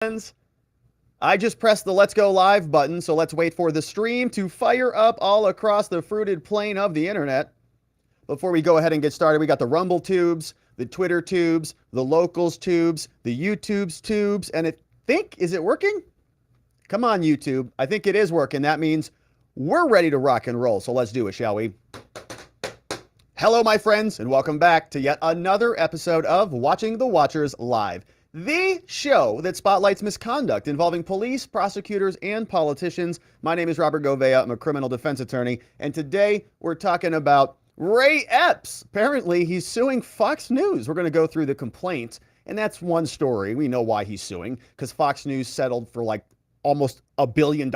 friends. I just pressed the let's go live button, so let's wait for the stream to fire up all across the fruited plain of the internet. Before we go ahead and get started, we got the Rumble tubes, the Twitter tubes, the Locals tubes, the YouTube's tubes, and is it working? Come on, YouTube. I think it is working. That means we're ready to rock and roll, so let's do it, shall we? Hello, my friends, and welcome back to yet another episode of Watching the Watchers Live, the show that spotlights misconduct involving police, prosecutors, and politicians. My name is Robert Gouveia. I'm a criminal defense attorney, and today we're talking about Ray Epps. Apparently, he's suing Fox News. We're going to go through the complaint, and that's one story. We know why he's suing, because Fox News settled for like almost $1 billion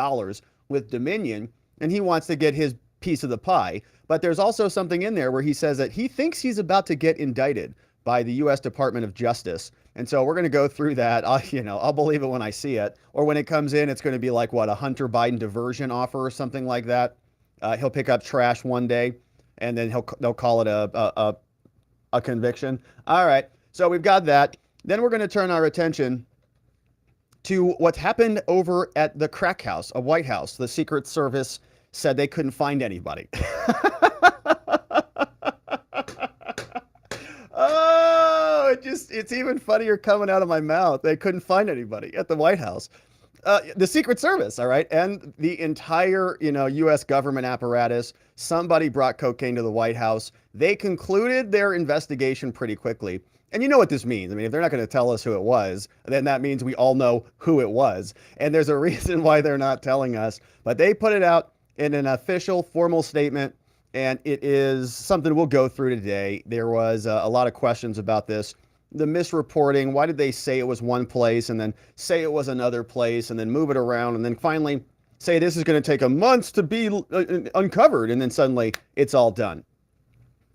with Dominion, and he wants to get his piece of the pie. But there's also something in there where he says that he thinks he's about to get indicted by the U.S. Department of Justice. And so we're going to go through that. I'll believe it when I see it. Or when it comes in, it's going to be like, what, a Hunter Biden diversion offer or something like that. He'll pick up trash one day, and then they'll call it a conviction. All right, so we've got that. Then we're going to turn our attention to what's happened over at the crack house, a White House. The Secret Service said they couldn't find anybody. Oh, it's even funnier coming out of my mouth. They couldn't find anybody at the White House. The Secret Service, all right, and the entire, U.S. government apparatus. Somebody brought cocaine to the White House. They concluded their investigation pretty quickly. And you know what this means. I mean, if they're not going to tell us who it was, then that means we all know who it was. And there's a reason why they're not telling us. But they put it out in an official, formal statement, and it is something we'll go through today. There was a lot of questions about this. The misreporting, why did they say it was one place and then say it was another place and then move it around and then finally say this is going to take a month to be uncovered, and then suddenly it's all done.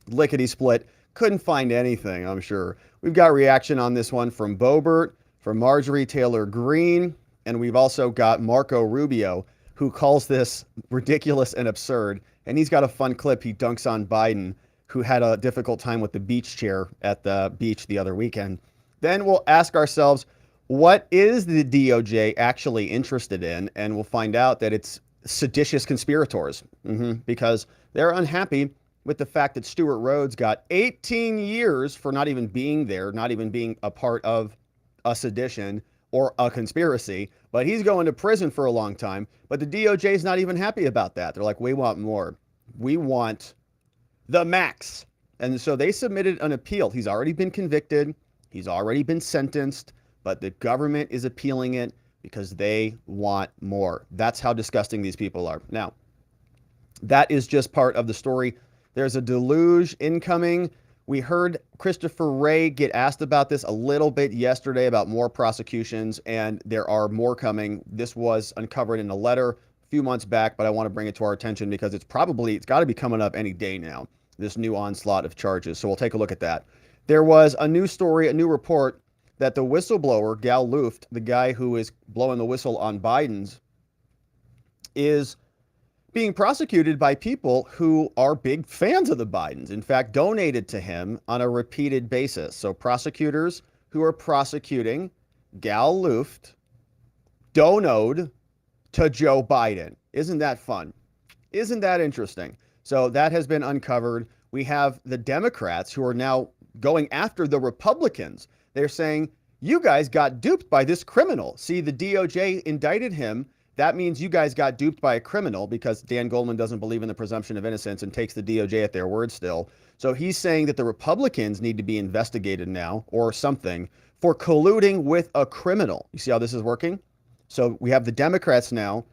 Lickety split. Couldn't find anything, I'm sure. We've got reaction on this one from Boebert, from Marjorie Taylor Greene, and we've also got Marco Rubio, who calls this ridiculous and absurd. And he's got a fun clip. He dunks on Biden, who had a difficult time with the beach chair at the beach the other weekend. Then we'll ask ourselves, what is the DOJ actually interested in? And we'll find out that it's seditious conspirators, because they're unhappy with the fact that Stewart Rhodes got 18 years for not even being there, not even being a part of a sedition or a conspiracy, but he's going to prison for a long time. But the DOJ is not even happy about that. They're like, we want more. We want the max. And so they submitted an appeal. He's already been convicted. He's already been sentenced, but the government is appealing it because they want more. That's how disgusting these people are. Now, that is just part of the story. There's a deluge incoming. We heard Christopher Wray get asked about this a little bit yesterday about more prosecutions, and there are more coming. This was uncovered in a letter a few months back, but I want to bring it to our attention because it's got to be coming up any day now, this new onslaught of charges. So we'll take a look at that. There was a new story, a new report that the whistleblower, Gal Luft, the guy who is blowing the whistle on Biden's, is being prosecuted by people who are big fans of the Bidens. In fact, donated to him on a repeated basis. So prosecutors who are prosecuting Gal Luft donoed to Joe Biden. Isn't that fun? Isn't that interesting? So that has been uncovered. We have the Democrats who are now going after the Republicans. They're saying, you guys got duped by this criminal. See, the DOJ indicted him. That means you guys got duped by a criminal because Dan Goldman doesn't believe in the presumption of innocence and takes the DOJ at their word still. So he's saying that the Republicans need to be investigated now or something for colluding with a criminal. You see how this is working? So we have the Democrats now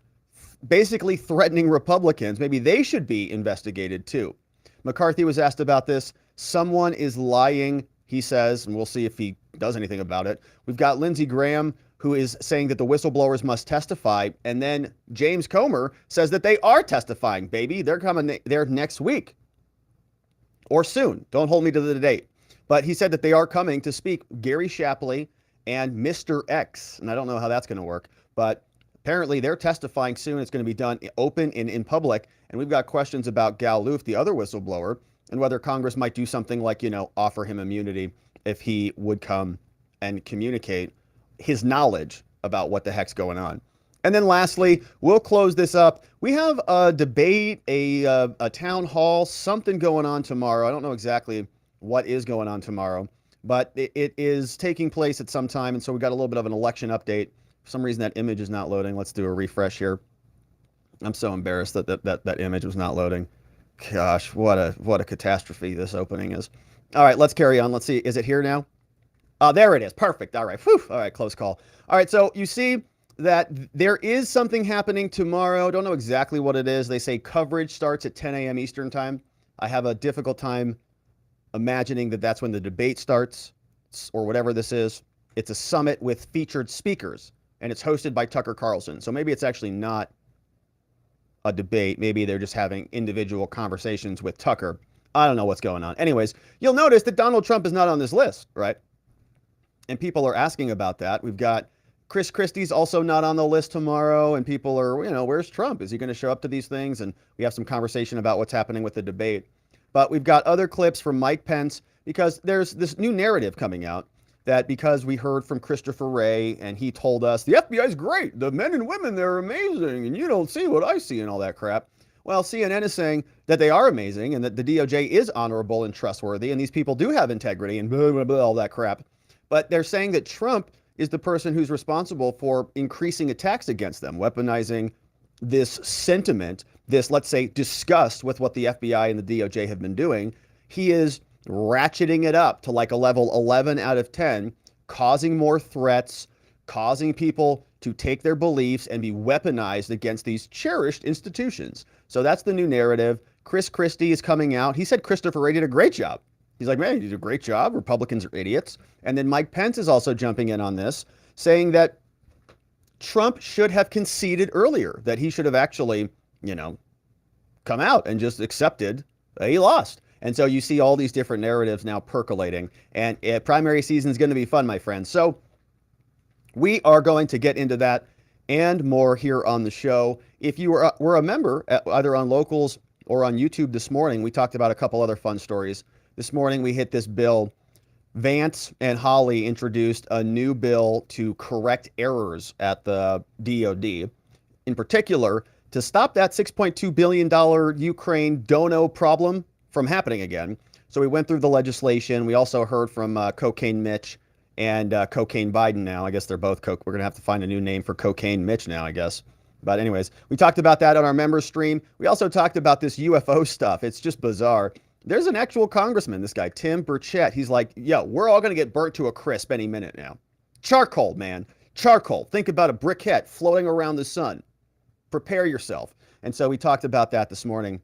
basically threatening Republicans. Maybe they should be investigated too. McCarthy was asked about this. Someone is lying, he says, and we'll see if he does anything about it. We've got Lindsey Graham, who is saying that the whistleblowers must testify. And then James Comer says that they are testifying, baby. They're coming there next week or soon. Don't hold me to the date. But he said that they are coming to speak, Gary Shapley and Mr. X. And I don't know how that's going to work, but apparently they're testifying soon. It's going to be done open and in public. And we've got questions about Gal Luft, the other whistleblower, and whether Congress might do something like, offer him immunity if he would come and communicate his knowledge about what the heck's going on. And then lastly, we'll close this up. We have a debate, a town hall, something going on tomorrow. I don't know exactly what is going on tomorrow, but it is taking place at some time. And so we got a little bit of an election update. For some reason, that image is not loading. Let's do a refresh here. I'm so embarrassed that image was not loading. Gosh, what a catastrophe this opening is. All right, let's carry on. Let's see. Is it here now? There it is. Perfect. All right. Whew. All right, close call. All right, so you see that there is something happening tomorrow. Don't know exactly what it is. They say coverage starts at 10 a.m. Eastern time. I have a difficult time imagining that that's when the debate starts or whatever this is. It's a summit with featured speakers, and it's hosted by Tucker Carlson. So maybe it's actually not a debate. Maybe they're just having individual conversations with Tucker. I don't know what's going on. Anyways, you'll notice that Donald Trump is not on this list, right? And people are asking about that. We've got Christie's also not on the list tomorrow, and people are, where's Trump? Is he going to show up to these things? And we have some conversation about what's happening with the debate. But we've got other clips from Mike Pence, because there's this new narrative coming out that because we heard from Christopher Wray and he told us the FBI is great, the men and women, they're amazing, and you don't see what I see and all that crap. Well, CNN is saying that they are amazing and that the DOJ is honorable and trustworthy, and these people do have integrity and blah, blah, blah, all that crap. But they're saying that Trump is the person who's responsible for increasing attacks against them, weaponizing this sentiment, this, let's say, disgust with what the FBI and the DOJ have been doing. He is ratcheting it up to like a level 11 out of 10, causing more threats, causing people to take their beliefs and be weaponized against these cherished institutions. So that's the new narrative. Christie is coming out. He said Christopher Wray did a great job. He's like, man, you did a great job. Republicans are idiots. And then Mike Pence is also jumping in on this, saying that Trump should have conceded earlier, that he should have actually, come out and just accepted that he lost. And so you see all these different narratives now percolating, and primary season is going to be fun, my friends. So we are going to get into that and more here on the show. If you were a member, either on Locals or on YouTube this morning, we talked about a couple other fun stories. This morning, we hit this bill. Vance and Holly introduced a new bill to correct errors at the DOD. In particular, to stop that $6.2 billion Ukraine dono problem from happening again. So we went through the legislation. We also heard from Cocaine Mitch and Cocaine Biden now. I guess they're both We're going to have to find a new name for Cocaine Mitch now, I guess. But anyways, we talked about that on our members stream. We also talked about this UFO stuff. It's just bizarre. There's an actual congressman, this guy, Tim Burchett. He's like, yo, we're all going to get burnt to a crisp any minute now. Charcoal, man. Charcoal. Think about a briquette floating around the sun. Prepare yourself. And so we talked about that this morning.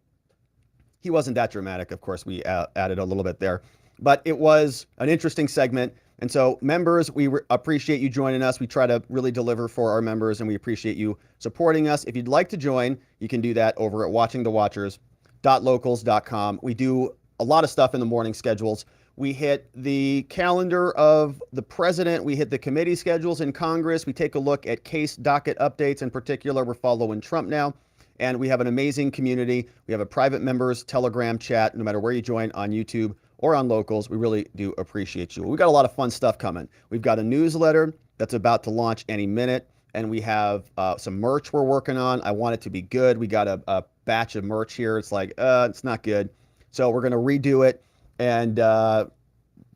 He wasn't that dramatic. Of course, we added a little bit there. But it was an interesting segment. And so members, we appreciate you joining us. We try to really deliver for our members, and we appreciate you supporting us. If you'd like to join, you can do that over at watchingthewatchers.locals.com. We do a lot of stuff in the morning schedules. We hit the calendar of the president. We hit the committee schedules in Congress. We take a look at case docket updates. In particular, we're following Trump now. And we have an amazing community. We have a private members Telegram chat, no matter where you join on YouTube or on Locals. We really do appreciate you. We've got a lot of fun stuff coming. We've got a newsletter that's about to launch any minute. And we have some merch we're working on. I want it to be good. We got a batch of merch here. It's like, it's not good. So we're going to redo it and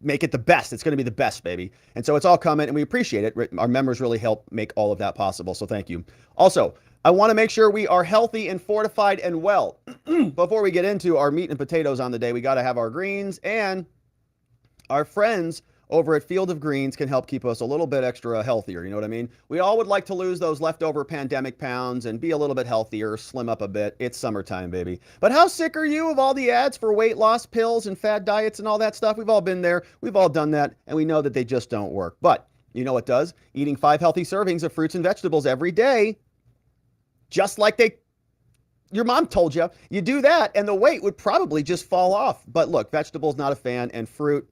make it the best. It's going to be the best, baby. And so it's all coming, and we appreciate it. Our members really help make all of that possible. So thank you. Also, I want to make sure we are healthy and fortified and well. Before we get into our meat and potatoes on the day, we got to have our greens, and our friends over at Field of Greens can help keep us a little bit extra healthier. You know what I mean? We all would like to lose those leftover pandemic pounds and be a little bit healthier, slim up a bit. It's summertime, baby. But how sick are you of all the ads for weight loss pills and fad diets and all that stuff? We've all been there. We've all done that, and we know that they just don't work. But you know what does? Eating 5 healthy servings of fruits and vegetables every day, just like your mom told you, you do that, and the weight would probably just fall off. But look, vegetables, not a fan, and fruit,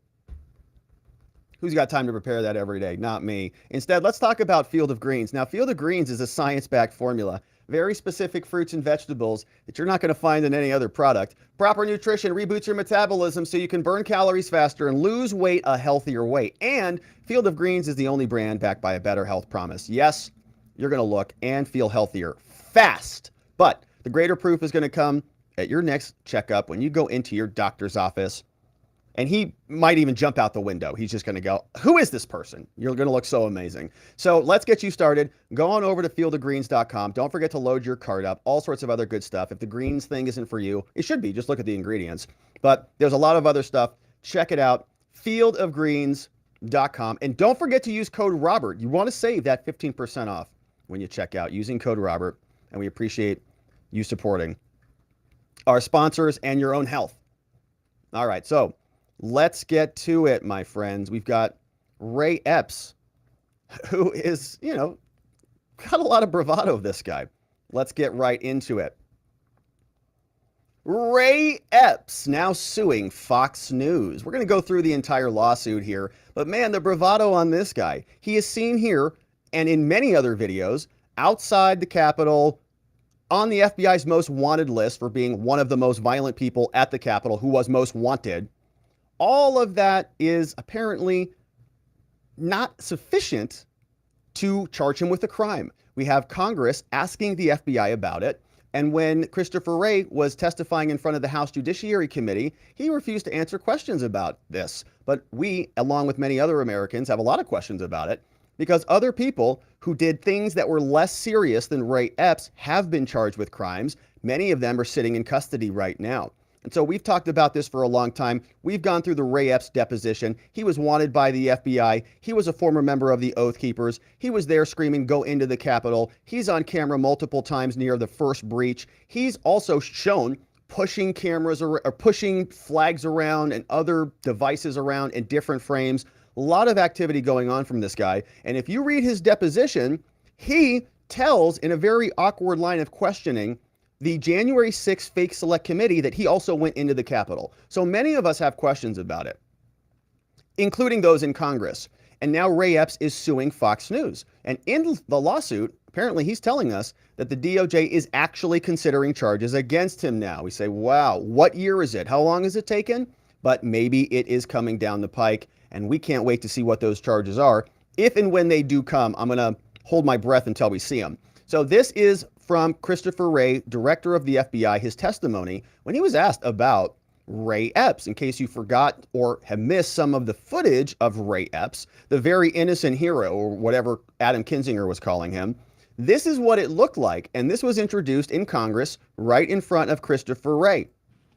Who's got time to prepare that every day? Not me. Instead, let's talk about Field of Greens. Now, Field of Greens is a science-backed formula. Very specific fruits and vegetables that you're not going to find in any other product. Proper nutrition reboots your metabolism so you can burn calories faster and lose weight a healthier way. And Field of Greens is the only brand backed by a better health promise. Yes, you're going to look and feel healthier fast. But the greater proof is going to come at your next checkup when you go into your doctor's office. And he might even jump out the window. He's just going to go, who is this person? You're going to look so amazing. So let's get you started. Go on over to fieldofgreens.com. Don't forget to load your cart up. All sorts of other good stuff. If the greens thing isn't for you, it should be. Just look at the ingredients. But there's a lot of other stuff. Check it out. Fieldofgreens.com. And don't forget to use code Robert. You want to save that 15% off when you check out using code Robert. And we appreciate you supporting our sponsors and your own health. All right. So let's get to it, my friends. We've got Ray Epps, who is, got a lot of bravado, this guy. Let's get right into it. Ray Epps now suing Fox News. We're going to go through the entire lawsuit here, but man, the bravado on this guy. He is seen here and in many other videos outside the Capitol on the FBI's most wanted list for being one of the most violent people at the Capitol who was most wanted. All of that is apparently not sufficient to charge him with a crime. We have Congress asking the FBI about it. And when Christopher Wray was testifying in front of the House Judiciary Committee, he refused to answer questions about this. But we, along with many other Americans, have a lot of questions about it because other people who did things that were less serious than Ray Epps have been charged with crimes. Many of them are sitting in custody right now. And so we've talked about this for a long time. We've gone through the Ray Epps deposition. He was wanted by the FBI. He was a former member of the Oath Keepers. He was there screaming, go into the Capitol. He's on camera multiple times near the first breach. He's also shown pushing cameras or pushing flags around and other devices around in different frames. A lot of activity going on from this guy. And if you read his deposition, he tells in a very awkward line of questioning the January 6th fake select committee that he also went into the Capitol. So many of us have questions about it, including those in Congress. And now Ray Epps is suing Fox News. And in the lawsuit, apparently he's telling us that the DOJ is actually considering charges against him now. We say, wow, what year is it? How long has it taken? But maybe it is coming down the pike, and we can't wait to see what those charges are. If and when they do come, I'm going to hold my breath until we see them. So this is from Christopher Wray, director of the FBI, his testimony when he was asked about Ray Epps. In case you forgot or have missed some of the footage of Ray Epps, the very innocent hero, or whatever Adam Kinzinger was calling him, this is what it looked like. And this was introduced in Congress right in front of Christopher Wray.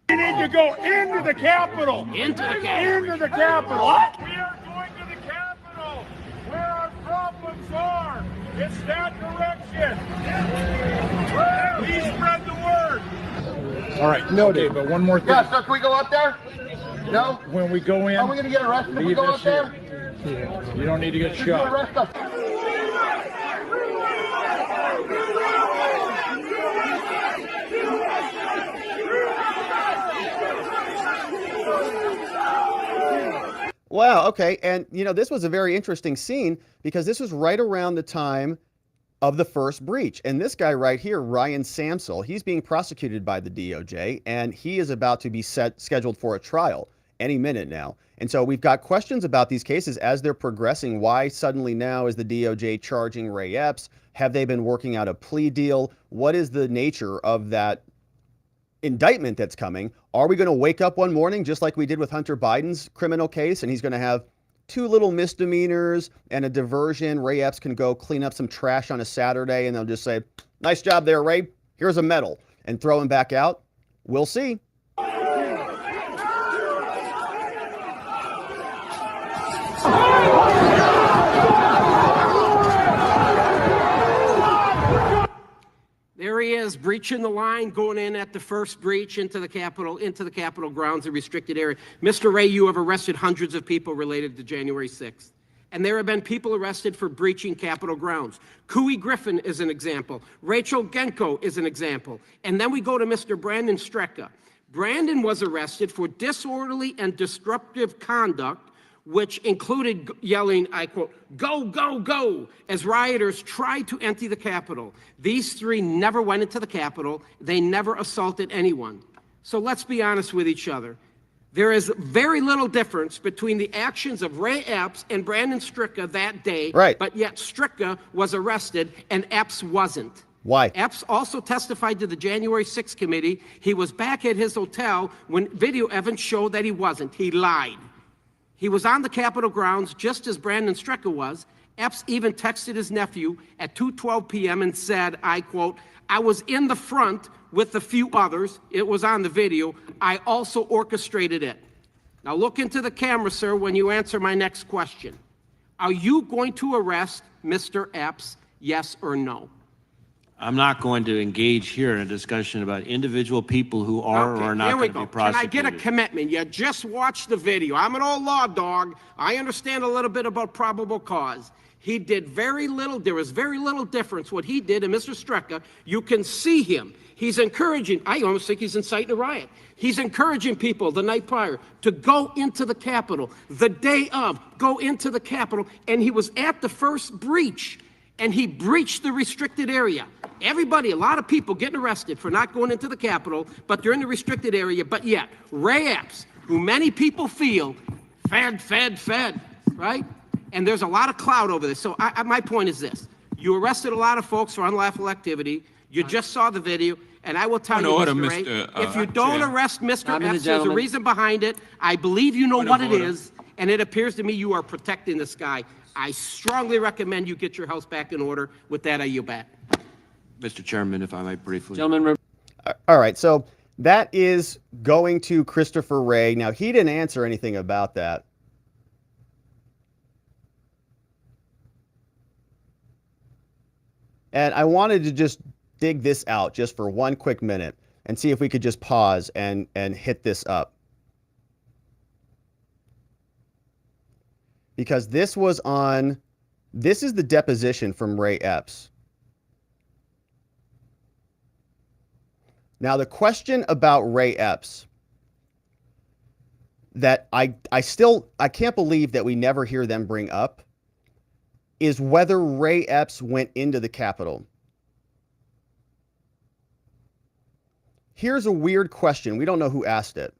We need to go into the Capitol. Into the Capitol. Into the Capitol. What? We are going to the Capitol where our problems are. It's that direction. Please spread the word. All right, noted. Okay, but one more thing. Yeah, so can we go up there? No? When we go in, Are we going to get arrested if we leave go this up there? here. You don't need to get Just shot. arrest us. Wow, okay. And, this was a very interesting scene because this was right around the time of the first breach. And this guy right here, Ryan Samsel, he's being prosecuted by the DOJ, and he is about to be scheduled for a trial any minute now. And so we've got questions about these cases as they're progressing. Why suddenly now is the DOJ charging Ray Epps? Have they been working out a plea deal? What is the nature of that indictment that's coming? Are we going to wake up one morning just like we did with Hunter Biden's criminal case, and he's going to have 2 little misdemeanors and a diversion? Ray Epps can go clean up some trash on a Saturday, and they'll just say, nice job there, Ray. Here's a medal, and throw him back out. We'll see. There he is, breaching the line, going in at the first breach into the Capitol grounds, a restricted area. Mr. Ray, you have arrested hundreds of people related to January 6th. And there have been people arrested for breaching Capitol grounds. Cooey Griffin is an example. Rachel Genko is an example. And then we go to Mr. Brandon Strecka. Brandon was arrested for disorderly and disruptive conduct which included yelling, I quote, "Go, go, go," as rioters tried to enter the Capitol. These three never went into the Capitol. They never assaulted anyone. So let's be honest with each other. There is very little difference between the actions of Ray Epps and Brandon Stricka that day, right. But yet Stricka was arrested and Epps wasn't. Why? Epps also testified to the January 6th committee. He was back at his hotel when video evidence showed that he wasn't. He lied. He was on the Capitol grounds just as Brandon Stricka was. Epps even texted his nephew at 2:12 p.m. and said, I quote, "I was in the front with a few others." It was on the video. "I also orchestrated it." Now look into the camera, sir, when you answer my next question. Are you going to arrest Mr. Epps, yes or no? I'm not going to engage here in a discussion about individual people who are or are not going to be prosecuted. Can I get a commitment? You just watched the video. I'm an old law dog. I understand a little bit about probable cause. He did very little. There was very little difference what he did and Mr. Stricka. You can see him. He's encouraging, I almost think he's inciting a riot. He's encouraging people the night prior to go into the Capitol, the day of, go into the Capitol, and he was at the first breach, and he breached the restricted area. Everybody, a lot of people getting arrested for not going into the Capitol, but they're in the restricted area, but yet, Ray Epps, who many people feel, fed, right? And there's a lot of clout over this. So my point is this. You arrested a lot of folks for unlawful activity. You just saw the video, and I will tell you, Mr. Ray, if you don't arrest Mr. Epps, there's a reason behind it. I believe you know what it is, and it appears to me you are protecting this guy. I strongly recommend you get your house back in order. With that, I yield back. Mr. Chairman, if I might briefly. Gentlemen. All right, so that is going to Christopher Wray. Now, he didn't answer anything about that. And I wanted to just dig this out just for one quick minute and see if we could just pause and hit this up. Because this was on, this is the deposition from Ray Epps. Now, the question about Ray Epps that I can't believe that we never hear them bring up is whether Ray Epps went into the Capitol. Here's a weird question. We don't know who asked it.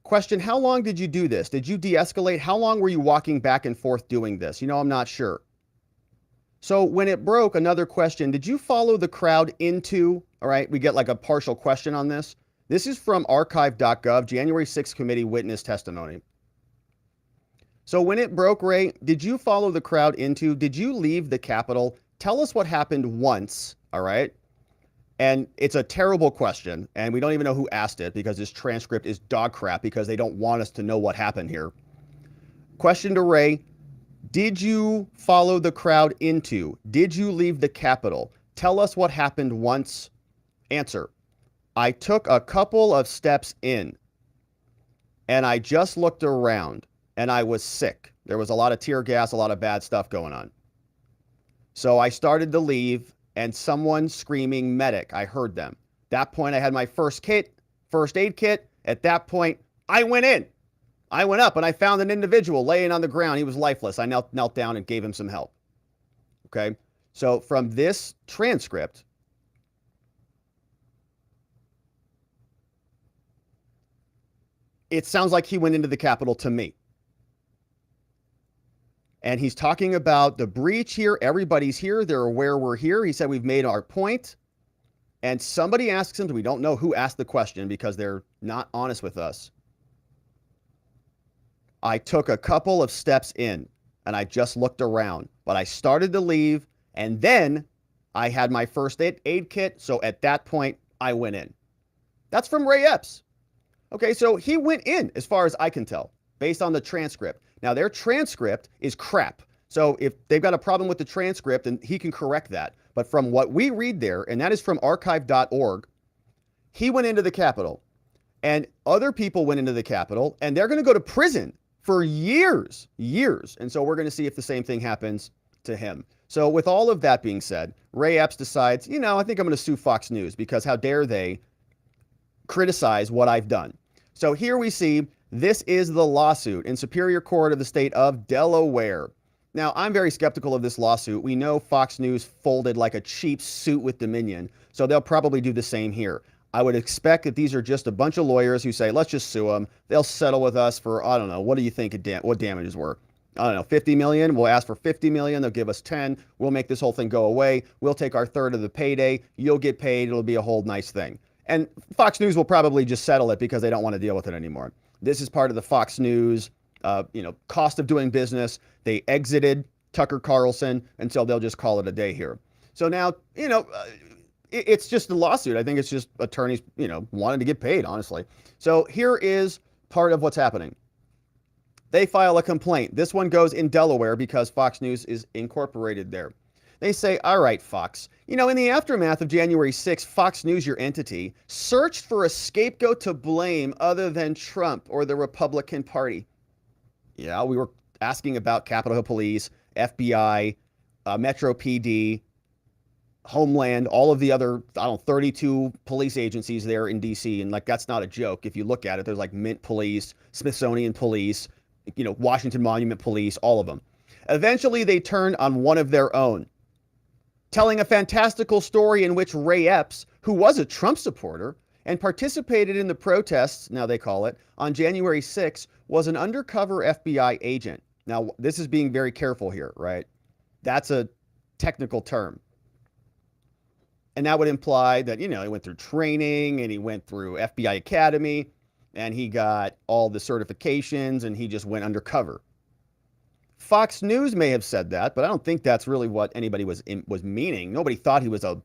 Question, how long did you do this? Did you de-escalate? How long were you walking back and forth doing this? You know, I'm not sure. So when it broke, another question, did you follow the crowd into, all right, we get like a partial question on this. This is from archive.gov, January 6th committee witness testimony. So when it broke, Ray, did you follow the crowd into, did you leave the Capitol? Tell us what happened once, all right? And it's a terrible question, and we don't even know who asked it because this transcript is dog crap because they don't want us to know what happened here. Question to Ray, did you follow the crowd into? Did you leave the Capitol? Tell us what happened once. Answer, I took a couple of steps in, and I just looked around, and I was sick. There was a lot of tear gas, a lot of bad stuff going on. So I started to leave, and someone screaming medic. I heard them. At that point, I had my first aid kit. At that point, I went in. I went up and I found an individual laying on the ground. He was lifeless. I knelt down and gave him some help. Okay. So from this transcript, it sounds like he went into the Capitol to me. And he's talking about the breach here. Everybody's here. They're aware we're here. He said we've made our point. And somebody asks him, we don't know who asked the question because they're not honest with us. I took a couple of steps in and I just looked around, but I started to leave and then I had my first aid kit. So at that point, I went in. That's from Ray Epps. Okay, so he went in as far as I can tell based on the transcript. Now, their transcript is crap. So if they've got a problem with the transcript, and he can correct that. But from what we read there, and that is from archive.org, he went into the Capitol and other people went into the Capitol and they're going to go to prison for years. And so we're going to see if the same thing happens to him. So with all of that being said, Ray Epps decides, you know, I think I'm going to sue Fox News because how dare they criticize what I've done. So here we see This is the lawsuit in Superior Court of the state of Delaware. Now, I'm very skeptical of this lawsuit. We know Fox News folded like a cheap suit with Dominion, so they'll probably do the same here. I would expect that these are just a bunch of lawyers who say, let's just sue them. They'll settle with us for, I don't know, what do you think what damages were? I don't know, 50 million? We'll ask for 50 million. They'll give us 10. We'll make this whole thing go away. We'll take our third of the payday. You'll get paid. It'll be a whole nice thing. And Fox News will probably just settle it because they don't want to deal with it anymore. This is part of the Fox News cost of doing business. They exited Tucker Carlson, and so they'll just call it a day here. So now, it's just a lawsuit. I think it's just attorneys, wanting to get paid, honestly. So here is part of what's happening. They file a complaint. This one goes in Delaware because Fox News is incorporated there. They say, all right, Fox, in the aftermath of January 6th, Fox News, your entity, searched for a scapegoat to blame other than Trump or the Republican Party. Yeah, we were asking about Capitol Hill Police, FBI, Metro PD, Homeland, all of the other, 32 police agencies there in D.C. And that's not a joke. If you look at it, there's Mint Police, Smithsonian Police, Washington Monument Police, all of them. Eventually, they turned on one of their own, telling a fantastical story in which Ray Epps, who was a Trump supporter and participated in the protests, now they call it, on January 6th, was an undercover FBI agent. Now, this is being very careful here, right? That's a technical term. And that would imply that, he went through training and he went through FBI Academy and he got all the certifications and he just went undercover. Fox News may have said that, but I don't think that's really what anybody was meaning. Nobody thought he was a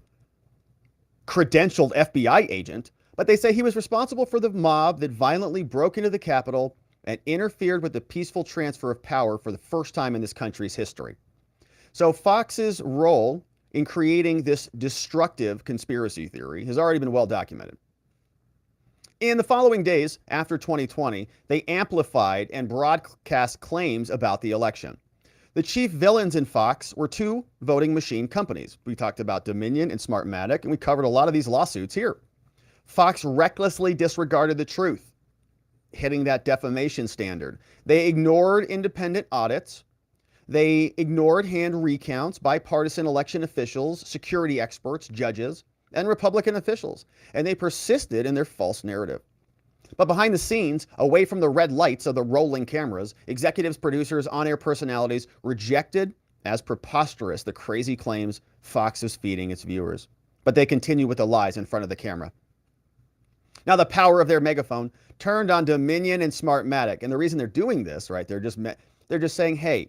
credentialed FBI agent, but they say he was responsible for the mob that violently broke into the Capitol and interfered with the peaceful transfer of power for the first time in this country's history. So Fox's role in creating this destructive conspiracy theory has already been well documented. In the following days, after 2020, they amplified and broadcast claims about the election. The chief villains in Fox were two voting machine companies. We talked about Dominion and Smartmatic, and we covered a lot of these lawsuits here. Fox recklessly disregarded the truth, hitting that defamation standard. They ignored independent audits. They ignored hand recounts, bipartisan election officials, security experts, judges, and Republican officials, and they persisted in their false narrative. But behind the scenes, away from the red lights of the rolling cameras, executives, producers, on-air personalities rejected as preposterous the crazy claims Fox is feeding its viewers. But they continue with the lies in front of the camera. Now, the power of their megaphone turned on Dominion and Smartmatic, and the reason they're doing this, right, they're just saying, hey,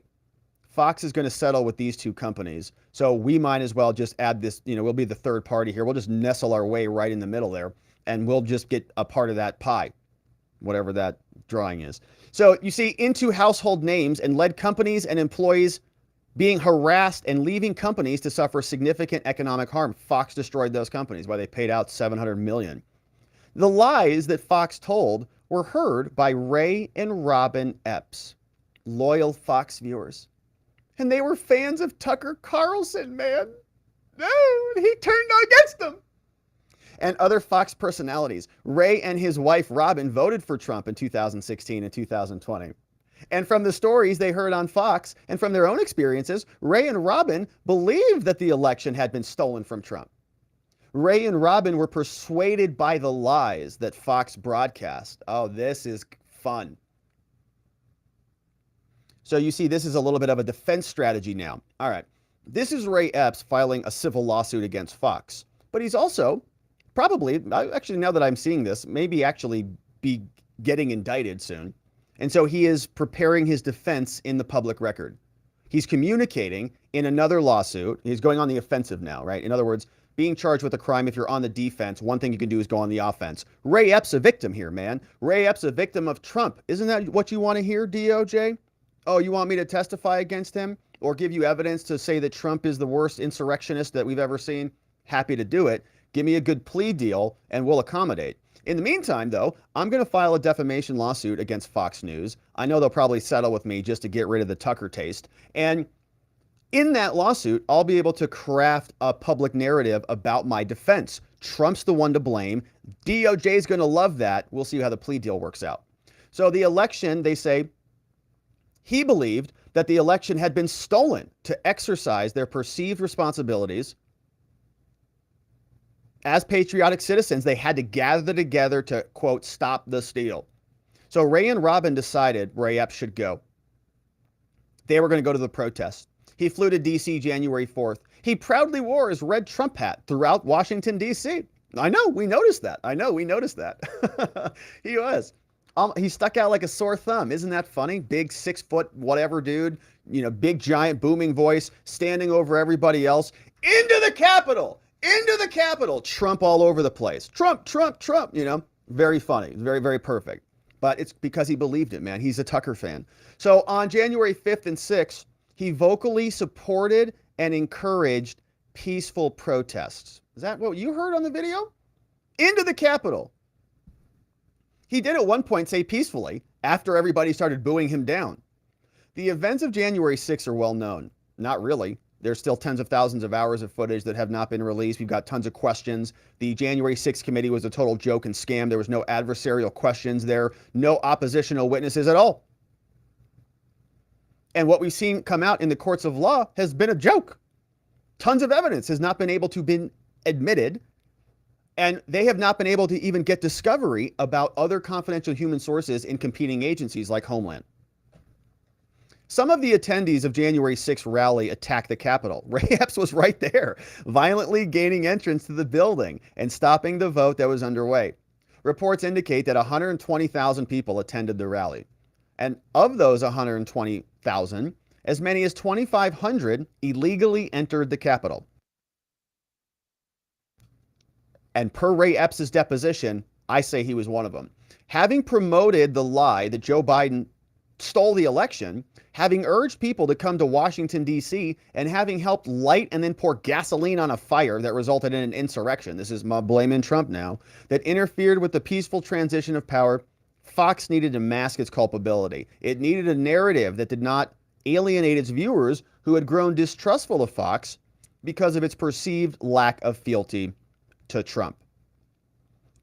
Fox is going to settle with these two companies, so we might as well just add this, we'll be the third party here. We'll just nestle our way right in the middle there, and we'll just get a part of that pie, whatever that drawing is. So you see, into household names and led companies and employees being harassed and leaving companies to suffer significant economic harm. Fox destroyed those companies while they paid out $700 million. The lies that Fox told were heard by Ray and Robin Epps, loyal Fox viewers. And they were fans of Tucker Carlson, man. No, he turned against them. And other Fox personalities. Ray and his wife, Robin, voted for Trump in 2016 and 2020. And from the stories they heard on Fox and from their own experiences, Ray and Robin believed that the election had been stolen from Trump. Ray and Robin were persuaded by the lies that Fox broadcast. Oh, this is fun. So you see, this is a little bit of a defense strategy now. All right, this is Ray Epps filing a civil lawsuit against Fox. But he's also probably, actually now that I'm seeing this, maybe actually be getting indicted soon. And so he is preparing his defense in the public record. He's communicating in another lawsuit. He's going on the offensive now, right? In other words, being charged with a crime, if you're on the defense, one thing you can do is go on the offense. Ray Epps a victim here, man. Ray Epps a victim of Trump. Isn't that what you want to hear, DOJ? Oh, you want me to testify against him or give you evidence to say that Trump is the worst insurrectionist that we've ever seen? Happy to do it. Give me a good plea deal and we'll accommodate. In the meantime, though, I'm going to file a defamation lawsuit against Fox News. I know they'll probably settle with me just to get rid of the Tucker taste. And in that lawsuit, I'll be able to craft a public narrative about my defense. Trump's the one to blame. DOJ is going to love that. We'll see how the plea deal works out. So the election, they say, he believed that the election had been stolen to exercise their perceived responsibilities. As patriotic citizens, they had to gather together to, quote, stop the steal. So Ray and Robin decided Ray Epps should go. They were going to go to the protest. He flew to D.C. January 4th. He proudly wore his red Trump hat throughout Washington, D.C. I know, we noticed that. He was. He stuck out like a sore thumb. Isn't that funny? Big 6 foot whatever dude, big giant booming voice, standing over everybody else. Into the Capitol! Into the Capitol! Trump all over the place. Trump, Trump, Trump, Very funny. Very, very perfect. But it's because he believed it, man. He's a Tucker fan. So on January 5th and 6th, he vocally supported and encouraged peaceful protests. Is that what you heard on the video? Into the Capitol. He did at one point say peacefully after everybody started booing him down. The events of January 6th are well known. Not really. There's still tens of thousands of hours of footage that have not been released. We've got tons of questions. The January 6th committee was a total joke and scam. There was no adversarial questions there, no oppositional witnesses at all. And what we've seen come out in the courts of law has been a joke. Tons of evidence has not been able to be admitted, and they have not been able to even get discovery about other confidential human sources in competing agencies like Homeland. Some of the attendees of January 6th rally attacked the Capitol. Ray Epps was right there, violently gaining entrance to the building and stopping the vote that was underway. Reports indicate that 120,000 people attended the rally. And of those 120,000, as many as 2,500 illegally entered the Capitol. And per Ray Epps' deposition, I say he was one of them. Having promoted the lie that Joe Biden stole the election, having urged people to come to Washington, D.C., and having helped light and then pour gasoline on a fire that resulted in an insurrection, this is my blaming Trump now, that interfered with the peaceful transition of power, Fox needed to mask its culpability. It needed a narrative that did not alienate its viewers who had grown distrustful of Fox because of its perceived lack of fealty to Trump.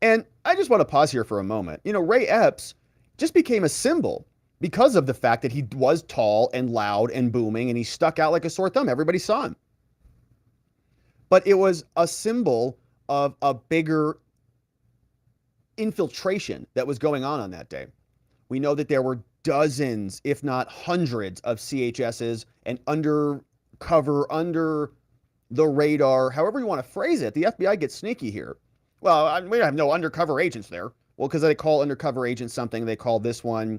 And I just want to pause here for a moment. Ray Epps just became a symbol because of the fact that he was tall and loud and booming, and he stuck out like a sore thumb. Everybody saw him. But it was a symbol of a bigger infiltration that was going on that day. We know that there were dozens, if not hundreds, of CHSs and undercover, under the radar, however you want to phrase it. The FBI gets sneaky here. Well, we have no undercover agents there. Well, because they call undercover agents something, they call this one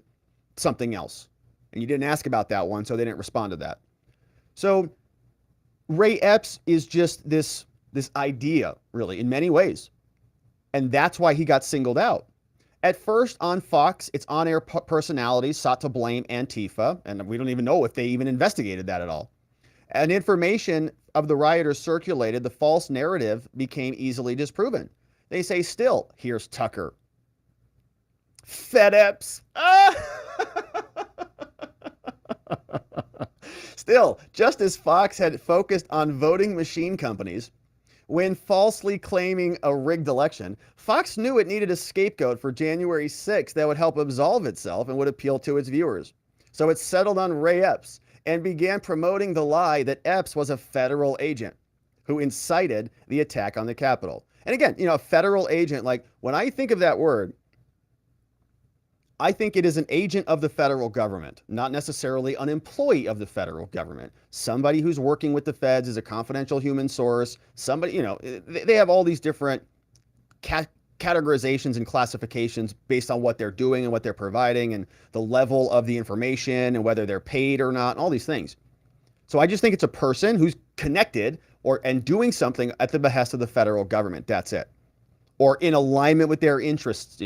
something else. And you didn't ask about that one, so they didn't respond to that. So Ray Epps is just this idea, really, in many ways. And that's why he got singled out. At first, on Fox, its on-air personalities sought to blame Antifa, and we don't even know if they even investigated that at all. And information of the rioters circulated, the false narrative became easily disproven. They say, still, here's Tucker. FedEps. Still, just as Fox had focused on voting machine companies when falsely claiming a rigged election, Fox knew it needed a scapegoat for January 6th that would help absolve itself and would appeal to its viewers. So it settled on Ray Epps and began promoting the lie that Epps was a federal agent who incited the attack on the Capitol. And again, a federal agent, like when I think of that word, I think it is an agent of the federal government, not necessarily an employee of the federal government. Somebody who's working with the feds is a confidential human source. Somebody, they have all these different categorizations and classifications based on what they're doing and what they're providing and the level of the information and whether they're paid or not, and all these things. So I just think it's a person who's connected and doing something at the behest of the federal government. That's it. Or in alignment with their interests,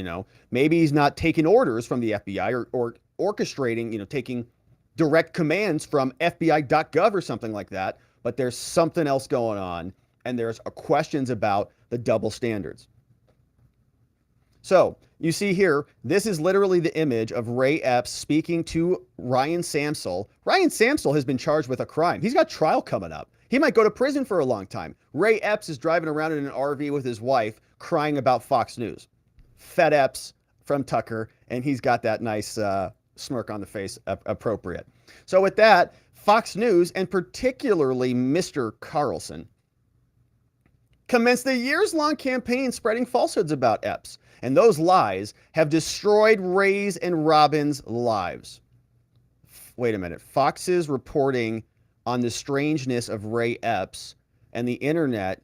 Maybe he's not taking orders from the FBI or orchestrating, taking direct commands from FBI.gov or something like that, but there's something else going on, and there's questions about the double standards. So you see here, this is literally the image of Ray Epps speaking to Ryan Samsel. Ryan Samsel has been charged with a crime. He's got trial coming up. He might go to prison for a long time. Ray Epps is driving around in an RV with his wife crying about Fox News. FedEps from Tucker, And he's got that nice smirk on the face, appropriate. So with that, Fox News, and particularly Mr. Carlson, commenced a years-long campaign spreading falsehoods about Epps. And those lies have destroyed Ray's and Robin's lives. Wait a minute. Fox's reporting on the strangeness of Ray Epps and the internet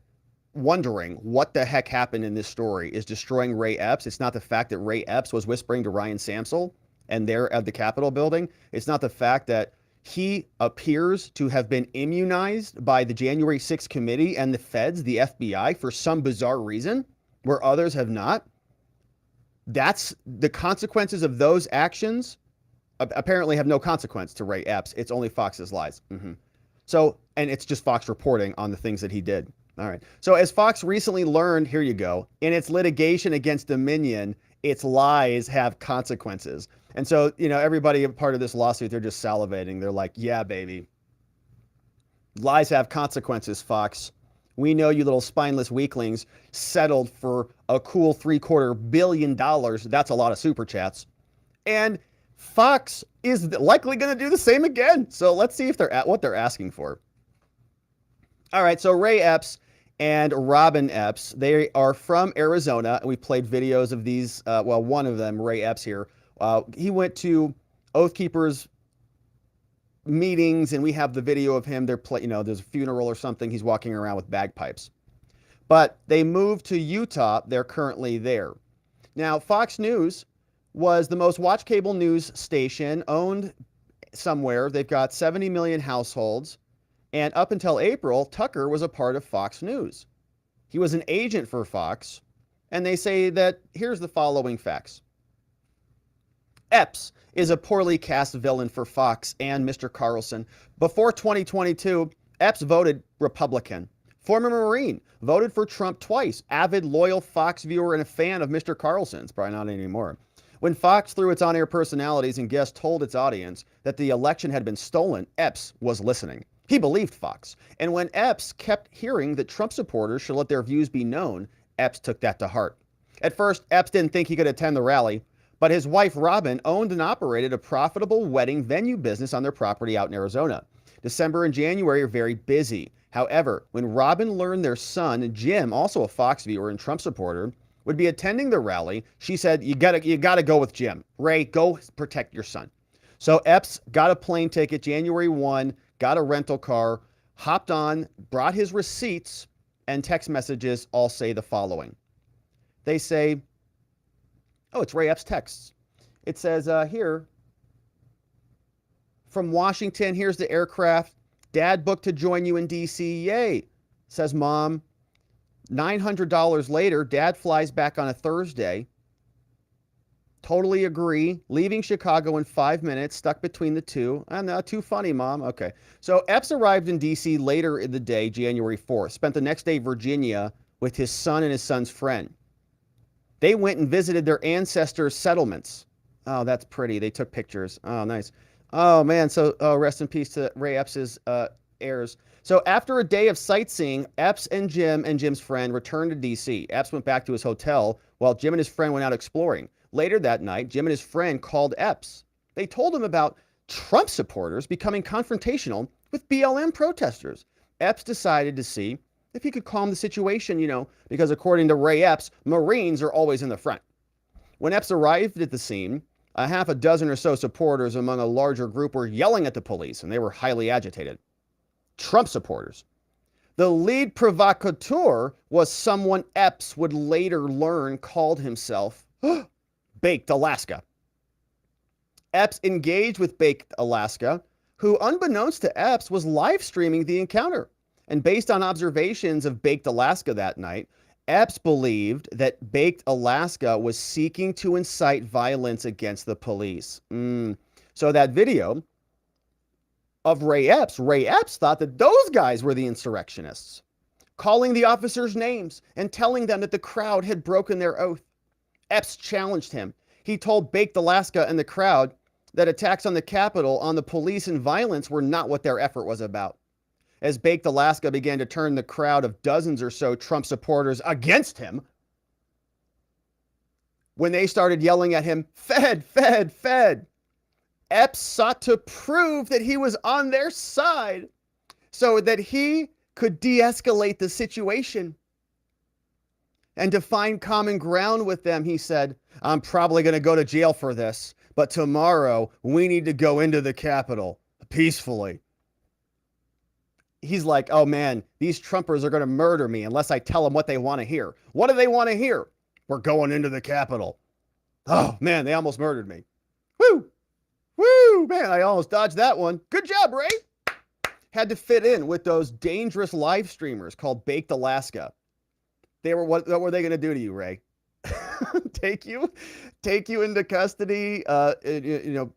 wondering what the heck happened in this story is destroying Ray Epps. It's not the fact that Ray Epps was whispering to Ryan Samsel and they're at the Capitol building. It's not the fact that he appears to have been immunized by the January 6th committee and the feds, the FBI, for some bizarre reason where others have not. That's the consequences of those actions apparently have no consequence to Ray Epps. It's only Fox's lies. So, and it's just Fox reporting on the things that he did. All right. So as Fox recently learned, here you go, in its litigation against Dominion, its lies have consequences. And so, you know, everybody part of this lawsuit, they're just salivating. They're like, yeah, baby. Lies have consequences, Fox. We know you little spineless weaklings settled for a cool $750 million. That's a lot of super chats. And Fox is likely going to do the same again. So let's see if they're at what they're asking for. All right. So Ray Epps and Robin Epps, they are from Arizona. And we played videos of these. Well, one of them, Ray Epps here, he went to Oath Keepers meetings, and we have the video of him. There's a funeral or something. He's walking around with bagpipes. But they moved to Utah. They're currently there. Now, Fox News was the most watched cable news station owned somewhere. They've got 70 million households. And up until April, Tucker was a part of Fox News. He was an agent for Fox. And they say that here's the following facts. Epps is a poorly cast villain for Fox and Mr. Carlson. Before 2022, Epps voted Republican. Former Marine, voted for Trump twice. Avid, loyal Fox viewer and a fan of Mr. Carlson's. Probably not anymore. When Fox, through its on-air personalities and guests, told its audience that the election had been stolen, Epps was listening. He believed Fox. And when Epps kept hearing that Trump supporters should let their views be known, Epps took that to heart. At first, Epps didn't think he could attend the rally, but his wife, Robin, owned and operated a profitable wedding venue business on their property out in Arizona. December and January are very busy. However, when Robin learned their son, Jim, also a Fox viewer and Trump supporter, would be attending the rally, she said, you gotta go with Jim. Ray, go protect your son. So Epps got a plane ticket January 1, got a rental car, hopped on, brought his receipts, and text messages all say the following. They say, oh, it's Ray Epps texts. It says here, from Washington, here's the aircraft. Dad booked to join you in D.C. Yay, says Mom. $900 later, Dad flies back on a Thursday. Totally agree. Leaving Chicago in 5 minutes, stuck between the two. Too funny, Mom. Okay. So Epps arrived in D.C. later in the day, January 4th. Spent the next day in Virginia with his son and his son's friend. They went and visited their ancestors' settlements. Oh, that's pretty. They took pictures. Oh, nice. Oh, man. So rest in peace to Ray Epps' heirs. So after a day of sightseeing, Epps and Jim's friend returned to D.C. Epps went back to his hotel while Jim and his friend went out exploring. Later that night, Jim and his friend called Epps. They told him about Trump supporters becoming confrontational with BLM protesters. Epps decided to see if he could calm the situation, because according to Ray Epps, Marines are always in the front. When Epps arrived at the scene, a half a dozen or so supporters among a larger group were yelling at the police, and they were highly agitated. Trump supporters. The lead provocateur was someone Epps would later learn called himself Baked Alaska. Epps engaged with Baked Alaska, who, unbeknownst to Epps, was live streaming the encounter. And based on observations of Baked Alaska that night, Epps believed that Baked Alaska was seeking to incite violence against the police. So that video of Ray Epps thought that those guys were the insurrectionists, calling the officers names and telling them that the crowd had broken their oath. Epps challenged him. He told Baked Alaska and the crowd that attacks on the Capitol, on the police, and violence were not what their effort was about. As Baked Alaska began to turn the crowd of dozens or so Trump supporters against him, when they started yelling at him, Fed, Fed, Fed, Epps sought to prove that he was on their side so that he could de-escalate the situation. And to find common ground with them, he said, I'm probably going to go to jail for this, but tomorrow we need to go into the Capitol peacefully. He's like, oh man, these Trumpers are going to murder me unless I tell them what they want to hear. What do they want to hear? We're going into the Capitol. Oh man, they almost murdered me. Woo! Woo! Man, I almost dodged that one. Good job, Ray. Had to fit in with those dangerous live streamers called Baked Alaska. What were they going to do to you, Ray? take you into custody,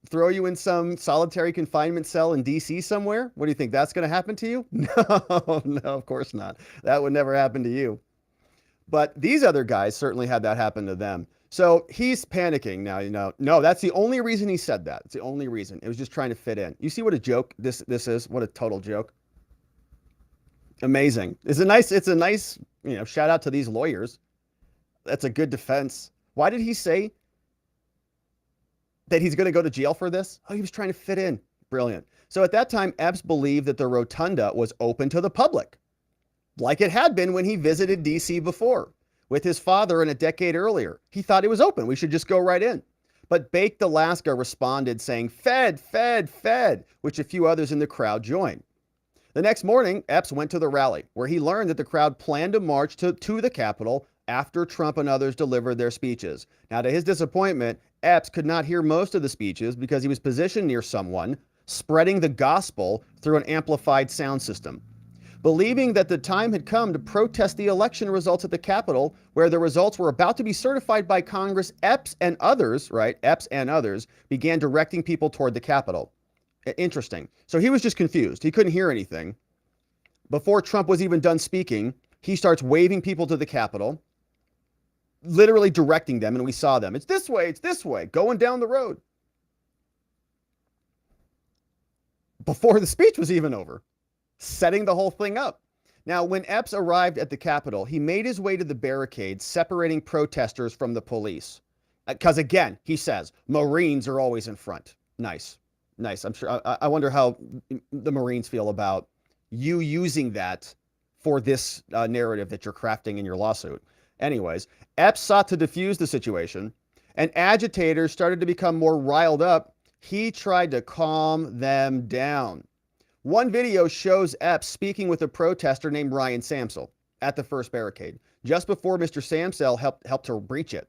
throw you in some solitary confinement cell in DC somewhere? What do you think? That's going to happen to you? No, of course not. That would never happen to you. But these other guys certainly had that happen to them. So he's panicking now, No, that's the only reason he said that. It's the only reason. It was just trying to fit in. You see what a joke this is? What a total joke. Amazing. It's a nice, shout out to these lawyers. That's a good defense. Why did he say that he's going to go to jail for this? Oh, he was trying to fit in. Brilliant. So at that time, Epps believed that the rotunda was open to the public, like it had been when he visited DC before with his father a decade earlier. He thought it was open. We should just go right in. But Baked Alaska responded saying, Fed, Fed, Fed, which a few others in the crowd joined. The next morning, Epps went to the rally, where he learned that the crowd planned to march to the Capitol after Trump and others delivered their speeches. Now, to his disappointment, Epps could not hear most of the speeches because he was positioned near someone spreading the gospel through an amplified sound system. Believing that the time had come to protest the election results at the Capitol, where the results were about to be certified by Congress, Epps and others began directing people toward the Capitol. Interesting. So he was just confused. He couldn't hear anything. Before Trump was even done speaking, he starts waving people to the Capitol, literally directing them, and we saw them. It's this way, going down the road. Before the speech was even over, setting the whole thing up. Now, when Epps arrived at the Capitol, he made his way to the barricades, separating protesters from the police. Because again, he says, Marines are always in front. Nice. I'm sure. I wonder how the Marines feel about you using that for this narrative that you're crafting in your lawsuit. Anyways, Epps sought to defuse the situation, and agitators started to become more riled up. He tried to calm them down. One video shows Epps speaking with a protester named Ryan Samsel at the first barricade, just before Mr. Samsel helped to breach it.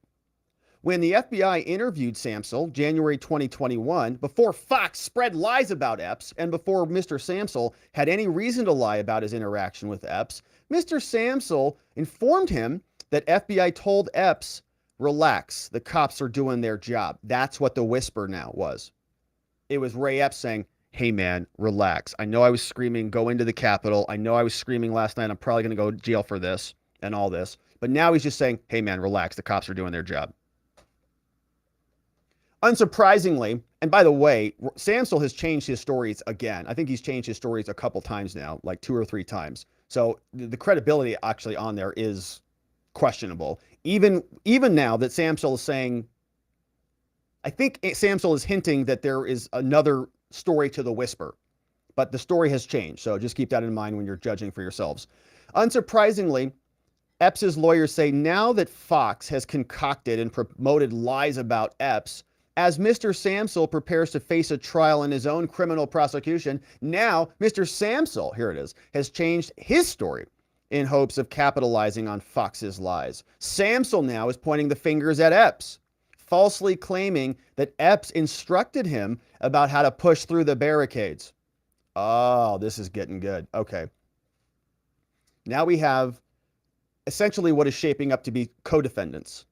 When the FBI interviewed Samsel, January 2021, before Fox spread lies about Epps and before Mr. Samsel had any reason to lie about his interaction with Epps, Mr. Samsel informed him that FBI told Epps, relax, the cops are doing their job. That's what the whisper now was. It was Ray Epps saying, hey man, relax. I know I was screaming, go into the Capitol. I know I was screaming last night, I'm probably going to go to jail for this and all this. But now he's just saying, hey man, relax, the cops are doing their job. Unsurprisingly, and by the way, Samsel has changed his stories again. I think he's changed his stories a couple times now, like 2 or 3 times. So the credibility actually on there is questionable. Even now that Samsel is saying, I think Samsel is hinting that there is another story to the whisper, but the story has changed. So just keep that in mind when you're judging for yourselves. Unsurprisingly, Epps's lawyers say now that Fox has concocted and promoted lies about Epps, as Mr. Samsel prepares to face a trial in his own criminal prosecution, now Mr. Samsel, here it is, has changed his story in hopes of capitalizing on Fox's lies. Samsel now is pointing the fingers at Epps, falsely claiming that Epps instructed him about how to push through the barricades. Oh, this is getting good. Okay. Now we have essentially what is shaping up to be co-defendants.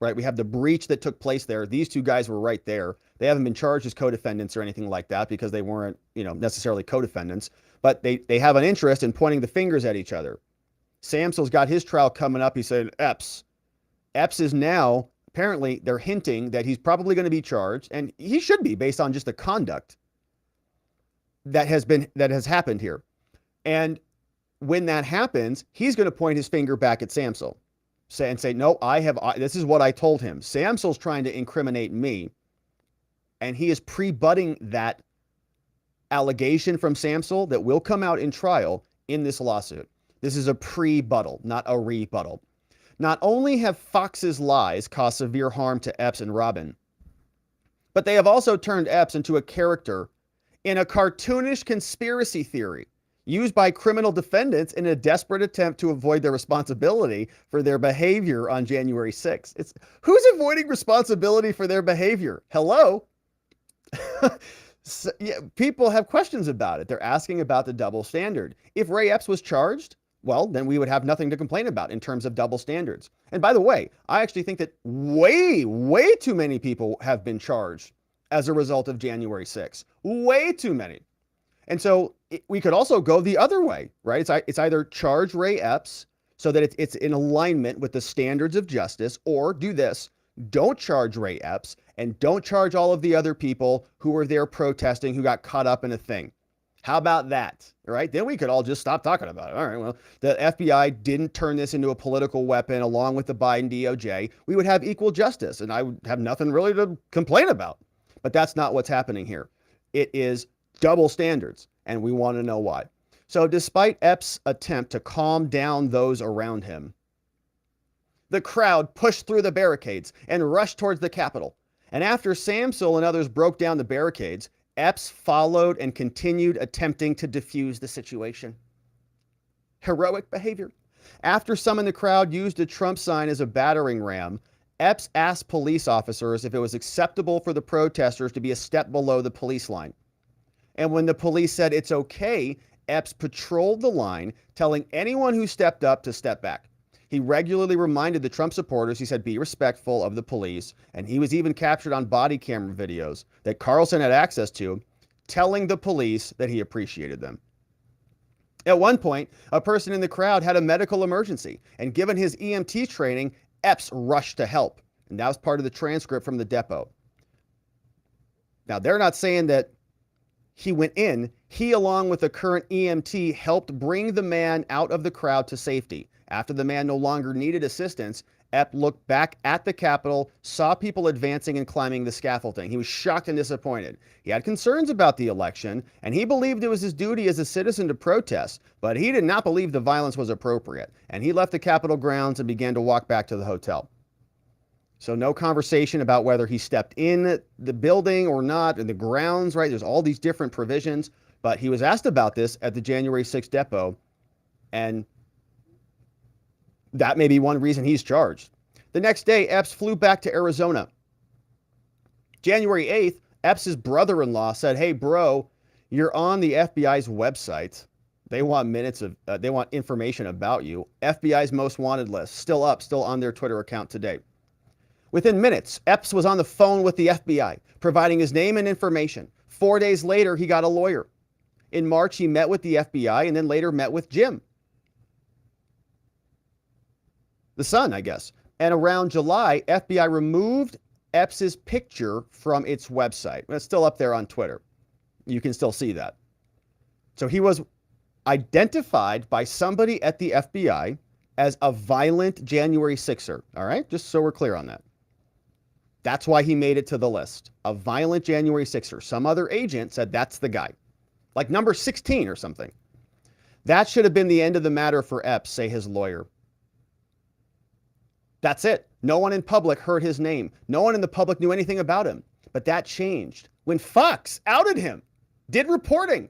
Right, we have the breach that took place there. These 2 guys were right there. They haven't been charged as co-defendants or anything like that because they weren't, necessarily co-defendants. But they have an interest in pointing the fingers at each other. Samsel's got his trial coming up. He said, Epps. Epps is now, apparently, they're hinting that he's probably going to be charged, and he should be based on just the conduct that has happened here. And when that happens, he's going to point his finger back at Samsel. say, no, this is what I told him. Samsel's trying to incriminate me, and he is pre-butting that allegation from Samsel that will come out in trial in this lawsuit. This is a pre-buttal, not a rebuttal. Not only have Fox's lies caused severe harm to Epps and Robin, but they have also turned Epps into a character in a cartoonish conspiracy theory used by criminal defendants in a desperate attempt to avoid their responsibility for their behavior on January 6th. Who's avoiding responsibility for their behavior? Hello? So, yeah, people have questions about it. They're asking about the double standard. If Ray Epps was charged, well, then we would have nothing to complain about in terms of double standards. And by the way, I actually think that way too many people have been charged as a result of January 6th. Way too many. And so we could also go the other way, right? It's either charge Ray Epps so that it's in alignment with the standards of justice, or do this: don't charge Ray Epps and don't charge all of the other people who were there protesting, who got caught up in a thing. How about that? All right, then we could all just stop talking about it. All right, well, the FBI didn't turn this into a political weapon along with the Biden DOJ. We would have equal justice, and I would have nothing really to complain about. But that's not what's happening here. It is double standards, and we want to know why. So despite Epps' attempt to calm down those around him, the crowd pushed through the barricades and rushed towards the Capitol. And after Samsel and others broke down the barricades, Epps followed and continued attempting to defuse the situation. Heroic behavior. After some in the crowd used a Trump sign as a battering ram, Epps asked police officers if it was acceptable for the protesters to be a step below the police line. And when the police said it's okay, Epps patrolled the line, telling anyone who stepped up to step back. He regularly reminded the Trump supporters, he said, be respectful of the police. And he was even captured on body camera videos that Carlson had access to, telling the police that he appreciated them. At one point, a person in the crowd had a medical emergency, and given his EMT training, Epps rushed to help. And that was part of the transcript from the depot. Now, they're not saying that he went in. He, along with the current EMT, helped bring the man out of the crowd to safety. After the man no longer needed assistance, Epps looked back at the Capitol, saw people advancing and climbing the scaffolding. He was shocked and disappointed. He had concerns about the election, and he believed it was his duty as a citizen to protest, but he did not believe the violence was appropriate. And he left the Capitol grounds and began to walk back to the hotel. So no conversation about whether he stepped in the building or not, in the grounds, right? There's all these different provisions, but he was asked about this at the January 6th depot, and that may be one reason he's charged. The next day, Epps flew back to Arizona. January 8th, Epps' brother-in-law said, hey, bro, you're on the FBI's website. They want they want information about you. FBI's most wanted list, still on their Twitter account today. Within minutes, Epps was on the phone with the FBI, providing his name and information. 4 days later, he got a lawyer. In March, he met with the FBI and then later met with Jim, the son, I guess. And around July, FBI removed Epps' picture from its website. It's still up there on Twitter. You can still see that. So he was identified by somebody at the FBI as a violent January 6er. All right, just so we're clear on that. That's why he made it to the list. A violent January 6er. Some other agent said that's the guy. Like number 16 or something. That should have been the end of the matter for Epps, say his lawyer. That's it. No one in public heard his name. No one in the public knew anything about him. But that changed when Fox outed him, did reporting.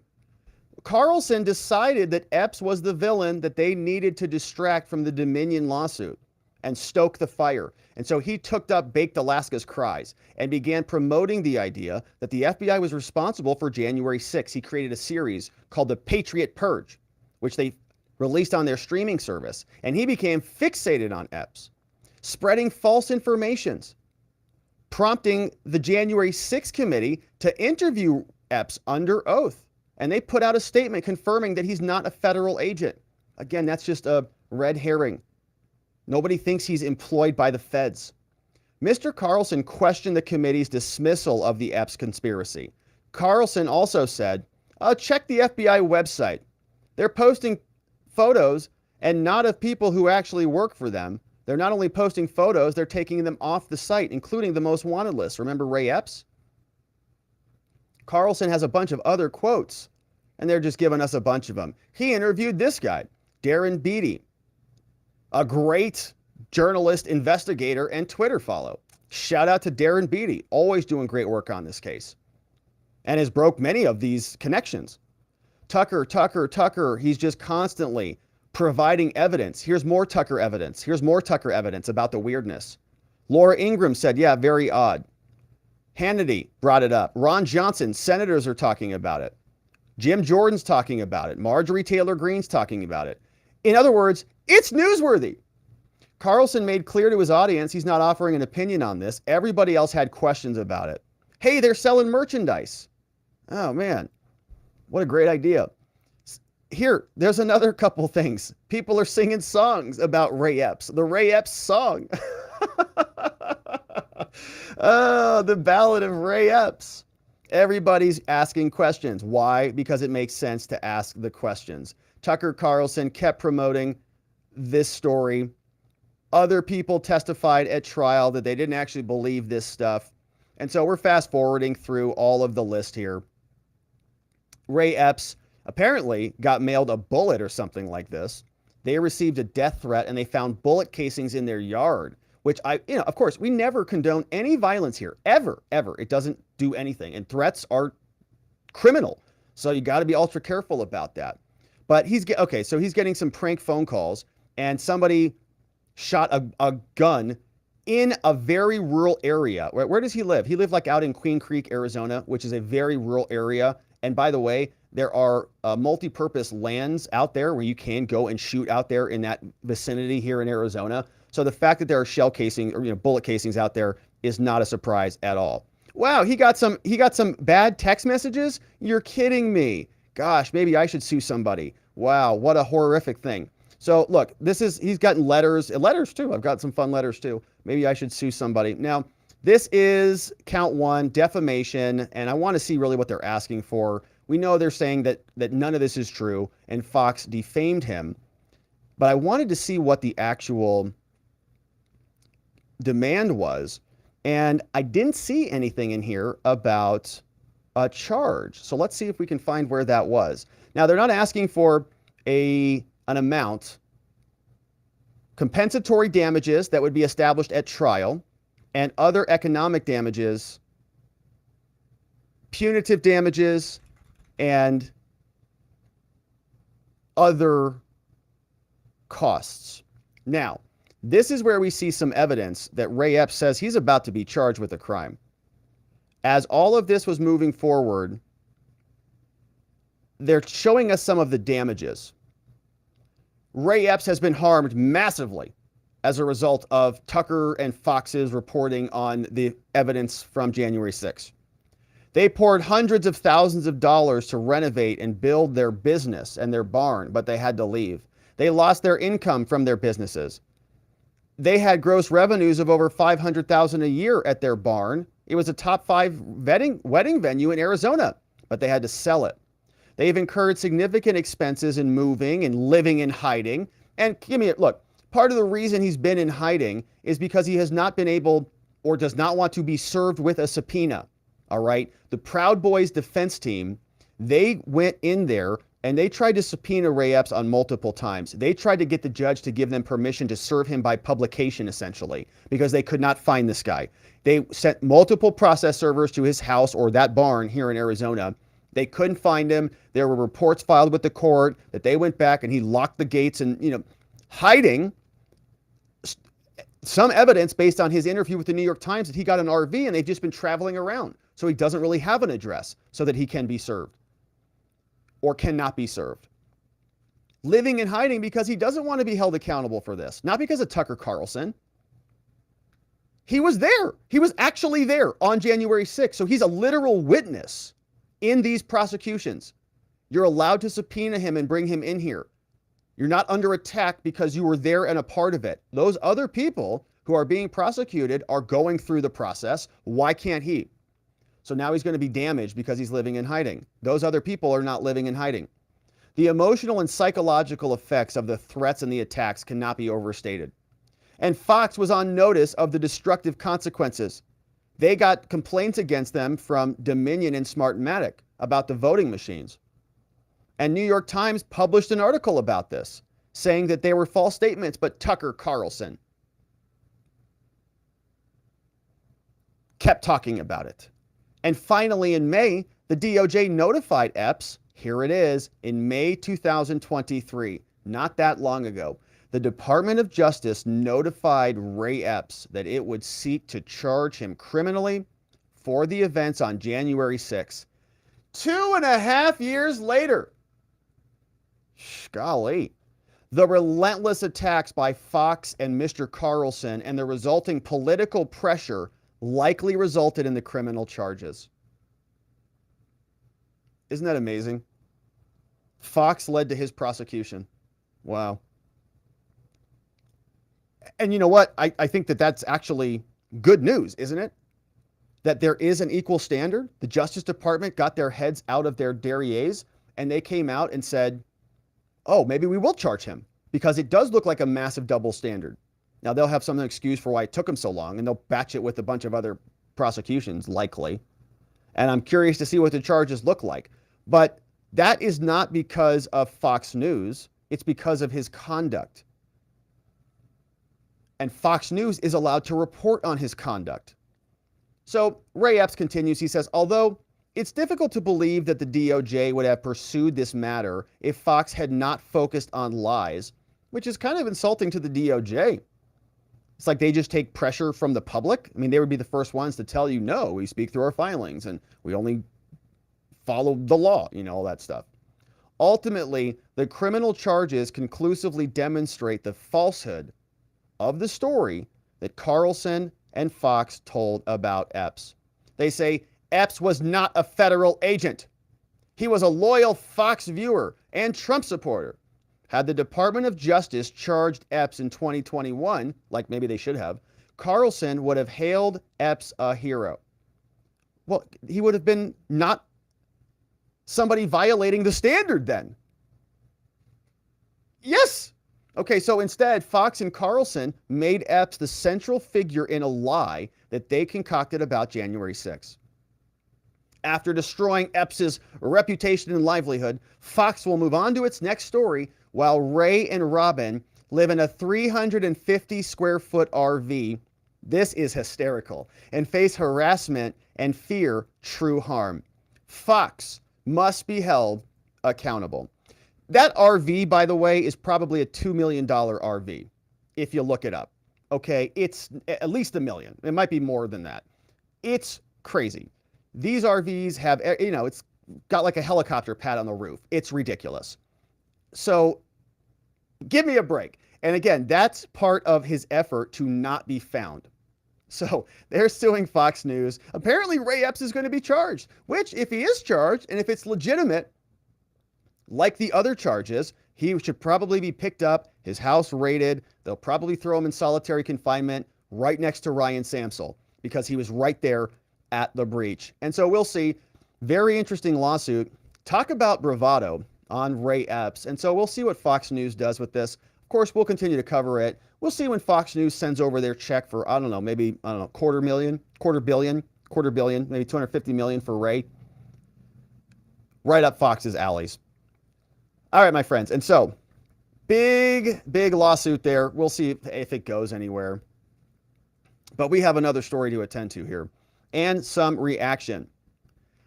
Carlson decided that Epps was the villain that they needed to distract from the Dominion lawsuit and stoke the fire. And so he took up Baked Alaska's cries and began promoting the idea that the FBI was responsible for January 6th. He created a series called The Patriot Purge, which they released on their streaming service. And he became fixated on Epps, spreading false informations, prompting the January 6th committee to interview Epps under oath. And they put out a statement confirming that he's not a federal agent. Again, that's just a red herring. Nobody thinks he's employed by the feds. Mr. Carlson questioned the committee's dismissal of the Epps conspiracy. Carlson also said, check the FBI website. They're posting photos and not of people who actually work for them. They're not only posting photos, they're taking them off the site, including the most wanted list. Remember Ray Epps? Carlson has a bunch of other quotes, and they're just giving us a bunch of them. He interviewed this guy, Darren Beattie, a great journalist, investigator, and Twitter follow. Shout out to Darren Beattie, always doing great work on this case, and has broke many of these connections. Tucker, he's just constantly providing evidence. Here's more Tucker evidence. Here's more Tucker evidence about the weirdness. Laura Ingraham said, yeah, very odd. Hannity brought it up. Ron Johnson, senators are talking about it. Jim Jordan's talking about it. Marjorie Taylor Greene's talking about it. In other words, it's newsworthy. Carlson made clear to his audience he's not offering an opinion on this. Everybody else had questions about it. Hey, they're selling merchandise. Oh, man. What a great idea. Here, there's another couple things. People are singing songs about Ray Epps. The Ray Epps song. Oh, the Ballad of Ray Epps. Everybody's asking questions. Why? Because it makes sense to ask the questions. Tucker Carlson kept promoting this story. Other people testified at trial that they didn't actually believe this stuff. And so we're fast forwarding through all of the list here. Ray Epps apparently got mailed a bullet or something like this. They received a death threat and they found bullet casings in their yard, which of course, we never condone any violence here, ever. It doesn't do anything. And threats are criminal. So you got to be ultra careful about that. But he's getting some prank phone calls and somebody shot a gun in a very rural area. Where does he live? He lived like out in Queen Creek, Arizona, which is a very rural area. And by the way, there are multi-purpose lands out there where you can go and shoot out there in that vicinity here in Arizona. So the fact that there are shell casings or bullet casings out there is not a surprise at all. Wow, he got some bad text messages? You're kidding me. Gosh, maybe I should sue somebody. Wow, what a horrific thing. So look, he's gotten letters too. I've got some fun letters too. Maybe I should sue somebody. Now, this is count 1, defamation, and I want to see really what they're asking for. We know they're saying that none of this is true and Fox defamed him, but I wanted to see what the actual demand was, and I didn't see anything in here about a charge. So let's see if we can find where that was. Now, they're not asking for an amount. Compensatory damages that would be established at trial, and other economic damages, punitive damages, and other costs. Now, this is where we see some evidence that Ray Epps says he's about to be charged with a crime. As all of this was moving forward, they're showing us some of the damages. Ray Epps has been harmed massively as a result of Tucker and Fox's reporting on the evidence from January 6th. They poured hundreds of thousands of dollars to renovate and build their business and their barn, but they had to leave. They lost their income from their businesses. They had gross revenues of over $500,000 a year at their barn. It was a top 5 wedding venue in Arizona, but they had to sell it. They've incurred significant expenses in moving and living in hiding. And look, part of the reason he's been in hiding is because he has not been able or does not want to be served with a subpoena. All right. The Proud Boys defense team, they went in there and they tried to subpoena Ray Epps on multiple times. They tried to get the judge to give them permission to serve him by publication, essentially, because they could not find this guy. They sent multiple process servers to his house or that barn here in Arizona. They couldn't find him. There were reports filed with the court that they went back and he locked the gates and, hiding some evidence based on his interview with the New York Times that he got an RV and they've just been traveling around. So he doesn't really have an address so that he can be served or cannot be served. Living in hiding because he doesn't want to be held accountable for this. Not because of Tucker Carlson. He was there. He was actually there on January 6th. So he's a literal witness in these prosecutions. You're allowed to subpoena him and bring him in here. You're not under attack because you were there and a part of it. Those other people who are being prosecuted are going through the process. Why can't he? So now he's going to be damaged because he's living in hiding. Those other people are not living in hiding. The emotional and psychological effects of the threats and the attacks cannot be overstated. And Fox was on notice of the destructive consequences. They got complaints against them from Dominion and Smartmatic about the voting machines. And New York Times published an article about this, saying that they were false statements, but Tucker Carlson kept talking about it. And finally, in May, the DOJ notified Epps, here it is, in May 2023, not that long ago. The Department of Justice notified Ray Epps that it would seek to charge him criminally for the events on January 6th. 2.5 years later. Golly. The relentless attacks by Fox and Mr. Carlson and the resulting political pressure likely resulted in the criminal charges. Isn't that amazing? Fox led to his prosecution. Wow. And you know what? I think that that's actually good news, isn't it? That there is an equal standard. The Justice Department got their heads out of their derrieres and they came out and said, oh, maybe we will charge him because it does look like a massive double standard. Now, they'll have some excuse for why it took them so long and they'll batch it with a bunch of other prosecutions, likely. And I'm curious to see what the charges look like. But that is not because of Fox News. It's because of his conduct. And Fox News is allowed to report on his conduct. So Ray Epps continues. He says, although it's difficult to believe that the DOJ would have pursued this matter if Fox had not focused on lies, which is kind of insulting to the DOJ. It's like they just take pressure from the public. I mean, they would be the first ones to tell you, no, we speak through our filings and we only follow the law, all that stuff. Ultimately, the criminal charges conclusively demonstrate the falsehood of the story that Carlson and Fox told about Epps. They say Epps was not a federal agent. He was a loyal Fox viewer and Trump supporter. Had the Department of Justice charged Epps in 2021, like maybe they should have, Carlson would have hailed Epps a hero. Well, he would have been not somebody violating the standard then. Yes. Okay, so instead, Fox and Carlson made Epps the central figure in a lie that they concocted about January 6th. After destroying Epps's reputation and livelihood, Fox will move on to its next story while Ray and Robin live in a 350 square foot RV. This is hysterical, and face harassment and fear true harm. Fox must be held accountable. That RV, by the way, is probably a $2 million RV, if you look it up. Okay, it's at least $1 million. It might be more than that. It's crazy. These RVs have, it's got like a helicopter pad on the roof. It's ridiculous. So give me a break. And again, that's part of his effort to not be found. So they're suing Fox News. Apparently, Ray Epps is going to be charged, which if he is charged and if it's legitimate, like the other charges, he should probably be picked up, his house raided. They'll probably throw him in solitary confinement right next to Ryan Samsel because he was right there at the breach. And so we'll see. Very interesting lawsuit. Talk about bravado on Ray Epps. And so we'll see what Fox News does with this. Of course, we'll continue to cover it. We'll see when Fox News sends over their check for, maybe quarter billion, maybe 250 million for Ray. Right up Fox's alleys. All right, my friends. And so big lawsuit there. We'll see if it goes anywhere. But we have another story to attend to here and some reaction.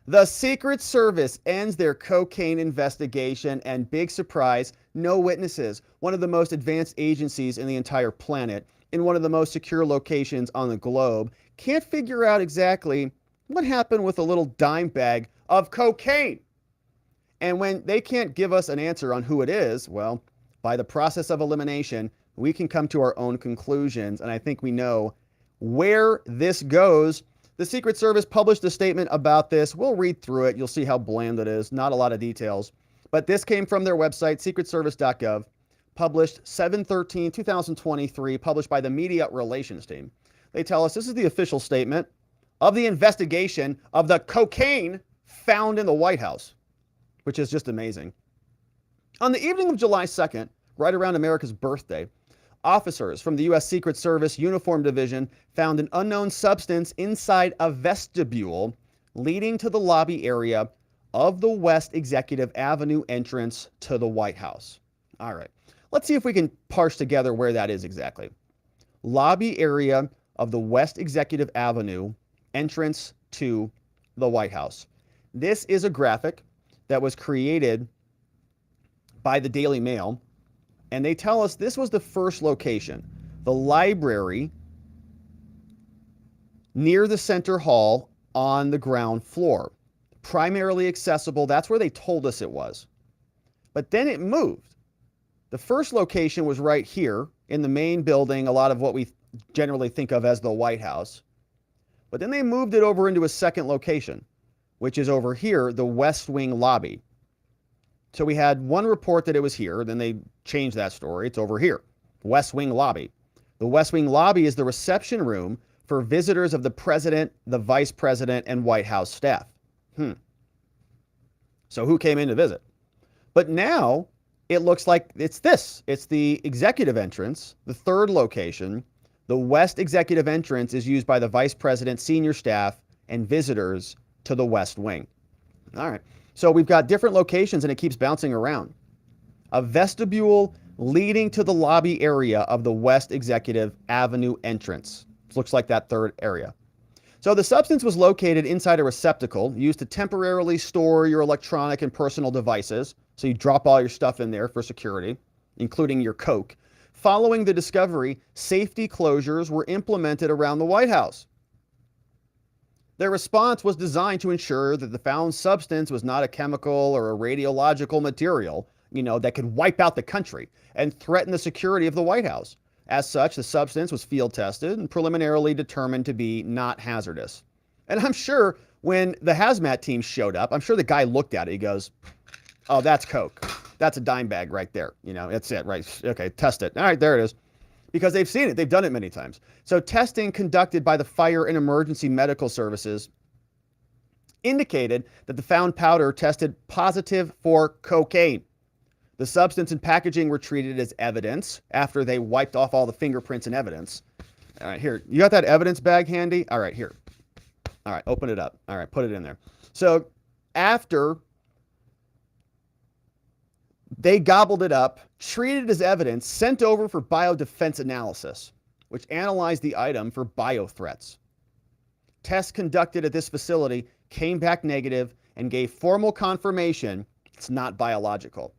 The Secret Service ends their cocaine investigation and big surprise, no witnesses. One of the most advanced agencies in the entire planet in one of the most secure locations on the globe can't figure out exactly what happened with a little dime bag of cocaine. And when they can't give us an answer on who it is, well, by the process of elimination, we can come to our own conclusions. And I think we know where this goes. The Secret Service published a statement about this. We'll read through it. You'll see how bland it is. Not a lot of details. But this came from their website, secretservice.gov, published 7/13/2023, published by the Media Relations team. They tell us this is the official statement of the investigation of the cocaine found in the White House, which is just amazing. On the evening of July 2nd, right around America's birthday, Officers from the U.S. Secret Service Uniform Division found an unknown substance inside a vestibule leading to the lobby area of the West Executive Avenue entrance to the White House. All right, let's see if we can parse together where that is exactly. Lobby area of the West Executive Avenue entrance to the White House. This is a graphic that was created by the Daily Mail, and they tell us this was the first location. The library near the center hall on the ground floor. Primarily accessible, that's where they told us it was. But then it moved. The first location was right here in the main building, a lot of what we generally think of as the White House. But then they moved it over into a second location, which is over here, the West Wing lobby. So we had one report that it was here, then they changed that story. It's over here, West Wing lobby. The West Wing lobby is the reception room for visitors of the president, the vice president, and White House staff. So who came in to visit? But now it looks like it's this. It's the executive entrance, the third location. The West Executive entrance is used by the vice president, senior staff, and visitors to the West Wing. All right. So we've got different locations and it keeps bouncing around. A vestibule leading to the lobby area of the West Executive Avenue entrance. It looks like that third area. So the substance was located inside a receptacle used to temporarily store your electronic and personal devices. So you drop all your stuff in there for security, including your Coke. Following the discovery, safety closures were implemented around the White House. Their response was designed to ensure that the found substance was not a chemical or a radiological material, that could wipe out the country and threaten the security of the White House. As such, the substance was field tested and preliminarily determined to be not hazardous. And I'm sure when the hazmat team showed up, I'm sure the guy looked at it. He goes, "Oh, that's Coke. That's a dime bag right there. That's it, right? Okay, test it. All right, there it is." Because they've seen it. They've done it many times. So testing conducted by the Fire and Emergency Medical Services indicated that the found powder tested positive for cocaine. The substance and packaging were treated as evidence after they wiped off all the fingerprints and evidence. All right, here. You got that evidence bag handy? All right, here. All right, open it up. All right, put it in there. So after they gobbled it up, treated it as evidence, sent over for biodefense analysis, which analyzed the item for biothreats. Tests conducted at this facility came back negative and gave formal confirmation it's not biological.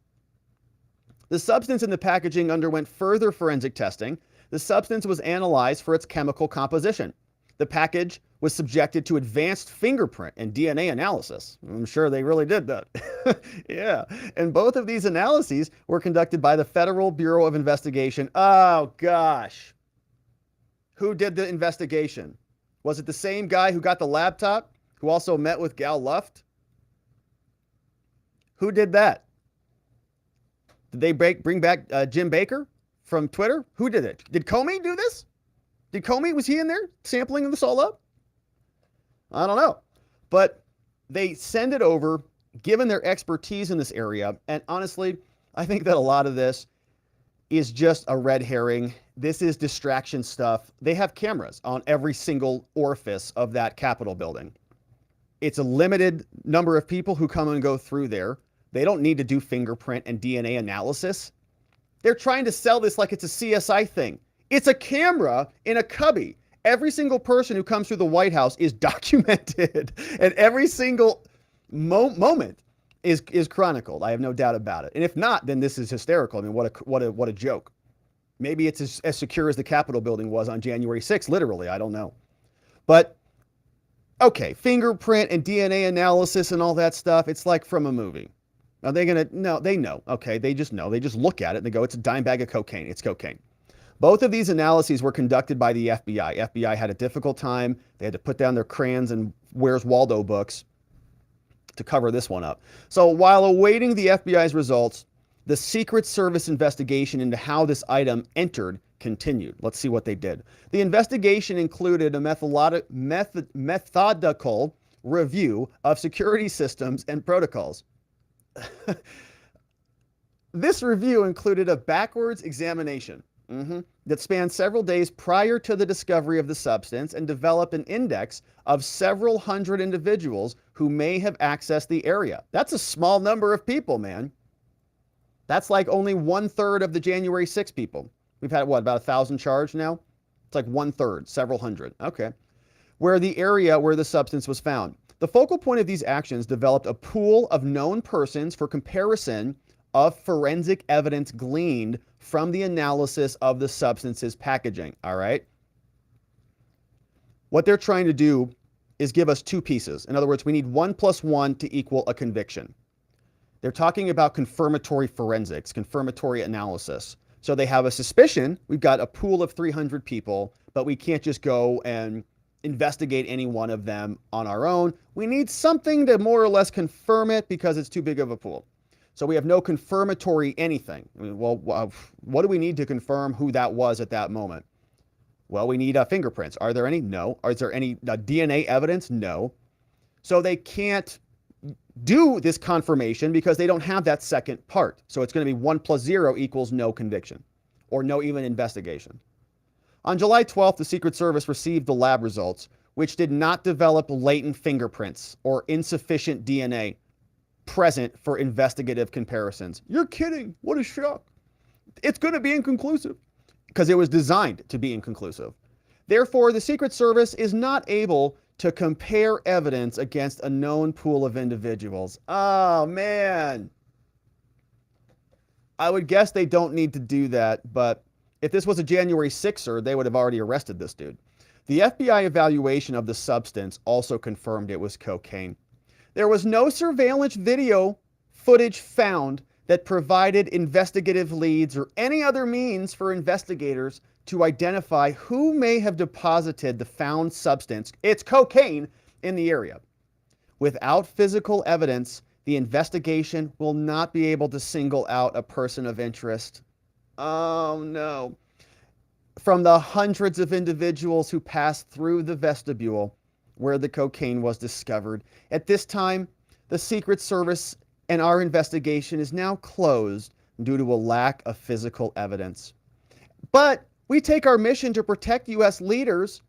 The substance in the packaging underwent further forensic testing. The substance was analyzed for its chemical composition. The package was subjected to advanced fingerprint and DNA analysis. I'm sure they really did that. Yeah. And both of these analyses were conducted by the Federal Bureau of Investigation. Oh, gosh. Who did the investigation? Was it the same guy who got the laptop, who also met with Gal Luft? Who did that? Did they bring back Jim Baker from Twitter? Who did it? Did Comey do this? Was he in there sampling this all up? I don't know. But they send it over, given their expertise in this area. And honestly, I think that a lot of this is just a red herring. This is distraction stuff. They have cameras on every single orifice of that Capitol building. It's a limited number of people who come and go through there. They don't need to do fingerprint and DNA analysis. They're trying to sell this like it's a CSI thing. It's a camera in a cubby. Every single person who comes through the White House is documented, and every single moment is chronicled. I have no doubt about it. And if not, then this is hysterical. I mean, what a joke. Maybe it's as secure as the Capitol building was on January 6th, literally. I don't know. But okay, fingerprint and DNA analysis and all that stuff, it's like from a movie. Are they going to? No, they know. Okay, they just know. They just look at it and they go, it's a dime bag of cocaine. It's cocaine. Both of these analyses were conducted by the FBI. FBI had a difficult time. They had to put down their crayons and Where's Waldo books to cover this one up. So while awaiting the FBI's results, the Secret Service investigation into how this item entered continued. Let's see what they did. The investigation included a methodical review of security systems and protocols. This review included a backwards examination. that spanned several days prior to the discovery of the substance and developed an index of several hundred individuals who may have accessed the area. That's a small number of people, man. That's like only 1/3 of the January 6 people. We've had, what, about 1,000 charged now? It's like 1/3, several hundred. Okay. Where the area where the substance was found. The focal point of these actions developed a pool of known persons for comparison of forensic evidence gleaned from the analysis of the substance's packaging. All right. What they're trying to do is give us two pieces. In other words, we need 1 + 1 to equal a conviction. They're talking about confirmatory forensics, confirmatory analysis. So they have a suspicion. We've got a pool of 300 people, but we can't just go and investigate any one of them on our own. We need something to more or less confirm it because it's too big of a pool. So we have no confirmatory anything. I mean, well, what do we need to confirm who that was at that moment? Well, we need fingerprints. Are there any? No. Is there any DNA evidence? No. So they can't do this confirmation because they don't have that second part. So it's going to be 1 + 0 = no conviction or no even investigation. On July 12th, the Secret Service received the lab results, which did not develop latent fingerprints or insufficient DNA present for investigative comparisons. You're kidding. What a shock. It's going to be inconclusive because it was designed to be inconclusive. Therefore, the Secret Service is not able to compare evidence against a known pool of individuals. Oh, man. I would guess they don't need to do that, but if this was a January 6er, they would have already arrested this dude. The FBI evaluation of the substance also confirmed it was cocaine. There was no surveillance video footage found that provided investigative leads or any other means for investigators to identify who may have deposited the found substance, it's cocaine, in the area. Without physical evidence, the investigation will not be able to single out a person of interest. Oh no. From the hundreds of individuals who passed through the vestibule where the cocaine was discovered. At this time, the Secret Service and our investigation is now closed due to a lack of physical evidence. But we take our mission to protect U.S. leaders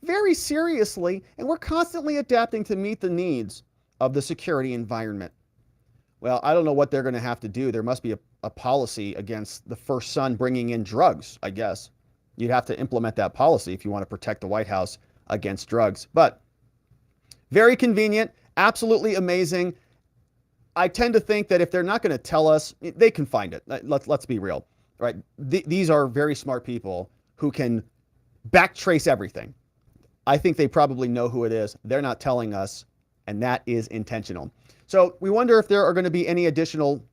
very seriously, and we're constantly adapting to meet the needs of the security environment. Well, I don't know what they're going to have to do. There must be a policy against the first son bringing in drugs, I guess. You'd have to implement that policy if you want to protect the White House against drugs. But very convenient, absolutely amazing. I tend to think that if they're not going to tell us, they can find it. Let's be real, right? These are very smart people who can backtrace everything. I think they probably know who it is. They're not telling us, and that is intentional. So we wonder if there are going to be any additional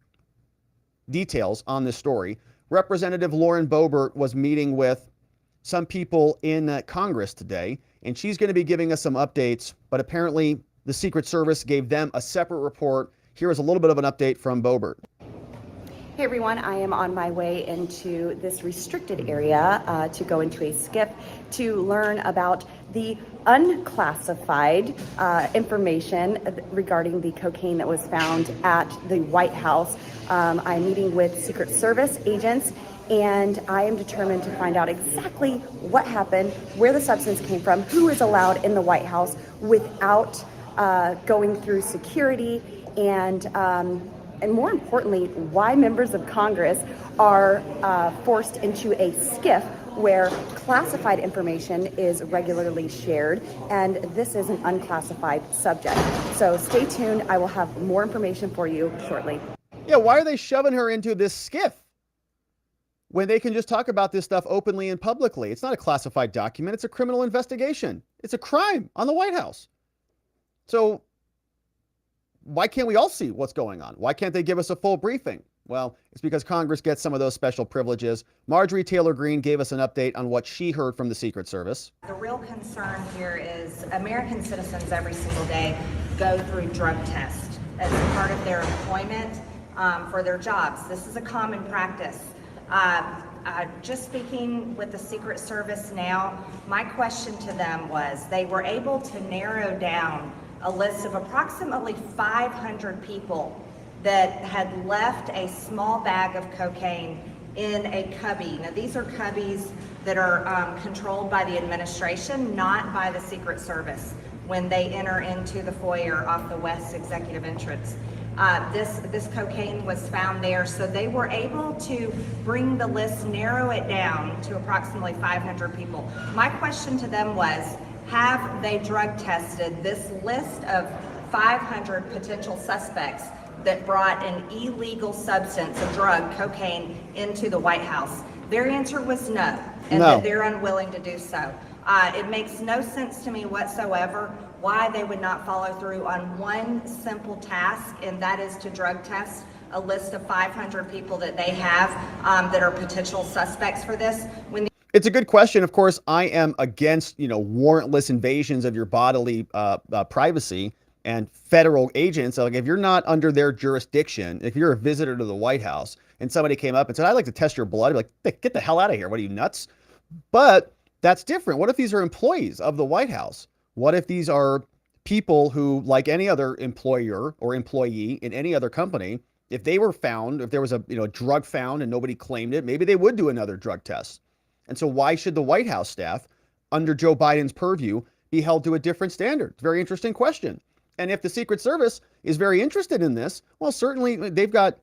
details on this story. Representative Lauren Boebert was meeting with some people in Congress today, and she's going to be giving us some updates, but apparently the Secret Service gave them a separate report. Here is a little bit of an update from Boebert. Hey everyone, I am on my way into this restricted area to go into a skiff to learn about the unclassified information regarding the cocaine that was found at the White House. I'm meeting with Secret Service agents, and I am determined to find out exactly what happened, where the substance came from, who is allowed in the White House without going through security, and more importantly, why members of Congress are forced into a skiff where classified information is regularly shared, and this is an unclassified subject. So stay tuned. I will have more information for you shortly. Yeah, why are they shoving her into this skiff when they can just talk about this stuff openly and publicly? It's not a classified document. It's a criminal investigation. It's a crime on the White House. So why can't we all see what's going on? Why can't they give us a full briefing? Well, it's because Congress gets some of those special privileges. Marjorie Taylor Greene gave us an update on what she heard from the Secret Service. The real concern here is American citizens every single day go through drug tests as part of their employment for their jobs. This is a common practice. Just speaking with the Secret Service now, my question to them was they were able to narrow down a list of approximately 500 people that had left a small bag of cocaine in a cubby. Now, these are cubbies that are controlled by the administration, not by the Secret Service, when they enter into the foyer off the west executive entrance. This cocaine was found there, so they were able to bring the list, narrow it down to approximately 500 people. My question to them was, have they drug tested this list of 500 potential suspects that brought an illegal substance, a drug, cocaine, into the White House? Their answer was no, and that they're unwilling to do so. It makes no sense to me whatsoever why they would not follow through on one simple task, and that is to drug test a list of 500 people that they have that are potential suspects for this. It's a good question. Of course, I am against, warrantless invasions of your bodily privacy and federal agents. Like, if you're not under their jurisdiction, if you're a visitor to the White House and somebody came up and said, "I'd like to test your blood," I'd be like, "Get the hell out of here. What are you, nuts?" But that's different. What if these are employees of the White House? What if these are people who, like any other employer or employee in any other company, if they were found, if there was a drug found and nobody claimed it, maybe they would do another drug test. And so why should the White House staff, under Joe Biden's purview, be held to a different standard? It's a very interesting question. And if the Secret Service is very interested in this, well, certainly they've got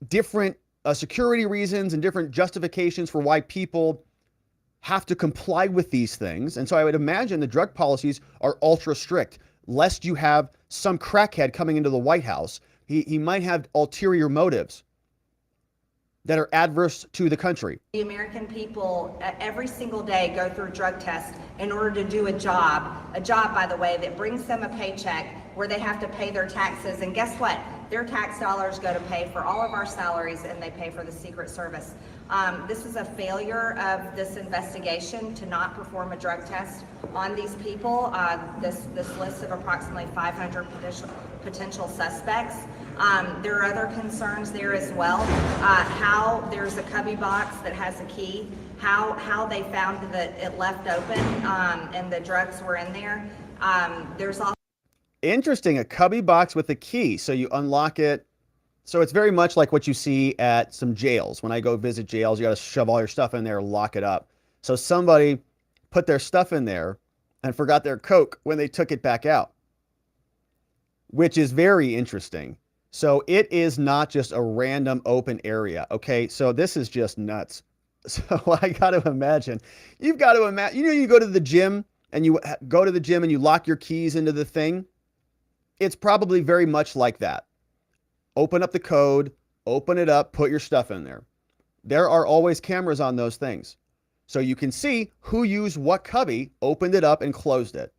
different security reasons and different justifications for why people have to comply with these things. And so I would imagine the drug policies are ultra strict, lest you have some crackhead coming into the White House. He might have ulterior motives that are adverse to the country. The American people every single day go through drug tests in order to do a job, by the way, that brings them a paycheck where they have to pay their taxes. And guess what? Their tax dollars go to pay for all of our salaries, and they pay for the Secret Service. This is a failure of this investigation to not perform a drug test on these people. This list of approximately 500 potential suspects. There are other concerns there as well. How there's a cubby box that has a key, how they found that it left open and the drugs were in there. There's also interesting, a cubby box with a key, so you unlock it. So it's very much like what you see at some jails. When I go visit jails, you got to shove all your stuff in there, lock it up. So somebody put their stuff in there and forgot their Coke when they took it back out, which is very interesting. So it is not just a random open area. Okay, so this is just nuts. So I got to imagine, you go to the gym and you lock your keys into the thing. It's probably very much like that. Open up the code, open it up, put your stuff in there. There are always cameras on those things. So you can see who used what cubby, opened it up and closed it.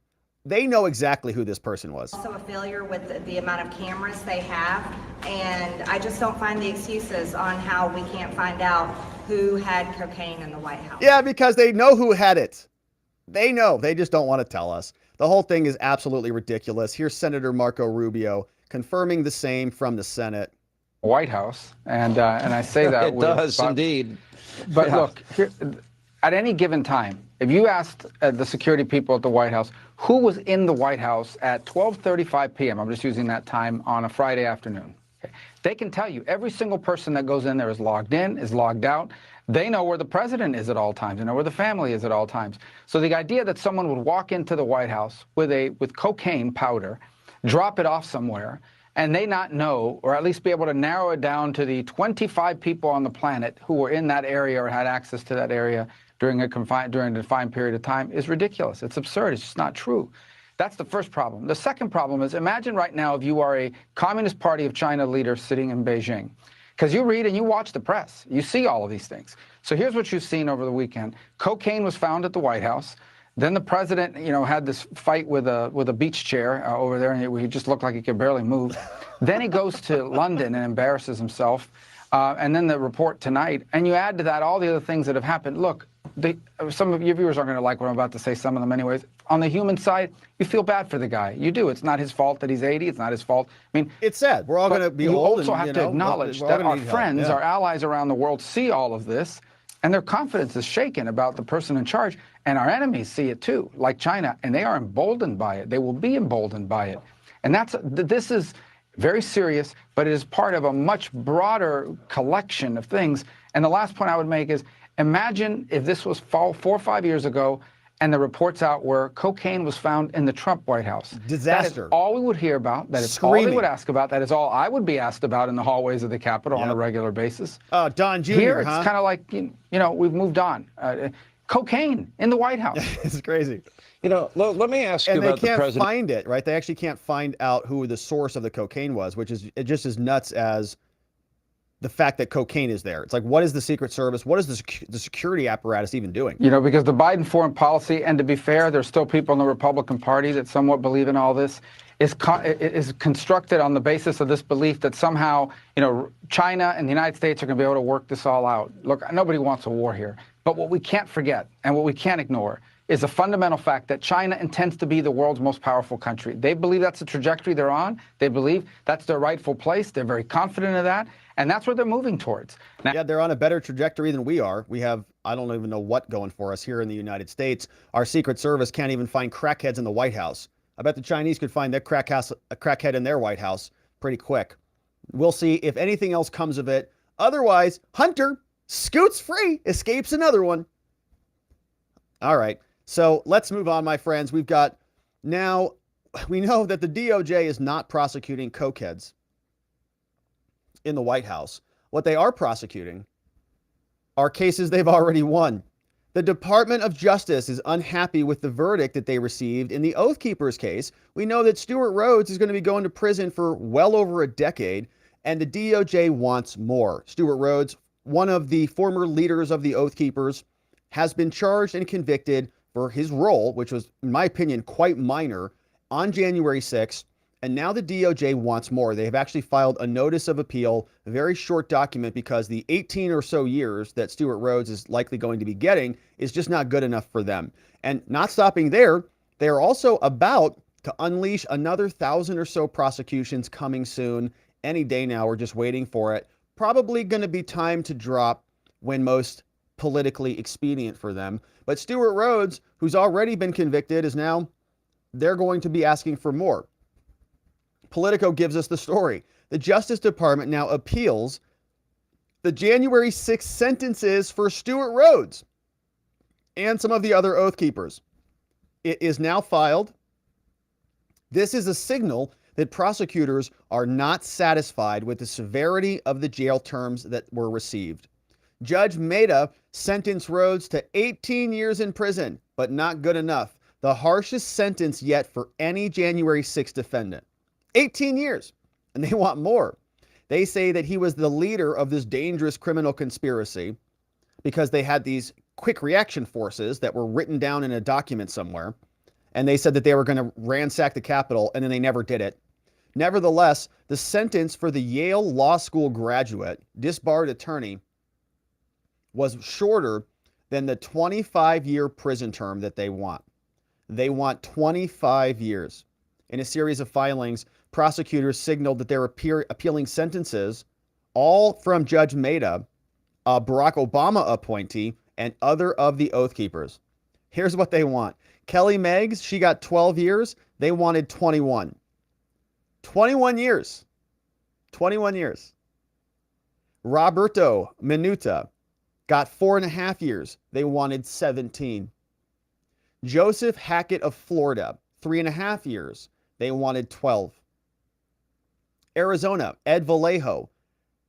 They know exactly who this person was. Also a failure with the amount of cameras they have, and I just don't find the excuses on how we can't find out who had cocaine in the White House. Yeah, because they know who had it. They know. They just don't want to tell us. The whole thing is absolutely ridiculous. Here's Senator Marco Rubio confirming the same from the Senate. White House, and I say that it does indeed. But look, here, at any given time, if you asked the security people at the White House who was in the White House at 12:35 p.m., I'm just using that time on a Friday afternoon, okay, they can tell you every single person that goes in there is logged in, is logged out. They know where the president is at all times. They know where the family is at all times. So the idea that someone would walk into the White House with cocaine powder, drop it off somewhere, and they not know, or at least be able to narrow it down to the 25 people on the planet who were in that area or had access to that area during a defined period of time is ridiculous. It's absurd. It's just not true. That's the first problem. The second problem is, imagine right now if you are a Communist Party of China leader sitting in Beijing, because you read and you watch the press. You see all of these things. So here's what you've seen over the weekend. Cocaine was found at the White House. Then the president, had this fight with a beach chair over there, and he just looked like he could barely move. Then he goes to London and embarrasses himself. And then the report tonight, and you add to that all the other things that have happened. Look, some of your viewers aren't going to like what I'm about to say, some of them anyways. On the human side, you feel bad for the guy. You do. It's not his fault that he's 80. It's not his fault. I mean, it's sad. We're all going to be old. You also have to acknowledge that our friends, our allies around the world see all of this, and their confidence is shaken about the person in charge. And our enemies see it too, like China, and they are emboldened by it. They will be emboldened by it. And this is very serious, but it is part of a much broader collection of things. And the last point I would make is, imagine if this was 4 or 5 years ago and the reports out where cocaine was found in the Trump White House. Disaster. That is all we would hear about. That is all they would ask about. That is all I would be asked about in the hallways of the Capitol on a regular basis. Don Jr., Here, it's kind of like, you know, we've moved on. Cocaine in the White House. It's crazy. You know, let me ask you about the president. And they can't find it, right? They actually can't find out who the source of the cocaine was, which is just as nuts as the fact that cocaine is there. It's like, what is the Secret Service? What is the security apparatus even doing? You know, because the Biden foreign policy, and to be fair, there's still people in the Republican Party that somewhat believe in all this, is constructed on the basis of this belief that somehow, you know, China and the United States are going to be able to work this all out. Look, nobody wants a war here. But what we can't forget and what we can't ignore is the fundamental fact that China intends to be the world's most powerful country. They believe that's the trajectory they're on. They believe that's their rightful place. They're very confident of that. And that's what they're moving towards. Now, yeah, they're on a better trajectory than we are. We have, I don't even know what going for us here in the United States. Our Secret Service can't even find crackheads in the White House. I bet the Chinese could find their a crackhead in their White House pretty quick. We'll see if anything else comes of it. Otherwise, Hunter scoots free, escapes another one. All right. So let's move on, my friends. We've got now, we know that the DOJ is not prosecuting cokeheads in the White House. What they are prosecuting are cases they've already won. The Department of Justice is unhappy with the verdict that they received in the Oath Keepers case. We know that Stewart Rhodes is going to be going to prison for well over a decade, and the DOJ wants more. Stewart Rhodes, one of the former leaders of the Oath Keepers, has been charged and convicted for his role, which was, in my opinion, quite minor, on January 6th. And now the DOJ wants more. They have actually filed a notice of appeal, a very short document, because the 18 or so years that Stewart Rhodes is likely going to be getting is just not good enough for them. And not stopping there, they are also about to unleash another 1,000 or so prosecutions coming soon. Any day now, we're just waiting for it. Probably going to be time to drop when most politically expedient for them. But Stewart Rhodes, who's already been convicted, is now, they're going to be asking for more. Politico gives us the story. The Justice Department now appeals the January 6th sentences for Stewart Rhodes and some of the other Oath Keepers. It is now filed. This is a signal that prosecutors are not satisfied with the severity of the jail terms that were received. Judge Mehta sentenced Rhodes to 18 years in prison, but not good enough. The harshest sentence yet for any January 6th defendant. 18 years, and they want more. They say that he was the leader of this dangerous criminal conspiracy because they had these quick reaction forces that were written down in a document somewhere, and they said that they were going to ransack the Capitol, and then they never did it. Nevertheless, the sentence for the Yale Law School graduate, disbarred attorney, was shorter than the 25-year prison term that they want. They want 25 years. In a series of filings, prosecutors signaled that they're appealing sentences, all from Judge Mehta, a Barack Obama appointee, and other of the Oath Keepers. Here's what they want. Kelly Meggs, she got 12 years. They wanted 21. 21 years. 21 years. Roberto Minuta got 4.5 years. They wanted 17. Joseph Hackett of Florida, 3.5 years. They wanted 12. Arizona, Ed Vallejo,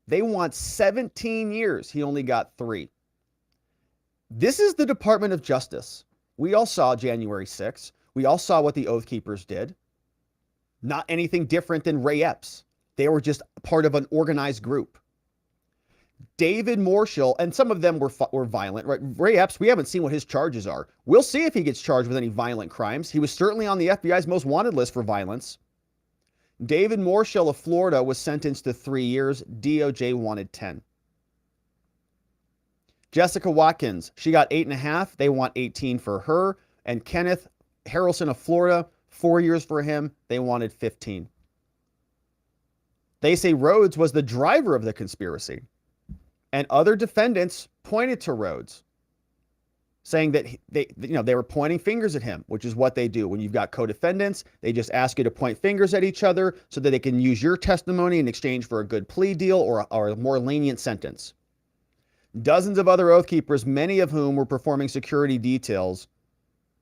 they want 17 years. He only got 3. This is the Department of Justice. We all saw January 6th. We all saw what the Oath Keepers did. Not anything different than Ray Epps. They were just part of an organized group. David Morshall, and some of them were violent, right? Ray Epps, we haven't seen what his charges are. We'll see if he gets charged with any violent crimes. He was certainly on the FBI's most wanted list for violence. David Morshall of Florida was sentenced to 3 years. DOJ wanted 10. Jessica Watkins, she got 8.5. They want 18 for her. And Kenneth Harrelson of Florida, 4 years for him. They wanted 15. They say Rhodes was the driver of the conspiracy. And other defendants pointed to Rhodes. saying that they were pointing fingers at him, which is what they do. When you've got co-defendants, they just ask you to point fingers at each other so that they can use your testimony in exchange for a good plea deal or a more lenient sentence. Dozens of other Oath Keepers, many of whom were performing security details,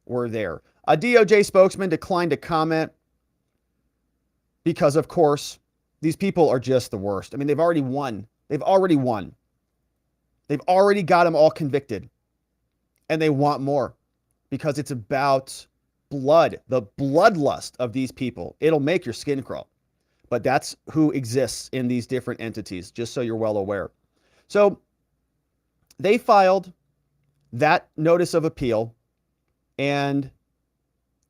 were there. A DOJ spokesman declined to comment because, of course, these people are just the worst. I mean, they've already won. They've already won. They've already got them all convicted. And they want more because it's about blood, the bloodlust of these people. It'll make your skin crawl. But that's who exists in these different entities, just so you're well aware. So they filed that notice of appeal, and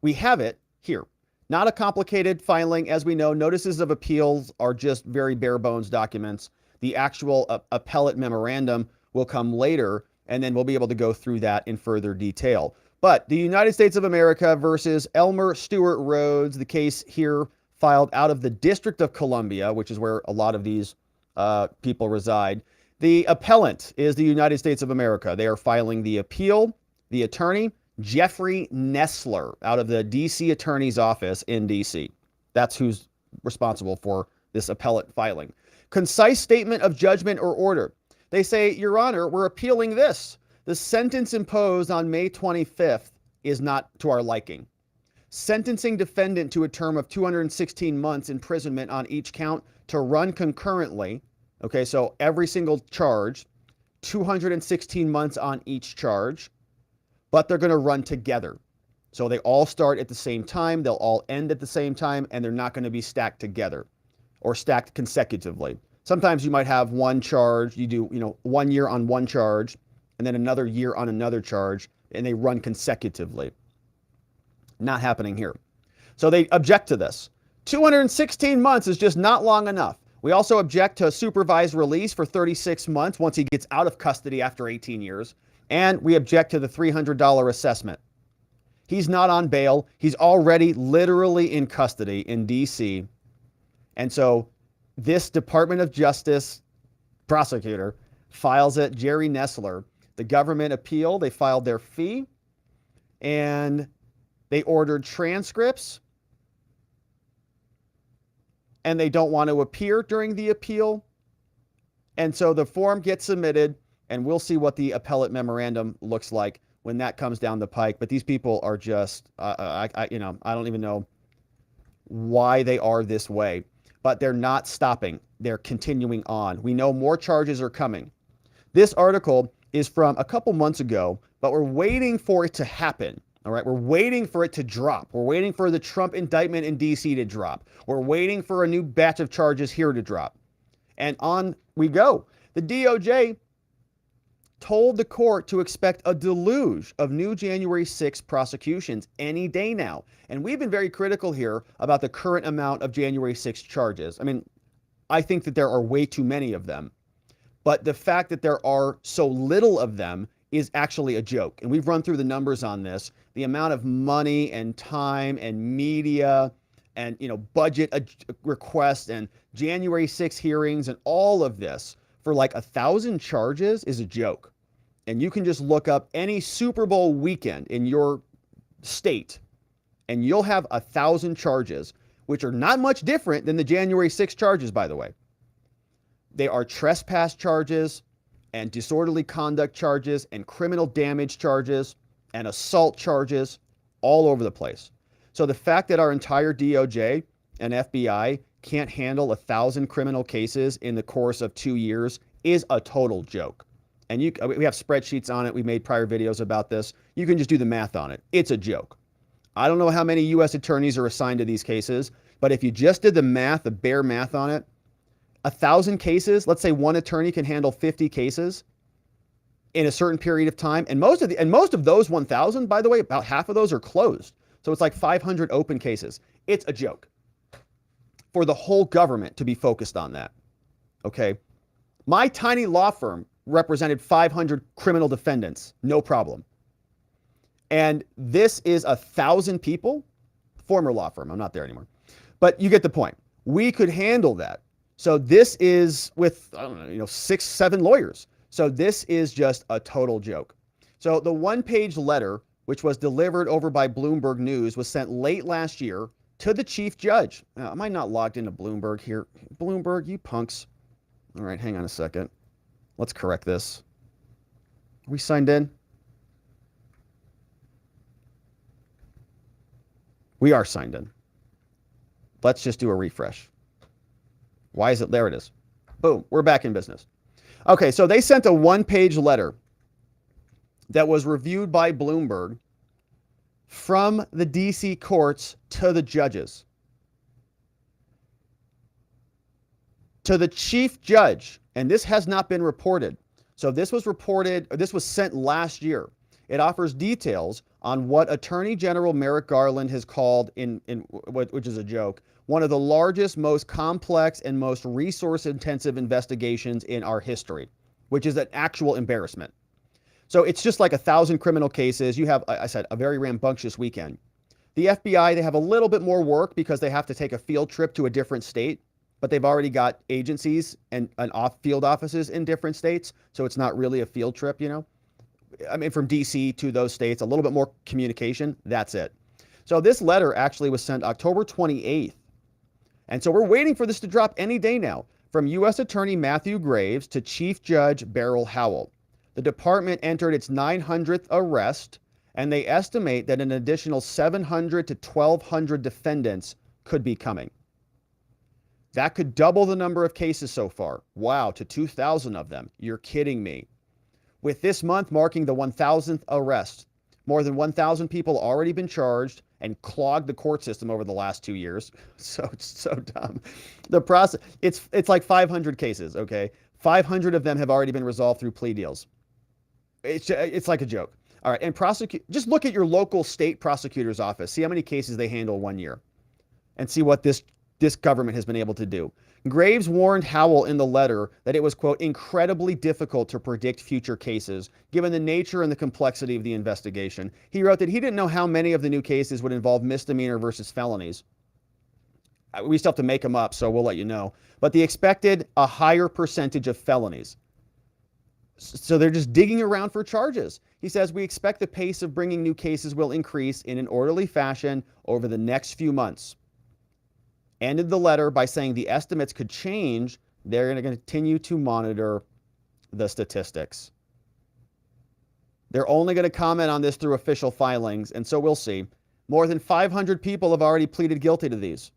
we have it here. Not a complicated filing. As we know, notices of appeals are just very bare bones documents. The actual appellate memorandum will come later, and then we'll be able to go through that in further detail. But the United States of America versus Elmer Stewart Rhodes, the case here filed out of the District of Columbia, which is where a lot of these people reside. The appellant is the United States of America. They are filing the appeal. The attorney, Jeffrey Nessler, out of the D.C. Attorney's Office in D.C. That's who's responsible for this appellate filing. Concise statement of judgment or order. They say, Your Honor, we're appealing this. The sentence imposed on May 25th is not to our liking. Sentencing defendant to a term of 216 months imprisonment on each count to run concurrently. Okay, so every single charge, 216 months on each charge, but they're going to run together. So they all start at the same time, they'll all end at the same time, and they're not going to be stacked together or stacked consecutively. Sometimes you might have one charge, you do, 1 year on one charge, and then another year on another charge, and they run consecutively. Not happening here. So they object to this. 216 months is just not long enough. We also object to a supervised release for 36 months once he gets out of custody after 18 years. And we object to the $300 assessment. He's not on bail. He's already literally in custody in D.C. And so this Department of Justice prosecutor files it, Jerry Nessler. The government appeal, they filed their fee, and they ordered transcripts, and they don't want to appear during the appeal. And so the form gets submitted, and we'll see what the appellate memorandum looks like when that comes down the pike. But these people are just, I don't even know why they are this way. But they're not stopping. They're continuing on. We know more charges are coming. This article is from a couple months ago, but we're waiting for it to happen. All right, we're waiting for it to drop. We're waiting for the Trump indictment in D.C. to drop. We're waiting for a new batch of charges here to drop. And on we go. The DOJ told the court to expect a deluge of new January 6 prosecutions any day now. And we've been very critical here about the current amount of January 6 charges. I mean, I think that there are way too many of them. But the fact that there are so little of them is actually a joke. And we've run through the numbers on this. The amount of money and time and media and, budget requests and January 6 hearings and all of this for like 1,000 charges is a joke. And you can just look up any Super Bowl weekend in your state and you'll have 1,000 charges, which are not much different than the January 6 charges, by the way. They are trespass charges and disorderly conduct charges and criminal damage charges and assault charges all over the place. So the fact that our entire DOJ and FBI can't handle 1,000 criminal cases in the course of 2 years is a total joke. And we have spreadsheets on it. We made prior videos about this. You can just do the math on it. It's a joke. I don't know how many U.S. attorneys are assigned to these cases, but if you just did the math, the bare math on it, 1,000 cases, let's say one attorney can handle 50 cases in a certain period of time. And most of those 1,000, by the way, about half of those are closed. So it's like 500 open cases. It's a joke for the whole government to be focused on that. Okay. My tiny law firm represented 500 criminal defendants. No problem. And this is 1,000 people, former law firm. I'm not there anymore, but you get the point. We could handle that. So this is with, 6, 7 lawyers. So this is just a total joke. So the one-page letter, which was delivered over by Bloomberg News, was sent late last year to the chief judge. Now, am I not logged into Bloomberg here? Bloomberg, you punks. All right, hang on a second. Let's correct this. Are we signed in? We are signed in. Let's just do a refresh. Why is it? There it is. Boom, we're back in business. Okay, so they sent a one-page letter that was reviewed by Bloomberg from the DC courts to the judges. To the chief judge, and this has not been reported. So this was reported, this was sent last year. It offers details on what Attorney General Merrick Garland has called, which is a joke, one of the largest, most complex, and most resource-intensive investigations in our history, which is an actual embarrassment. So it's just like 1,000 criminal cases. You have, I said, a very rambunctious weekend. The FBI, they have a little bit more work because they have to take a field trip to a different state, but they've already got agencies and field offices in different states, so it's not really a field trip, you know? I mean, from DC to those states, a little bit more communication, that's it. So this letter actually was sent October 28th. And so we're waiting for this to drop any day now, from U.S. Attorney Matthew Graves to Chief Judge Beryl Howell. The department entered its 900th arrest, and they estimate that an additional 700 to 1,200 defendants could be coming. That could double the number of cases so far. Wow, to 2,000 of them. You're kidding me. With this month marking the 1,000th arrest, more than 1,000 people already been charged and clogged the court system over the last 2 years. So it's so dumb. The process, it's like 500 cases, okay? 500 of them have already been resolved through plea deals. It's like a joke. All right, and just look at your local state prosecutor's office. See how many cases they handle 1 year and see what this government has been able to do. Graves warned Howell in the letter that it was, quote, incredibly difficult to predict future cases, given the nature and the complexity of the investigation. He wrote that he didn't know how many of the new cases would involve misdemeanor versus felonies. We still have to make them up, so we'll let you know. But they expected a higher percentage of felonies. So they're just digging around for charges. He says, we expect the pace of bringing new cases will increase in an orderly fashion over the next few months. Ended the letter by saying the estimates could change. They're going to continue to monitor the statistics. They're only going to comment on this through official filings, and so we'll see. More than 500 people have already pleaded guilty to these,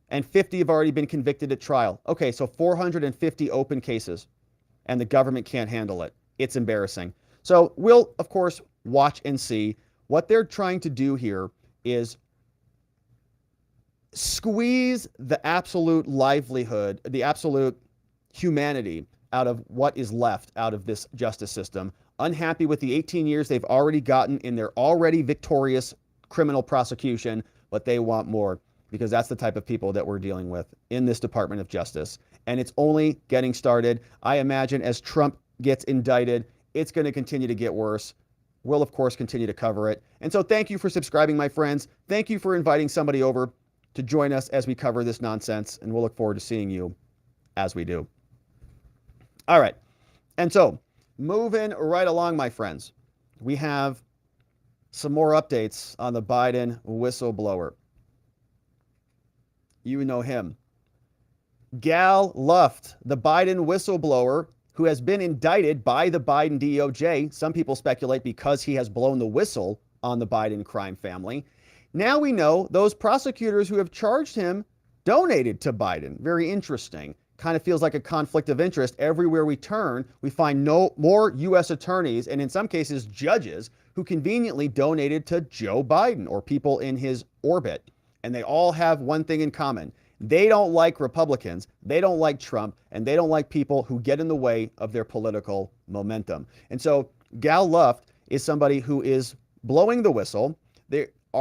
and 50 have already been convicted at trial. Okay, so 450 open cases, and the government can't handle it. It's embarrassing. So we'll, of course, watch and see. What they're trying to do here is squeeze the absolute livelihood, the absolute humanity out of what is left out of this justice system. Unhappy with the 18 years they've already gotten in their already victorious criminal prosecution, but they want more, because that's the type of people that we're dealing with in this Department of Justice. And it's only getting started. I imagine as Trump gets indicted, it's going to continue to get worse. We'll, of course, continue to cover it. And so thank you for subscribing, my friends. Thank you for inviting somebody over to join us as we cover this nonsense, and we'll look forward to seeing you as we do. All right, and so moving right along, my friends, we have some more updates on the Biden whistleblower. You know him. Gal Luft, the Biden whistleblower who has been indicted by the Biden DOJ. Some people speculate because he has blown the whistle on the Biden crime family. Now we know those prosecutors who have charged him donated to Biden. Very interesting. Kind of feels like a conflict of interest. Everywhere we turn, we find more U.S. attorneys, and in some cases judges, who conveniently donated to Joe Biden or people in his orbit. And they all have one thing in common. They don't like Republicans, they don't like Trump, and they don't like people who get in the way of their political momentum. And so Gal Luft is somebody who is blowing the whistle.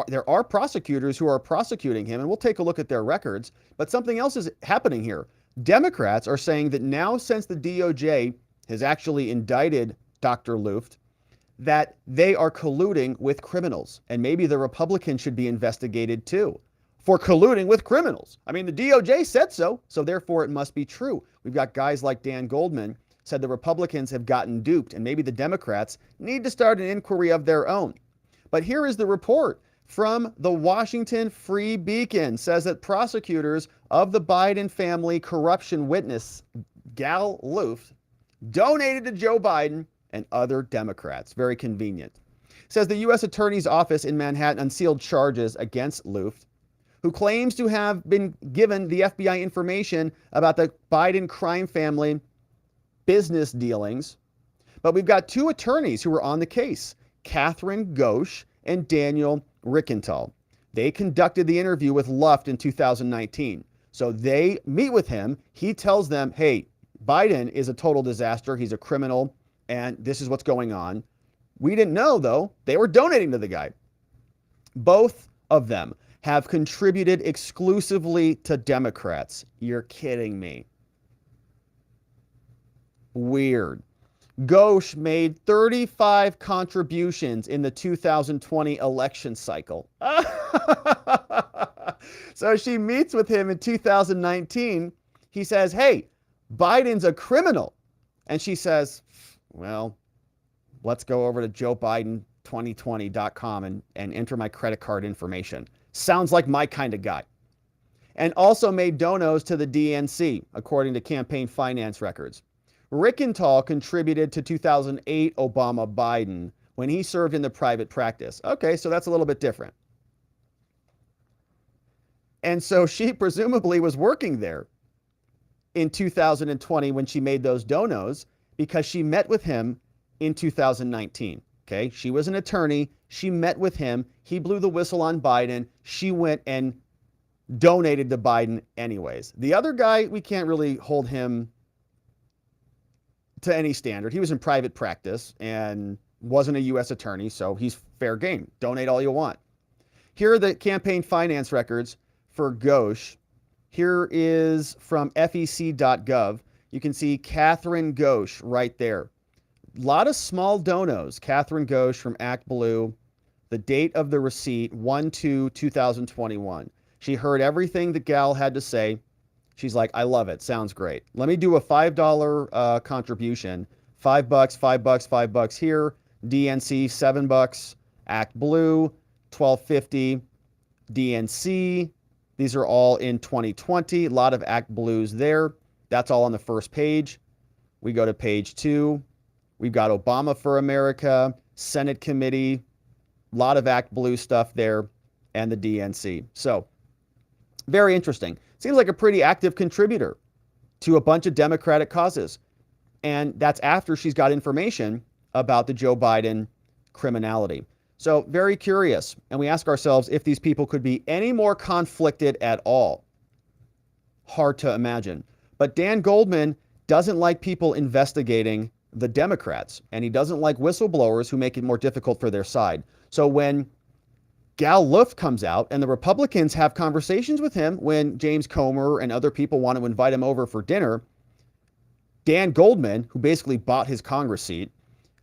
There are prosecutors who are prosecuting him, and we'll take a look at their records. But something else is happening here. Democrats are saying that now, since the DOJ has actually indicted Dr. Luft, that they are colluding with criminals. And maybe the Republicans should be investigated too for colluding with criminals. I mean, the DOJ said so, so therefore it must be true. We've got guys like Dan Goldman said the Republicans have gotten duped and maybe the Democrats need to start an inquiry of their own. But here is the report from the Washington Free Beacon. Says that prosecutors of the Biden family corruption witness, Gal Luft, donated to Joe Biden and other Democrats. Very convenient. Says the U.S. Attorney's Office in Manhattan unsealed charges against Luft, who claims to have been given the FBI information about the Biden crime family business dealings. But we've got two attorneys who were on the case, Catherine Ghosh and Daniel Rickenthal. They conducted the interview with Luft in 2019. So they meet with him. He tells them, hey, Biden is a total disaster. He's a criminal, and this is what's going on. We didn't know, though. They were donating to the guy. Both of them have contributed exclusively to Democrats. You're kidding me. Weird. Ghosh made 35 contributions in the 2020 election cycle. So she meets with him in 2019. He says, hey, Biden's a criminal. And she says, well, let's go over to joebiden2020.com and enter my credit card information. Sounds like my kind of guy. And also made donos to the DNC, according to campaign finance records. Rickenthal contributed to 2008 Obama Biden when he served in the private practice. Okay, so that's a little bit different. And so she presumably was working there in 2020 when she made those donos because she met with him in 2019. Okay, she was an attorney. She met with him. He blew the whistle on Biden. She went and donated to Biden anyways. The other guy, we can't really hold him to any standard. He was in private practice and wasn't a U.S. attorney, so he's fair game. Donate all you want. Here are the campaign finance records for Ghosh. Here is from fec.gov. You can see Catherine Ghosh right there. A lot of small donos. Catherine Ghosh from Act Blue. The date of the receipt, 1/2/2021. She heard everything the gal had to say. She's like, I love it. Sounds great. Let me do a $5 contribution. $5, $5, $5 here. DNC, $7. Act Blue, $12.50. DNC. These are all in 2020. A lot of Act Blues there. That's all on the first page. We go to page 2. We've got Obama for America, Senate Committee, a lot of Act Blue stuff there, and the DNC. So, very interesting. Seems like a pretty active contributor to a bunch of Democratic causes. And that's after she's got information about the Joe Biden criminality. So, very curious. And we ask ourselves if these people could be any more conflicted at all. Hard to imagine. But Dan Goldman doesn't like people investigating the Democrats, and he doesn't like whistleblowers who make it more difficult for their side. So when Gal Luft comes out and the Republicans have conversations with him, when James Comer and other people want to invite him over for dinner, Dan Goldman, who basically bought his Congress seat,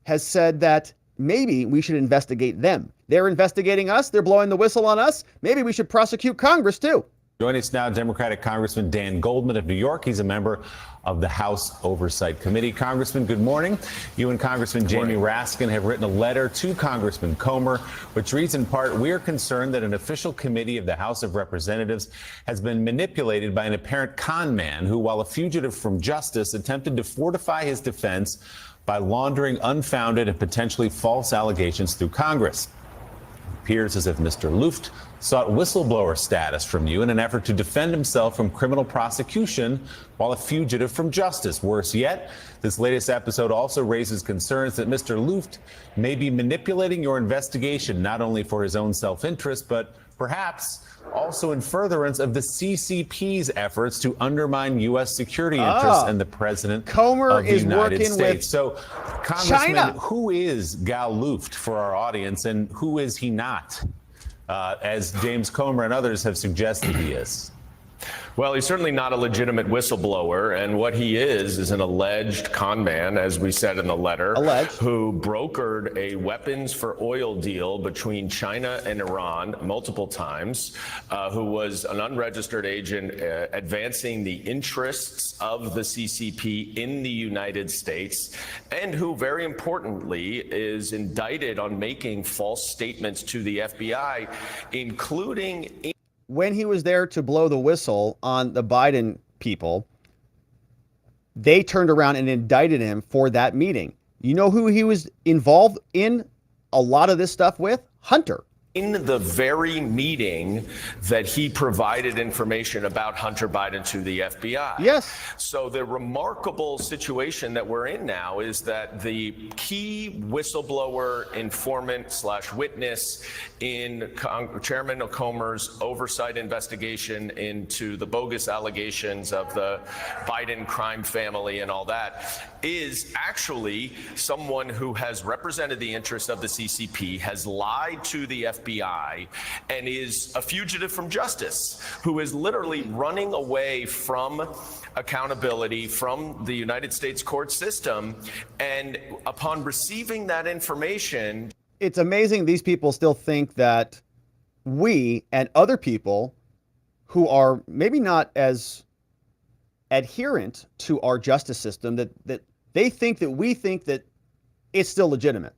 has said that maybe we should investigate them. They're investigating us. They're blowing the whistle on us. Maybe we should prosecute Congress too. Joining us now, Democratic Congressman Dan Goldman of New York. He's a member of the House Oversight Committee. Congressman, good morning. You and Congressman Jamie Raskin have written a letter to Congressman Comer, which reads in part, we are concerned that an official committee of the House of Representatives has been manipulated by an apparent con man who, while a fugitive from justice, attempted to fortify his defense by laundering unfounded and potentially false allegations through Congress. It appears as if Mr. Luft sought whistleblower status from you in an effort to defend himself from criminal prosecution while a fugitive from justice. Worse yet, this latest episode also raises concerns that Mr. Luft may be manipulating your investigation not only for his own self-interest, but perhaps also in furtherance of the CCP's efforts to undermine U.S. security interests and the president of the United States. So, Congressman, China. Who is Gal Luft for our audience, and who is he not? As James Comer and others have suggested he is. Well, he's certainly not a legitimate whistleblower, and what he is an alleged con man, as we said in the letter, who brokered a weapons for oil deal between China and Iran multiple times, who was an unregistered agent advancing the interests of the CCP in the United States, and who, very importantly, is indicted on making false statements to the FBI, including when he was there to blow the whistle on the Biden people, they turned around and indicted him for that meeting. You know who he was involved in a lot of this stuff with? Hunter. In the very meeting that he provided information about Hunter Biden to the FBI. Yes. So the remarkable situation that we're in now is that the key whistleblower, informant / witness in Chairman Comer's oversight investigation into the bogus allegations of the Biden crime family and all that is actually someone who has represented the interests of the CCP, has lied to the FBI, and is a fugitive from justice, who is literally running away from accountability from the United States court system. And upon receiving that information, it's amazing these people still think that we and other people who are maybe not as adherent to our justice system, that they think that we think that it's still legitimate.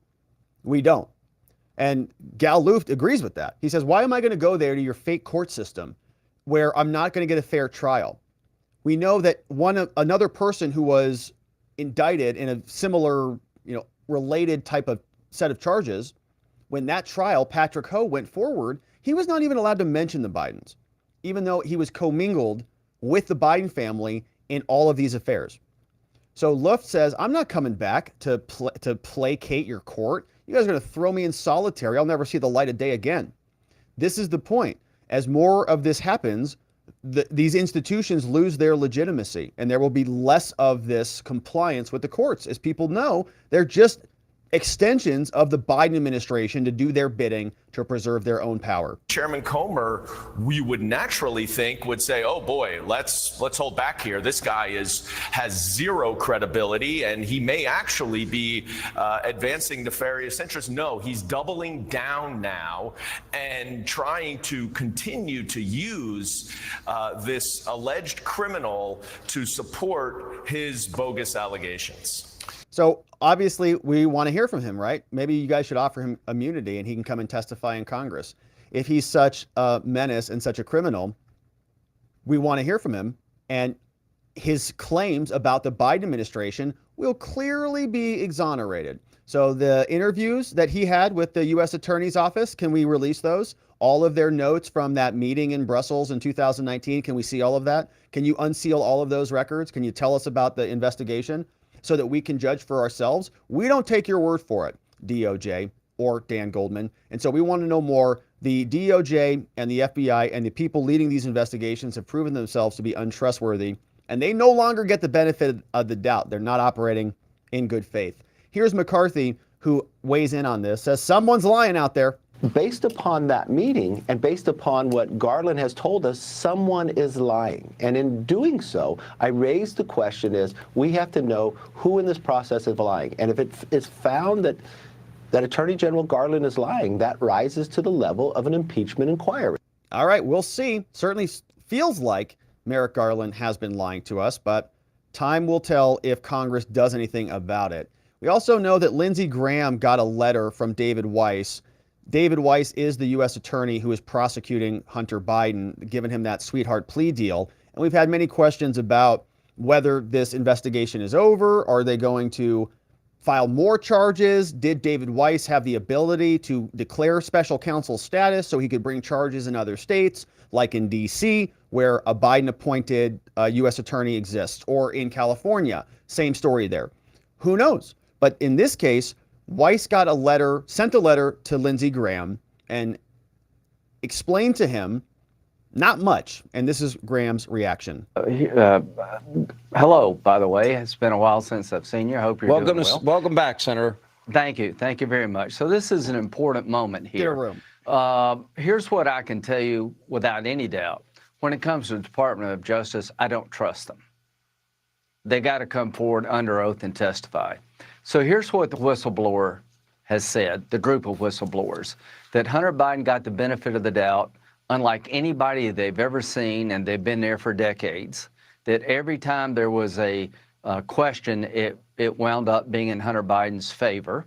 We don't. And Gal Luft agrees with that. He says, why am I going to go there to your fake court system where I'm not going to get a fair trial? We know that another person who was indicted in a similar, related type of set of charges, when that trial, Patrick Ho, went forward, he was not even allowed to mention the Bidens, even though he was commingled with the Biden family in all of these affairs. So Luft says, I'm not coming back to placate your court. You guys are going to throw me in solitary. I'll never see the light of day again. This is the point. As more of this happens, these institutions lose their legitimacy, and there will be less of this compliance with the courts. As people know, they're just extensions of the Biden administration to do their bidding to preserve their own power. Chairman Comer, we would naturally think, would say, oh boy, let's hold back here. This guy has zero credibility, and he may actually be advancing nefarious interests. No, he's doubling down now and trying to continue to use this alleged criminal to support his bogus allegations. So obviously we want to hear from him, right? Maybe you guys should offer him immunity and he can come and testify in Congress. If he's such a menace and such a criminal, we want to hear from him. And his claims about the Biden administration will clearly be exonerated. So the interviews that he had with the U.S. Attorney's Office, can we release those? All of their notes from that meeting in Brussels in 2019, can we see all of that? Can you unseal all of those records? Can you tell us about the investigation so that we can judge for ourselves? We don't take your word for it, DOJ or Dan Goldman. And so we want to know more. The DOJ and the FBI and the people leading these investigations have proven themselves to be untrustworthy, and they no longer get the benefit of the doubt. They're not operating in good faith. Here's McCarthy, who weighs in on this, says someone's lying out there. Based upon that meeting and based upon what Garland has told us, someone is lying. And in doing so, I raised the question is, we have to know who in this process is lying. And if it is found that Attorney General Garland is lying, that rises to the level of an impeachment inquiry. All right, we'll see. Certainly feels like Merrick Garland has been lying to us, but time will tell if Congress does anything about it. We also know that Lindsey Graham got a letter from David Weiss. David Weiss is the U.S. attorney who is prosecuting Hunter Biden, giving him that sweetheart plea deal. And we've had many questions about whether this investigation is over. Are they going to file more charges? Did David Weiss have the ability to declare special counsel status so he could bring charges in other states, like in D.C., where a Biden-appointed U.S. attorney exists, or in California? Same story there. Who knows? But in this case, Weiss sent a letter to Lindsey Graham and explained to him not much. And this is Graham's reaction. Hello, by the way. It's been a while since I've seen you. I hope you're doing well. Welcome back, Senator. Thank you. Thank you very much. So this is an important moment here. Get a room. Here's what I can tell you without any doubt. when it comes to the Department of Justice, I don't trust them. They got to come forward under oath and testify. So here's what the whistleblower has said, the group of whistleblowers, that Hunter Biden got the benefit of the doubt, unlike anybody they've ever seen, and they've been there for decades, that every time there was a question, it wound up being in Hunter Biden's favor.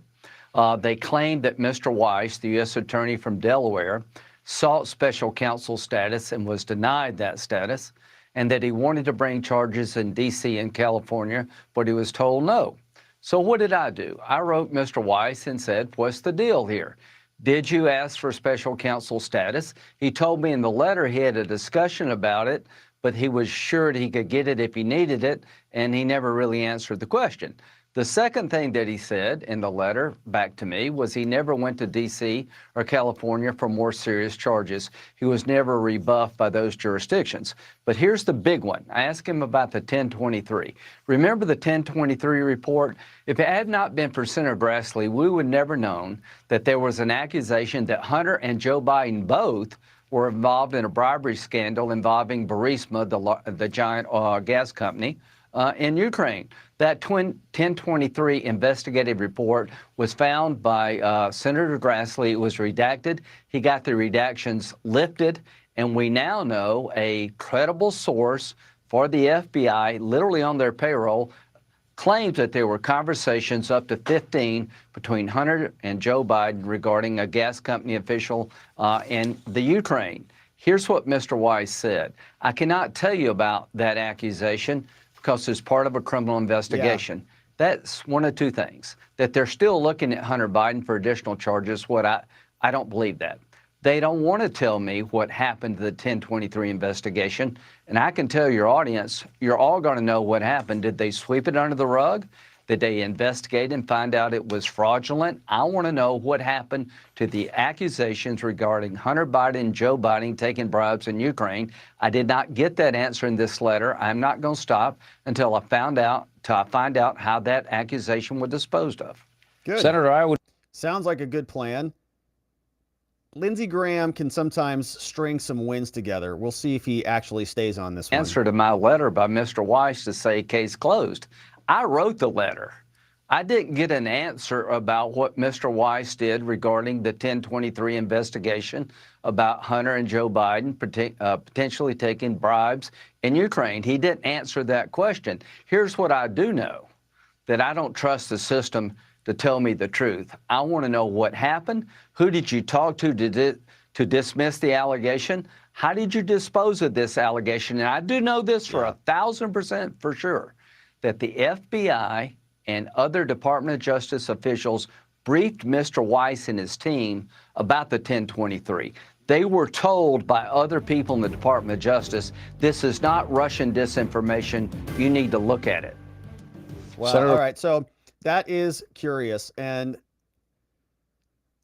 They claimed that Mr. Weiss, the U.S. attorney from Delaware, sought special counsel status and was denied that status, and that he wanted to bring charges in D.C. and California, but he was told no. So what did I do? I wrote Mr. Weiss and said, what's the deal here? Did you ask for special counsel status? He told me in the letter he had a discussion about it, but he was sure he could get it if he needed it, and he never really answered the question. The second thing that he said in the letter back to me was he never went to D.C. or California for more serious charges. He was never rebuffed by those jurisdictions. But here's the big one. I asked him about the 1023. Remember the 1023 report? If it had not been for Senator Grassley, we would never known that there was an accusation that Hunter and Joe Biden both were involved in a bribery scandal involving Burisma, the giant gas company, in Ukraine. That 1023 investigative report was found by Senator Grassley. It was redacted. He got the redactions lifted, and we now know a credible source for the FBI, literally on their payroll, claims that there were conversations up to 15 between Hunter and Joe Biden regarding a gas company official in the Ukraine. Here's what Mr. Weiss said. I cannot tell you about that accusation because it's part of a criminal investigation. Yeah. That's one of two things. That they're still looking at Hunter Biden for additional charges. I don't believe that. They don't want to tell me what happened to the 1023 investigation. And I can tell your audience, you're all going to know what happened. Did they sweep it under the rug? Did they investigate and find out it was fraudulent? I want to know what happened to the accusations regarding Hunter Biden and Joe Biden taking bribes in Ukraine. I did not get that answer in this letter. I'm not going to stop until I find out how that accusation was disposed of. Good. Senator, Sounds like a good plan. Lindsey Graham can sometimes string some wins together. We'll see if he actually stays on this one. Answer to my letter by Mr. Weiss to say case closed. I wrote the letter. I didn't get an answer about what Mr. Weiss did regarding the 1023 investigation about Hunter and Joe Biden potentially taking bribes in Ukraine. He didn't answer that question. Here's what I do know, that I don't trust the system to tell me the truth. I want to know what happened. Who did you talk to dismiss the allegation? How did you dispose of this allegation? And I do know this for 1,000% for sure, that the FBI and other Department of Justice officials briefed Mr. Weiss and his team about the 1023. They were told by other people in the Department of Justice, this is not Russian disinformation. You need to look at it. Well, all right. So that is curious. And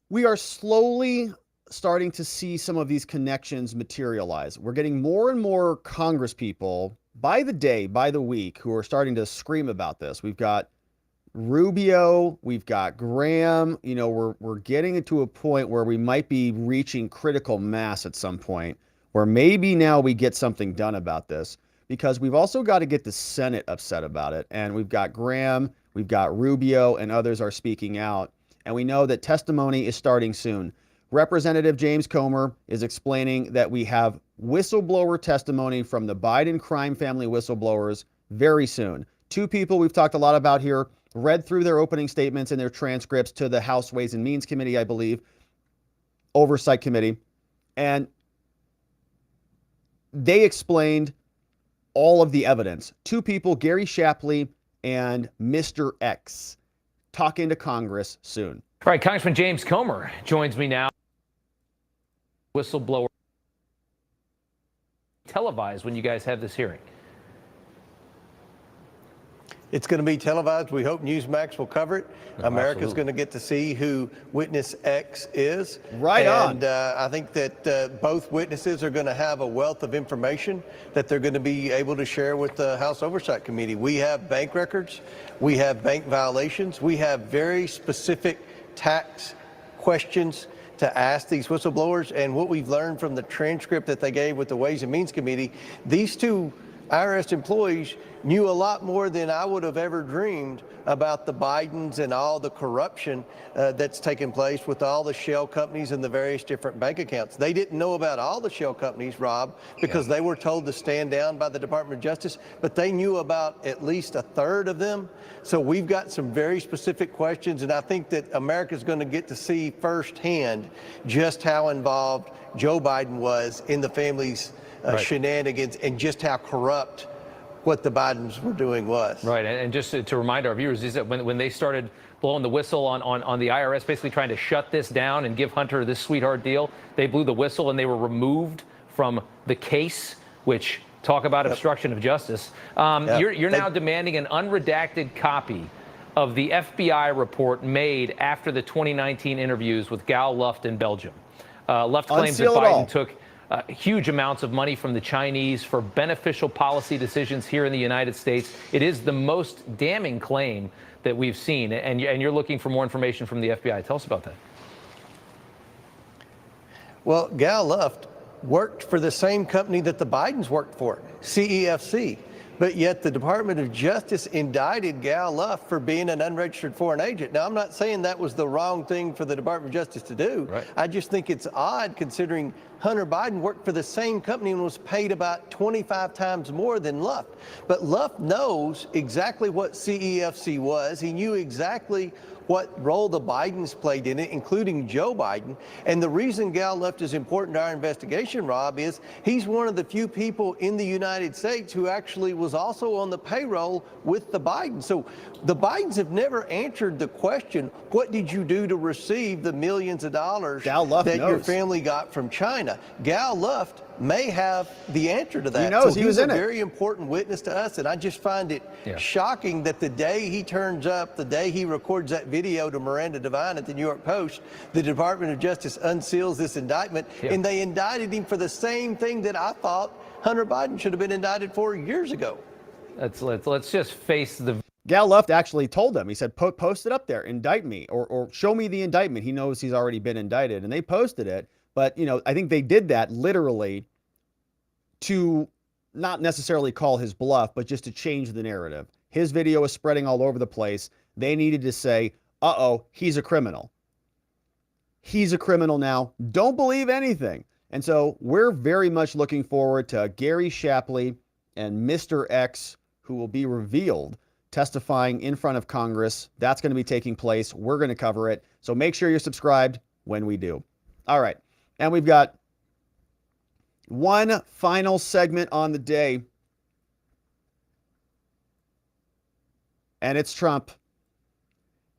we are slowly starting to see some of these connections materialize. We're getting more and more Congress people by the day, by the week, who are starting to scream about this. We've got Rubio, we've got Graham. You know, we're getting to a point where we might be reaching critical mass at some point, where maybe now we get something done about this, because we've also got to get the Senate upset about it. And we've got Graham, we've got Rubio, and others are speaking out. And we know that testimony is starting soon. Representative James Comer is explaining that we have whistleblower testimony from the Biden crime family whistleblowers very soon. Two people we've talked a lot about here read through their opening statements and their transcripts to the House Ways and Means Committee, I believe, Oversight Committee, and they explained all of the evidence. Two people, Gary Shapley and Mr. X, talking to Congress soon. All right, Congressman James Comer joins me now. Whistleblower televised when you guys have this hearing. It's going to be televised. We hope Newsmax will cover it. America's going to get to see who witness X is. Right on. And I think that both witnesses are going to have a wealth of information that they're going to be able to share with the House Oversight Committee. We have bank records. We have bank violations. We have very specific tax questions to ask these whistleblowers. And what we've learned from the transcript that they gave with the Ways and Means Committee, these two IRS employees knew a lot more than I would have ever dreamed about the Bidens and all the corruption that's taken place with all the shell companies and the various different bank accounts. They didn't know about all the shell companies, Rob, because they were told to stand down by the Department of Justice, but they knew about at least a third of them. So we've got some very specific questions, and I think that America's going to get to see firsthand just how involved Joe Biden was in the family's shenanigans and just how corrupt what the Bidens were doing was. Right, and just to remind our viewers, is that when they started blowing the whistle on the IRS, basically trying to shut this down and give Hunter this sweetheart deal, they blew the whistle and they were removed from the case, which talk about obstruction of justice. You're now demanding an unredacted copy of the FBI report made after the 2019 interviews with Gal Luft in Belgium. Luft claims that Biden took huge amounts of money from the Chinese for beneficial policy decisions here in the United States. It is the most damning claim that we've seen, and you're looking for more information from the FBI. Tell us about that. Well, Gal Luft worked for the same company that the Bidens worked for, CEFC. But yet the Department of Justice indicted Gal Luft for being an unregistered foreign agent. Now, I'm not saying that was the wrong thing for the Department of Justice to do. Right. I just think it's odd considering Hunter Biden worked for the same company and was paid about 25 times more than Luft. But Luft knows exactly what CEFC was. He knew exactly what role the Bidens played in it, including Joe Biden. And the reason Gal Luft is important to our investigation, Rob, is he's one of the few people in the United States who actually was also on the payroll with the Bidens. So the Bidens have never answered the question, what did you do to receive the millions of dollars that your family got from China? Gal Luft may have the answer to that. He knows, so he was in it. He's a very important witness to us, and I just find it shocking that the day he turns up, the day he records that video to Miranda Devine at the New York Post, the Department of Justice unseals this indictment, and they indicted him for the same thing that I thought Hunter Biden should have been indicted for years ago. Let's just face the... Gal Luft actually told them, he said, post it up there, indict me, or show me the indictment. He knows he's already been indicted, and they posted it. But, you know, I think they did that literally to not necessarily call his bluff, but just to change the narrative. His video was spreading all over the place. They needed to say, uh-oh, he's a criminal. He's a criminal now. Don't believe anything. And so we're very much looking forward to Gary Shapley and Mr. X, who will be revealed, testifying in front of Congress. That's going to be taking place. We're going to cover it. So make sure you're subscribed when we do. All right. And we've got one final segment on the day. And it's Trump.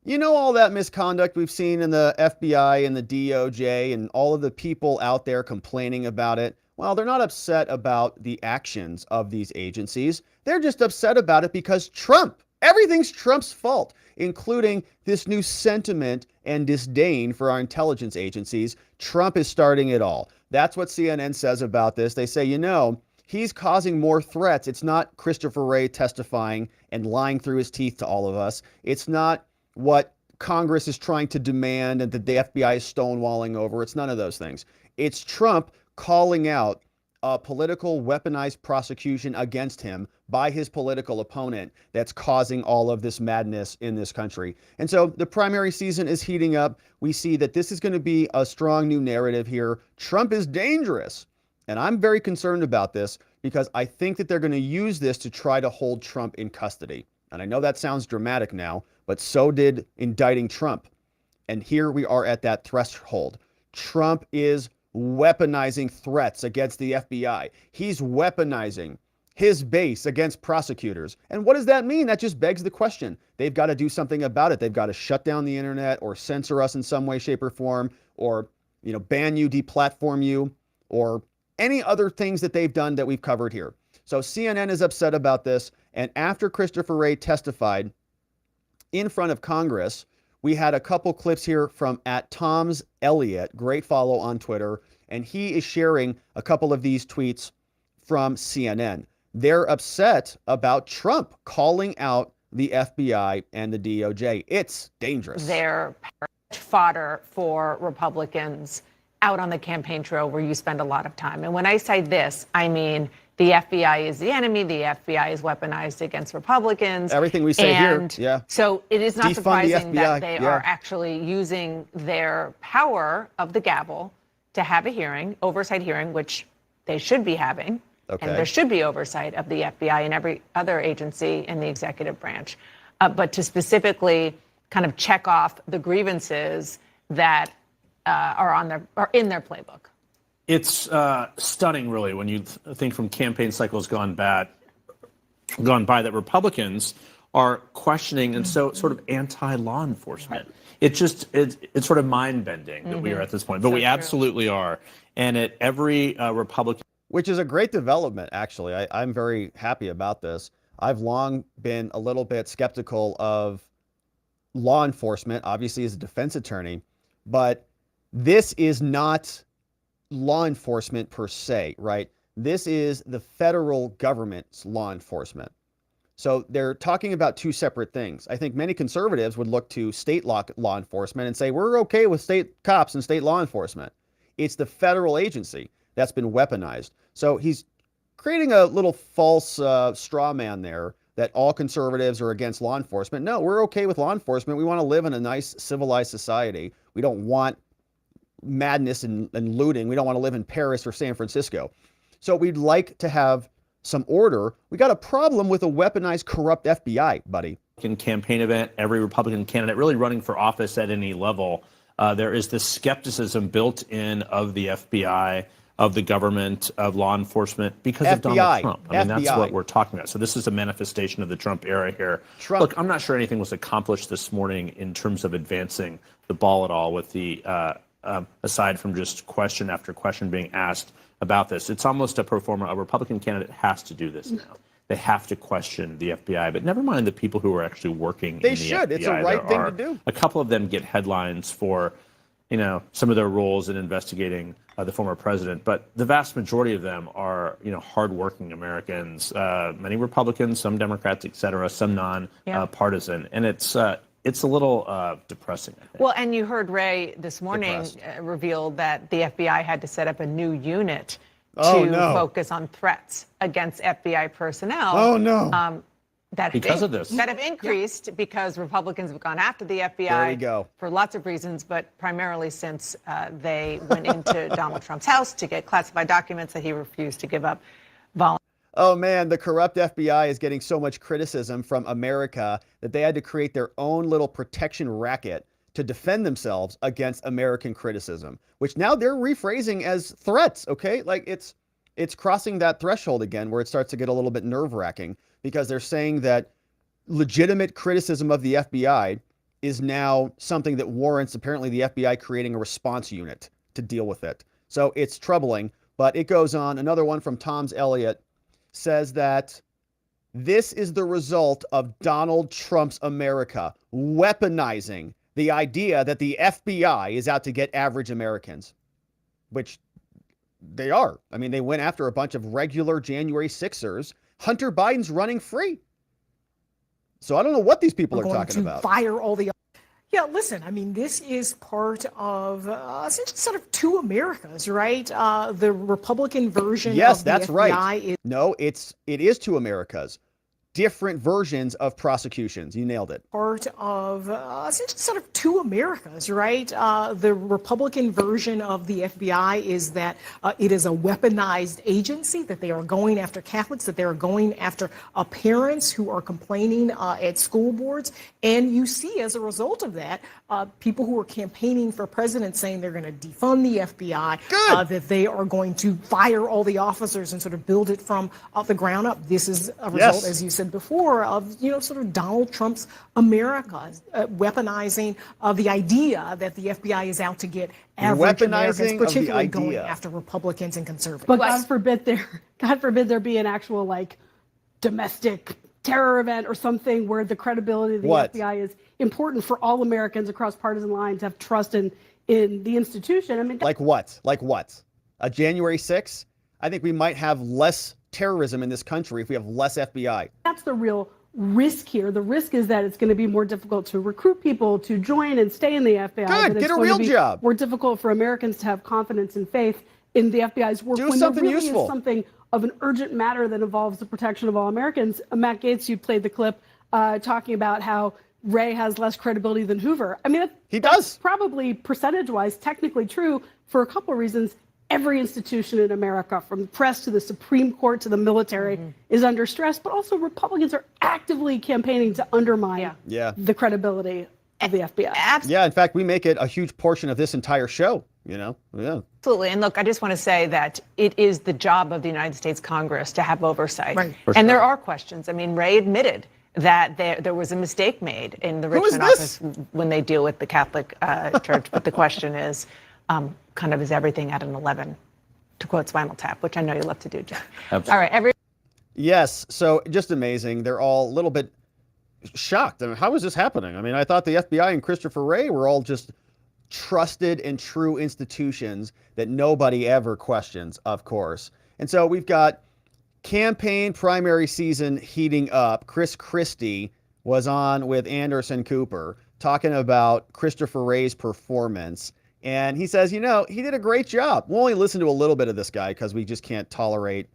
You know, all that misconduct we've seen in the FBI and the DOJ and all of the people out there complaining about it. Well, they're not upset about the actions of these agencies. They're just upset about it because Trump, everything's Trump's fault, including this new sentiment and disdain for our intelligence agencies. Trump is starting it all. That's what CNN says about this. They say, you know, he's causing more threats. It's not Christopher Wray testifying and lying through his teeth to all of us. It's not what Congress is trying to demand and that the FBI is stonewalling over. It's none of those things. It's Trump calling out a political weaponized prosecution against him by his political opponent that's causing all of this madness in this country. And so the primary season is heating up. We see that this is going to be a strong new narrative here. Trump is dangerous. And I'm very concerned about this because I think that they're going to use this to try to hold Trump in custody. And I know that sounds dramatic now, but so did indicting Trump. And here we are at that threshold. Trump is weaponizing threats against the FBI. He's weaponizing his base against prosecutors. And what does that mean? That just begs the question. They've got to do something about it. They've got to shut down the internet or censor us in some way, shape, or form, or, you know, ban you, deplatform you, or any other things that they've done that we've covered here. So CNN is upset about this. And after Christopher Wray testified in front of Congress, we had a couple clips here from @TomsElliott, great follow on Twitter, and he is sharing a couple of these tweets from CNN. They're upset about Trump calling out the FBI and the DOJ. It's dangerous. Their fodder for Republicans out on the campaign trail where you spend a lot of time. And when I say this, I mean the FBI is the enemy. The FBI is weaponized against Republicans. Everything we say here, yeah. So it is not Defund surprising the FBI, that they are actually using their power of the gavel to have a hearing, oversight hearing, which they should be having. Okay. And there should be oversight of the FBI and every other agency in the executive branch. But to specifically kind of check off the grievances that are in their playbook. It's stunning, really, when you think from campaign cycles gone by that Republicans are questioning and so sort of anti-law enforcement. It's sort of mind-bending that we are at this point, but we absolutely are. And at every Republican, which is a great development, actually. I'm very happy about this. I've long been a little bit skeptical of law enforcement, obviously as a defense attorney, but this is not law enforcement per se, right? This is the federal government's law enforcement. So they're talking about two separate things. I think many conservatives would look to state law enforcement and say, we're okay with state cops and state law enforcement. It's the federal agency that's been weaponized. So he's creating a little false straw man there that all conservatives are against law enforcement. No, we're okay with law enforcement. We want to live in a nice, civilized society. We don't want madness and looting. We don't want to live in Paris or San Francisco. So we'd like to have some order. We got a problem with a weaponized, corrupt FBI, buddy. Campaign event, every Republican candidate really running for office at any level, there is this skepticism built in of the FBI, of the government, of law enforcement because of Donald Trump. I mean, that's what we're talking about. So this is a manifestation of the Trump era here. Look, I'm not sure anything was accomplished this morning in terms of advancing the ball at all with the aside from just question after question being asked about this. It's almost a pro forma. A Republican candidate has to do this now. They have to question the FBI, but never mind the people who are actually working in the FBI. They should. It's a right thing to do. A couple of them get headlines for, some of their roles in investigating the former president, but the vast majority of them are, hardworking Americans, many Republicans, some Democrats, et cetera, some non-partisan. And it's a little depressing, I think. Well, and you heard Ray this morning reveal that the FBI had to set up a new unit to focus on threats against FBI personnel. Oh, no. Because of this. That have increased because Republicans have gone after the FBI for lots of reasons, but primarily since they went into Donald Trump's house to get classified documents that he refused to give up voluntarily. Oh, man, the corrupt FBI is getting so much criticism from America that they had to create their own little protection racket to defend themselves against American criticism, which now they're rephrasing as threats, okay? Like it's crossing that threshold again where it starts to get a little bit nerve-wracking because they're saying that legitimate criticism of the FBI is now something that warrants apparently the FBI creating a response unit to deal with it. So it's troubling, but it goes on. Another one from Tom's Elliott says that this is the result of Donald Trump's America weaponizing the idea that the FBI is out to get average Americans, which they are. I mean, they went after a bunch of regular January 6ers. Hunter Biden's running free. So I don't know what these people are talking about. Fire all the... Yeah, listen, I mean, this is part of essentially sort of two Americas, right? The Republican version of the FBI Yes, that's right. No, it is two Americas. Different versions of prosecutions. You nailed it. Part of essentially sort of two Americas, right? The Republican version of the FBI is that it is a weaponized agency, that they are going after Catholics, that they are going after parents who are complaining at school boards. And you see, as a result of that, people who are campaigning for president saying they're going to defund the FBI, that they are going to fire all the officers and sort of build it from the ground up. This is a result, as you said before, of sort of Donald Trump's America, weaponizing the idea that the FBI is out to get average Americans, particularly going after Republicans and conservatives. But God forbid there be an actual domestic terror event or something where the credibility of the FBI is important for all Americans across partisan lines to have trust in the institution. I mean, like what? Like what? A January 6th? I think we might have less terrorism in this country if we have less FBI. That's the real risk here. The risk is that it's going to be more difficult to recruit people to join and stay in the FBI. Good, get a real job. More difficult for Americans to have confidence and faith in the FBI's work. Do when something there really useful. Is something of an urgent matter that involves the protection of all Americans. Matt Gaetz, you played the clip talking about how Wray has less credibility than Hoover. I mean, he does. That's probably percentage-wise technically true for a couple of reasons. Every institution in America, from the press to the Supreme Court to the military, is under stress, but also Republicans are actively campaigning to undermine the credibility of the FBI. Yeah, in fact, we make it a huge portion of this entire show, you know? Yeah. Absolutely. And look, I just want to say that it is the job of the United States Congress to have oversight. Right. And there are questions. I mean, Wray admitted that there was a mistake made in the Richmond office when they deal with the Catholic Church. But the question is, kind of, is everything at an 11, to quote Spinal Tap, which I know you love to do, Jeff. All right, Yes, so just amazing. They're all a little bit shocked. I mean, how is this happening? I mean, I thought the FBI and Christopher Wray were all just trusted and true institutions that nobody ever questions, of course. And so we've got campaign primary season heating up. Christie was on with Anderson Cooper talking about Christopher Wray's performance. And he says, you know, he did a great job. We'll only listen to a little bit of this guy because we just can't tolerate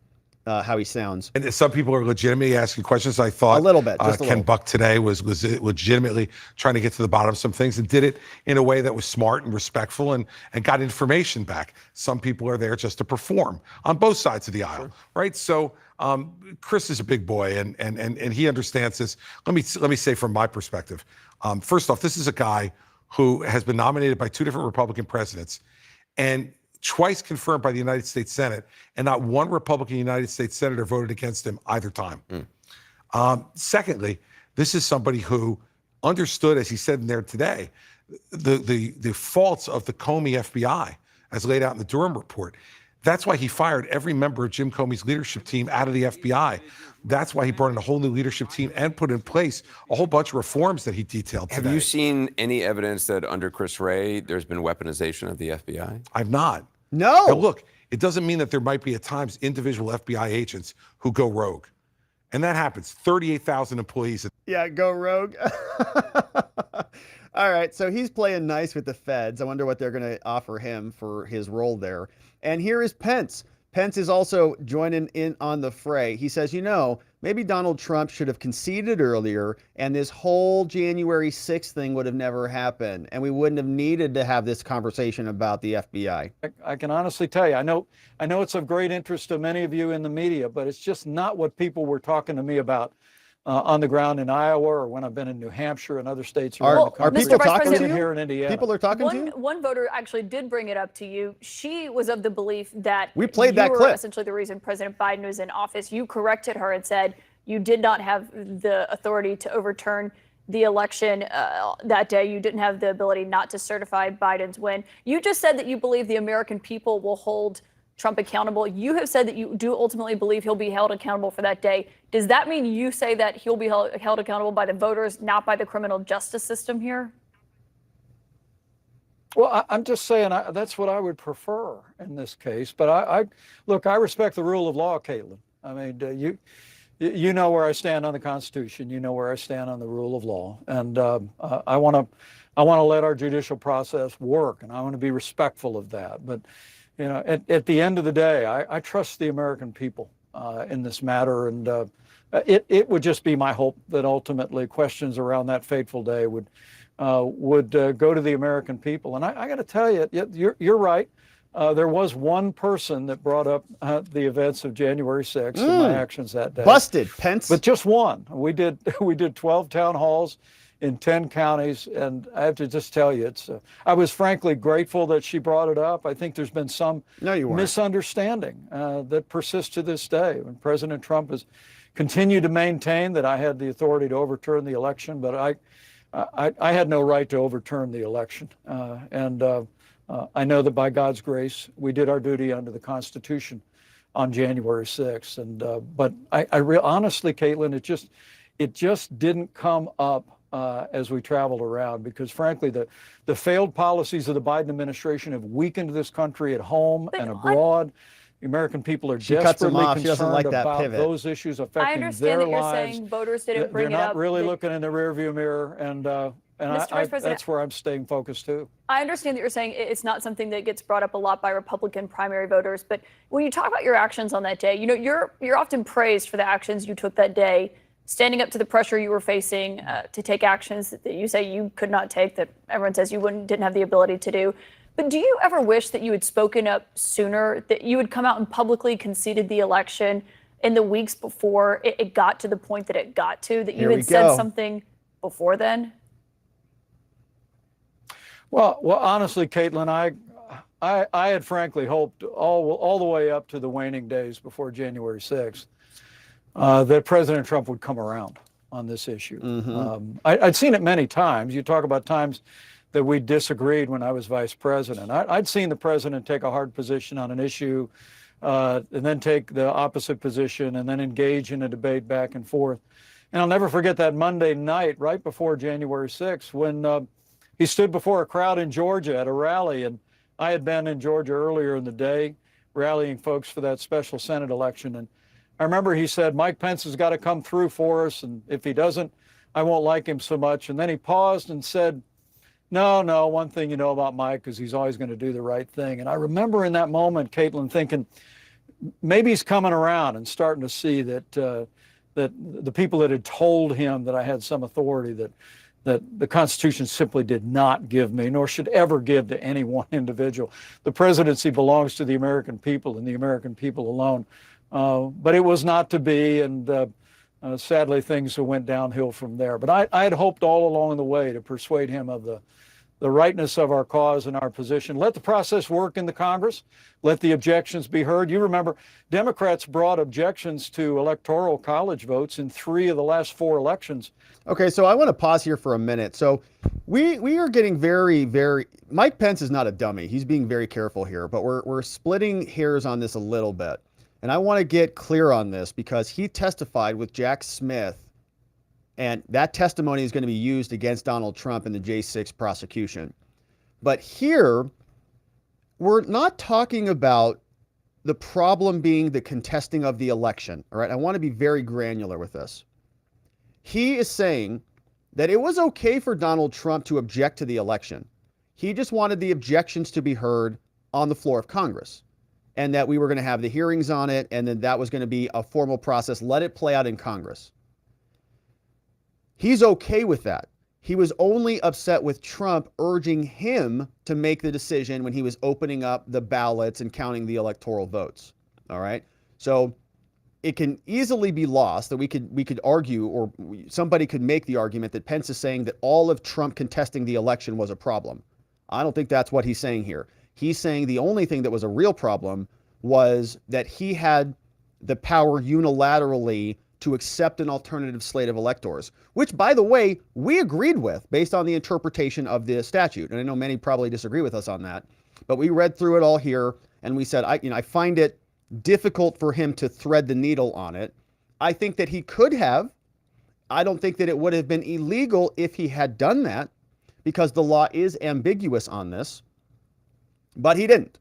how he sounds. And some people are legitimately asking questions. I thought a little bit. Just a Ken little. Buck today was legitimately trying to get to the bottom of some things and did it in a way that was smart and respectful and got information back. Some people are there just to perform on both sides of the aisle, right? So Chris is a big boy and he understands this. Let me say from my perspective, first off, this is a guy who has been nominated by 2 different Republican presidents and twice confirmed by the United States Senate, and not one Republican United States senator voted against him either time. Secondly, this is somebody who understood, as he said in there today, the faults of the Comey FBI as laid out in the Durham report. That's why he fired every member of Jim Comey's leadership team out of the FBI. That's why he brought in a whole new leadership team and put in place a whole bunch of reforms that he detailed today. Have you seen any evidence that under Chris Wray, there's been weaponization of the FBI? I've not. No. Now look, it doesn't mean that there might be at times individual FBI agents who go rogue. And that happens. 38,000 employees. Yeah, go rogue. All right, so he's playing nice with the feds. I wonder what they're going to offer him for his role there. And here is Pence. Pence is also joining in on the fray. He says, you know, maybe Donald Trump should have conceded earlier and this whole January 6th thing would have never happened. And we wouldn't have needed to have this conversation about the FBI. I can honestly tell you, I know it's of great interest to many of you in the media, but it's just not what people were talking to me about on the ground in Iowa or when I've been in New Hampshire and other states around the country. Are people talking to you? Here in Indiana. People are talking to you? One voter actually did bring it up to you. She was of the belief that we played that you were clip. Essentially the reason President Biden was in office. You corrected her and said you did not have the authority to overturn the election that day. You didn't have the ability not to certify Biden's win. You just said that you believe the American people will hold Trump accountable. You have said that you do ultimately believe he'll be held accountable for that day. Does that mean you say that he'll be held accountable by the voters, not by the criminal justice system here? Well, I'm just saying that's what I would prefer in this case. But look, I respect the rule of law, Caitlin. I mean, you know where I stand on the Constitution. You know where I stand on the rule of law, and I want to let our judicial process work, and I want to be respectful of that. But you know, at the end of the day, I trust the American people in this matter, and it would just be my hope that ultimately questions around that fateful day would go to the American people. And I got to tell you, you're right. There was one person that brought up the events of January 6th and my actions that day. Busted, Pence. But just one. We did 12 town halls in 10 counties, and I have to just tell you, I was frankly grateful that she brought it up. I think there's been some misunderstanding that persists to this day. When President Trump has continued to maintain that I had the authority to overturn the election, but I had no right to overturn the election. I know that by God's grace, we did our duty under the Constitution on January 6th. But honestly, Caitlin, it just didn't come up as we traveled around, because frankly, the failed policies of the Biden administration have weakened this country at home and abroad. The American people are She cuts him desperately off. She doesn't concerned like that about pivot. those issues I affecting understand their that you're lives. saying voters didn't bring They're it not up. really looking in the rearview mirror, and Mr. Vice President, that's where I'm staying focused too. I understand that you're saying it's not something that gets brought up a lot by Republican primary voters, but when you talk about your actions on that day, you know, you're often praised for the actions you took that day, standing up to the pressure you were facing to take actions that you say you could not take, that everyone says you didn't have the ability to do. But do you ever wish that you had spoken up sooner, that you had come out and publicly conceded the election in the weeks before it got to the point that it got to, that you had said something before then? Well, honestly, Caitlin, I had frankly hoped all the way up to the waning days before January 6th that President Trump would come around on this issue. I'd seen it many times. You talk about times that we disagreed when I was vice president. I'd seen the president take a hard position on an issue and then take the opposite position and then engage in a debate back and forth. And I'll never forget that Monday night right before January 6th when he stood before a crowd in Georgia at a rally. And I had been in Georgia earlier in the day rallying folks for that special Senate election. And I remember he said, Mike Pence has got to come through for us. And if he doesn't, I won't like him so much. And then he paused and said, no, one thing you know about Mike is he's always going to do the right thing. And I remember in that moment, Caitlin, thinking maybe he's coming around and starting to see that that the people that had told him that I had some authority that the Constitution simply did not give me, nor should ever give to any one individual. The presidency belongs to the American people and the American people alone. But it was not to be, and sadly things went downhill from there. But I had hoped all along the way to persuade him of the rightness of our cause and our position. Let the process work in the Congress. Let the objections be heard. You remember, Democrats brought objections to electoral college votes in 3 of the last 4 elections. Okay, so I want to pause here for a minute. So we are getting very, Mike Pence is not a dummy. He's being very careful here, but we're splitting hairs on this a little bit. And I want to get clear on this because he testified with Jack Smith, and that testimony is going to be used against Donald Trump in the J6 prosecution. But here, we're not talking about the problem being the contesting of the election. All right, I want to be very granular with this. He is saying that it was okay for Donald Trump to object to the election. He just wanted the objections to be heard on the floor of Congress, and that we were going to have the hearings on it, and then that was going to be a formal process. Let it play out in Congress. He's okay with that. He was only upset with Trump urging him to make the decision when he was opening up the ballots and counting the electoral votes. All right. So it can easily be lost that we could argue, or somebody could make the argument that Pence is saying that all of Trump contesting the election was a problem. I don't think that's what he's saying here. He's saying the only thing that was a real problem was that he had the power unilaterally to accept an alternative slate of electors, which, by the way, we agreed with based on the interpretation of the statute. And I know many probably disagree with us on that, but we read through it all here and we said, I find it difficult for him to thread the needle on it. I think that he could have. I don't think that it would have been illegal if he had done that, because the law is ambiguous on this, but he didn't.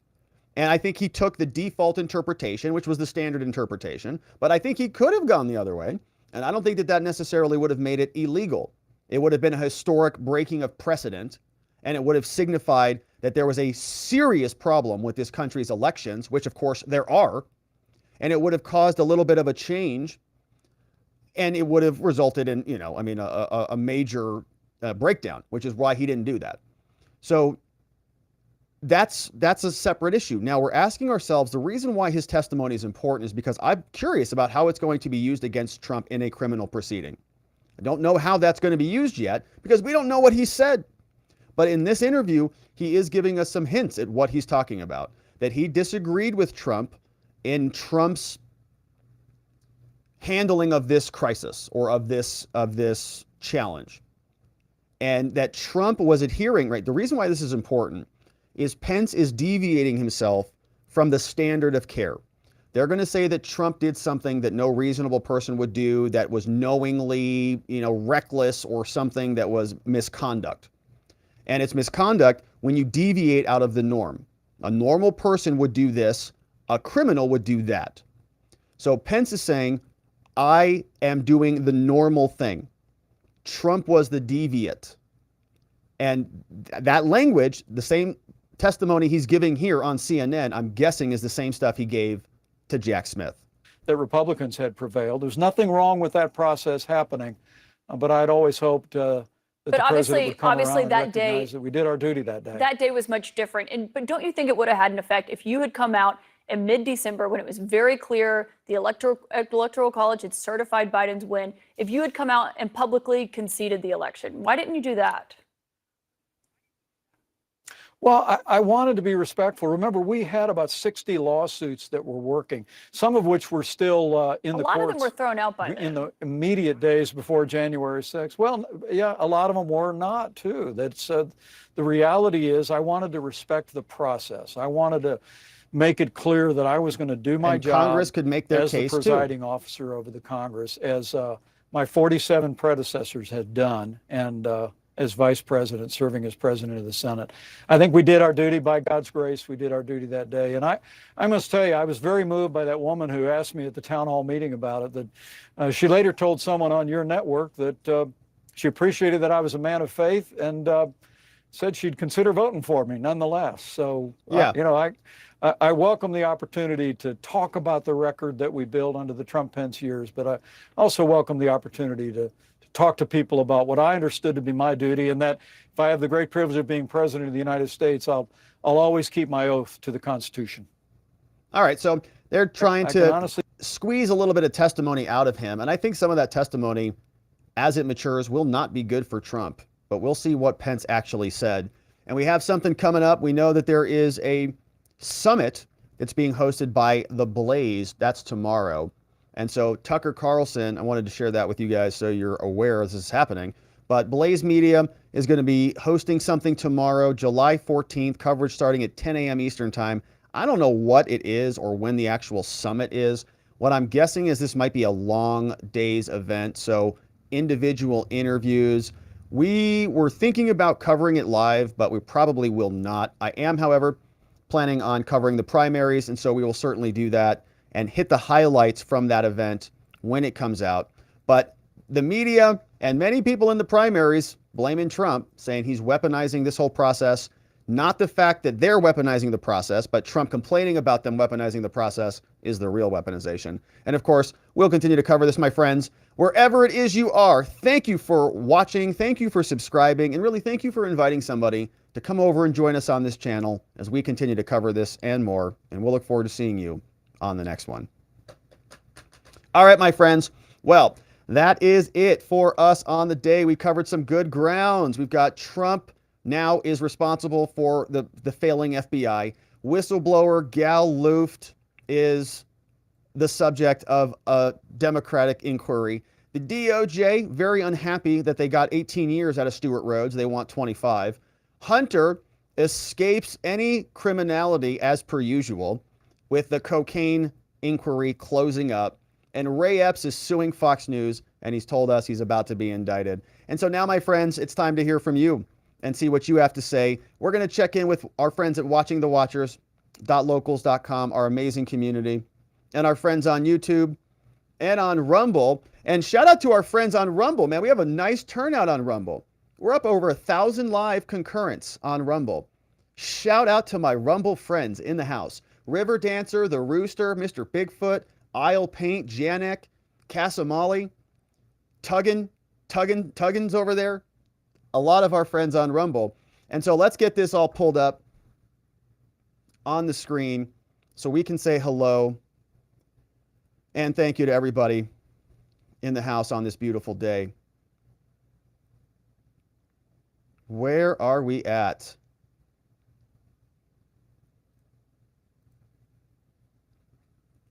And I think he took the default interpretation, which was the standard interpretation, but I think he could have gone the other way. And I don't think that that necessarily would have made it illegal. It would have been a historic breaking of precedent, and it would have signified that there was a serious problem with this country's elections, which of course there are, and it would have caused a little bit of a change, and it would have resulted in, a major breakdown, which is why he didn't do that. So that's a separate issue. Now we're asking ourselves, the reason why his testimony is important is because I'm curious about how it's going to be used against Trump in a criminal proceeding. I don't know how that's going to be used yet because we don't know what he said. But in this interview, he is giving us some hints at what he's talking about, that he disagreed with Trump in Trump's handling of this crisis or of this challenge. And that Trump was adhering, right? The reason why this is important is Pence is deviating himself from the standard of care. They're going to say that Trump did something that no reasonable person would do, that was knowingly, reckless, or something that was misconduct. And it's misconduct when you deviate out of the norm. A normal person would do this A criminal would do that. So Pence is saying, I am doing the normal thing. Trump was the deviant. And that language, the same testimony he's giving here on CNN, I'm guessing is the same stuff he gave to Jack Smith. That Republicans had prevailed. There's nothing wrong with that process happening, but I'd always hoped that the president would come around and recognize that we did our duty that day. That day was much different. But don't you think it would have had an effect if you had come out in mid-December when it was very clear the Electoral College had certified Biden's win, if you had come out and publicly conceded the election? Why didn't you do that? Well, I wanted to be respectful. Remember, we had about 60 lawsuits that were working, some of which were still in the courts. A lot of them were thrown out by in the immediate days before January 6th. Well, yeah, a lot of them were not, too. That's the reality is I wanted to respect the process. I wanted to make it clear that I was going to do my job Congress could make their as the case presiding officer over the Congress, as my 47 predecessors had done, and as vice president, serving as president of the Senate. I think we did our duty by God's grace. We did our duty that day. And I must tell you, I was very moved by that woman who asked me at the town hall meeting about it, that she later told someone on your network that she appreciated that I was a man of faith and said she'd consider voting for me nonetheless. So, yeah. I welcome the opportunity to talk about the record that we built under the Trump-Pence years, but I also welcome the opportunity to talk to people about what I understood to be my duty, and that if I have the great privilege of being president of the United States, I'll always keep my oath to the Constitution. All right, so they're trying to squeeze a little bit of testimony out of him, and I think some of that testimony, as it matures, will not be good for Trump, but we'll see what Pence actually said. And we have something coming up. We know that there is a summit that's being hosted by The Blaze. That's tomorrow. And so Tucker Carlson, I wanted to share that with you guys so you're aware this is happening. But Blaze Media is going to be hosting something tomorrow, July 14th, coverage starting at 10 a.m. Eastern time. I don't know what it is or when the actual summit is. What I'm guessing is this might be a long day's event, so individual interviews. We were thinking about covering it live, but we probably will not. I am, however, planning on covering the primaries, and so we will certainly do that and hit the highlights from that event when it comes out. But the media and many people in the primaries blaming Trump, saying he's weaponizing this whole process. Not the fact that they're weaponizing the process, but Trump complaining about them weaponizing the process is the real weaponization. And of course, we'll continue to cover this, my friends, wherever it is you are. Thank you for watching. Thank you for subscribing. And really, thank you for inviting somebody to come over and join us on this channel as we continue to cover this and more. And we'll look forward to seeing you on the next one. All right, my friends. Well, that is it for us on the day. We covered some good grounds. We've got Trump now is responsible for the failing FBI. Whistleblower Gal Luft is the subject of a Democratic inquiry. The DOJ, very unhappy that they got 18 years out of Stewart Rhodes. They want 25. Hunter escapes any criminality as per usual, with the cocaine inquiry closing up. And Ray Epps is suing Fox News, and he's told us he's about to be indicted. And so now, my friends, it's time to hear from you and see what you have to say. We're going to check in with our friends at watchingthewatchers.locals.com, our amazing community, and our friends on YouTube and on Rumble. And shout out to our friends on Rumble, man. We have a nice turnout on Rumble. We're up over 1,000 live concurrents on Rumble. Shout out to my Rumble friends in the house. River Dancer, The Rooster, Mr. Bigfoot, Isle Paint, Janek, Casamali, Tuggin's over there. A lot of our friends on Rumble. And so let's get this all pulled up on the screen so we can say hello and thank you to everybody in the house on this beautiful day. Where are we at?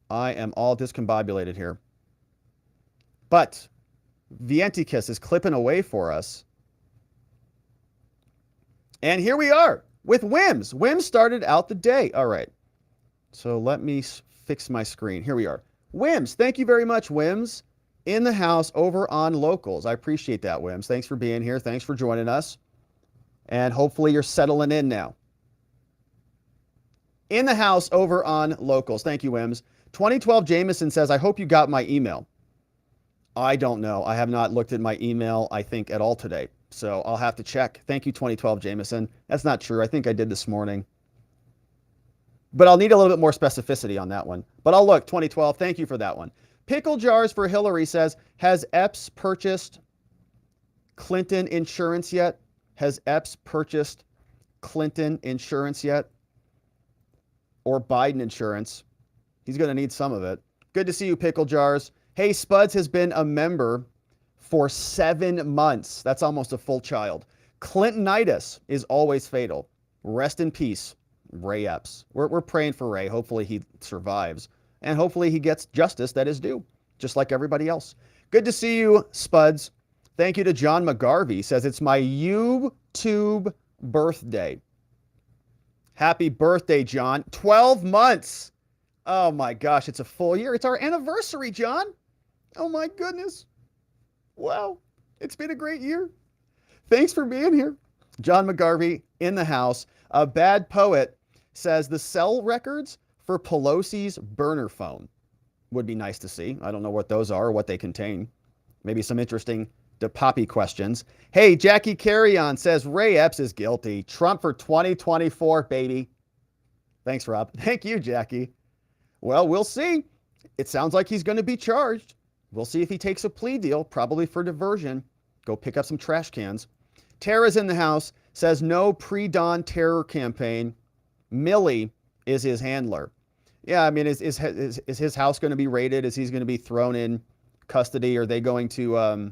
I am all discombobulated here. But Vienticus is clipping away for us. And here we are with Wims. Wims started out the day. All right. So let me fix my screen. Here we are. Wims, thank you very much, Wims, in the house over on Locals. I appreciate that, Wims. Thanks for being here. Thanks for joining us. And hopefully you're settling in now. in the house over on Locals. Thank you, Wims. 2012 Jameson says, I hope you got my email. I don't know. I have not looked at my email, I think, at all today. So I'll have to check. Thank you, 2012 Jameson. That's not true. I think I did this morning. But I'll need a little bit more specificity on that one. But I'll look, 2012. Thank you for that one. Pickle Jars for Hillary says, has Epps purchased Clinton insurance yet? Has Epps purchased Clinton insurance yet? Or Biden insurance? He's going to need some of it. Good to see you, Pickle Jars. Hey, Spuds has been a member for 7 months. That's almost a full child. Clintonitis is always fatal. Rest in peace, Ray Epps. We're praying for Ray. Hopefully he survives. And hopefully he gets justice that is due, just like everybody else. Good to see you, Spuds. Thank you to John McGarvey. Says, it's my YouTube birthday. Happy birthday, John. 12 months. Oh my gosh, it's a full year. It's our anniversary, John. Oh my goodness. Wow. It's been a great year. Thanks for being here. John McGarvey in the house. A bad poet says the cell records for Pelosi's burner phone would be nice to see. I don't know what those are or what they contain. Maybe some interesting DUPED questions. Hey, Jackie Carrion says Ray Epps is guilty. Trump for 2024, baby. Thanks, Rob. Thank you, Jackie. Well, we'll see. It sounds like he's going to be charged. We'll see if he takes a plea deal, probably for diversion. Go pick up some trash cans. Tara's in the house, says no pre-dawn terror campaign. Millie is his handler. Yeah, I mean, is his house going to be raided? Is he going to be thrown in custody? Are they going to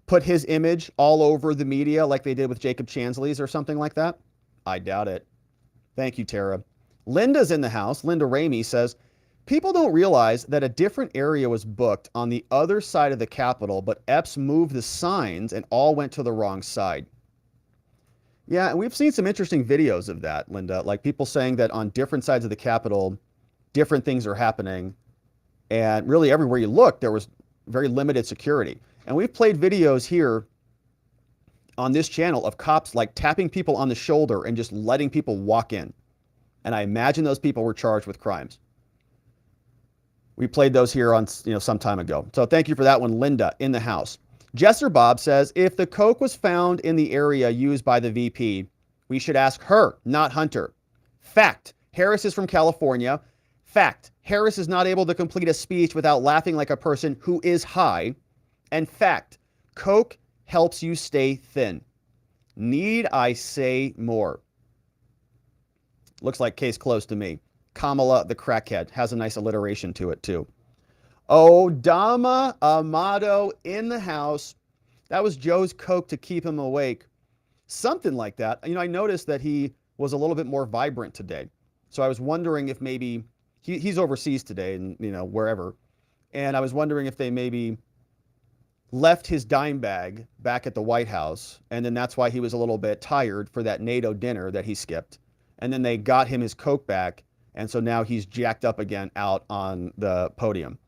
put his image all over the media like they did with Jacob Chansley's or something like that? I doubt it. Thank you, Tara. Linda's in the house. Linda Ramey says, people don't realize that a different area was booked on the other side of the Capitol, but Epps moved the signs and all went to the wrong side. Yeah, and we've seen some interesting videos of that, Linda, like people saying that on different sides of the Capitol, different things are happening. And really everywhere you look, there was very limited security. And we've played videos here on this channel of cops like tapping people on the shoulder and just letting people walk in. And I imagine those people were charged with crimes. We played those here on, some time ago. So thank you for that one, Linda, in the house. Jesser Bob says, if the coke was found in the area used by the VP, we should ask her, not Hunter. Fact, Harris is from California. Fact, Harris is not able to complete a speech without laughing like a person who is high. And fact, coke helps you stay thin. Need I say more? Looks like case closed to me. Kamala the crackhead has a nice alliteration to it too. Odama Amato in the house. That was Joe's coke to keep him awake. Something like that. I noticed that he was a little bit more vibrant today. So I was wondering if maybe he's overseas today and wherever. And I was wondering if they maybe left his dime bag back at the White House. And then that's why he was a little bit tired for that NATO dinner that he skipped. And then they got him his coke back. And so now he's jacked up again out on the podium,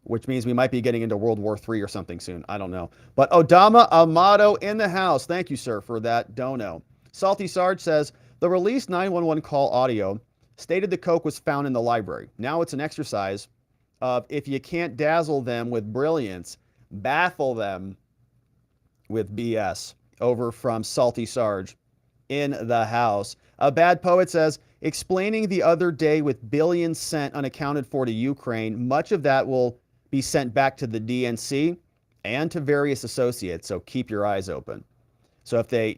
which means we might be getting into World War III or something soon. I don't know. But Odama Amato in the house. Thank you, sir, for that dono. Salty Sarge says, the released 911 call audio stated the coke was found in the library. Now it's an exercise of if you can't dazzle them with brilliance, baffle them with BS. Over from Salty Sarge in the house. A bad poet says, explaining the other day with billions sent unaccounted for to Ukraine, much of that will be sent back to the DNC and to various associates. So keep your eyes open. So if they,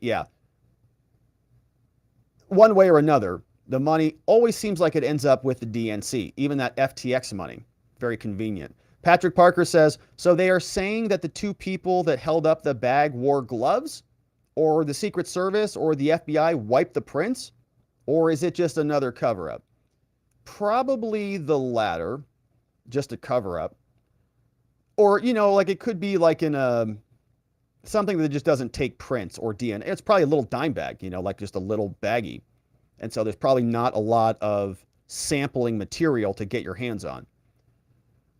one way or another, the money always seems like it ends up with the DNC, even that FTX money. Very convenient. Patrick Parker says, so they are saying that the two people that held up the bag wore gloves, or the Secret Service or the FBI wiped the prints? Or is it just another cover-up? Probably the latter, just a cover-up. Or, like it could be like in something that just doesn't take prints or DNA. It's probably a little dime bag, like just a little baggie. And so there's probably not a lot of sampling material to get your hands on.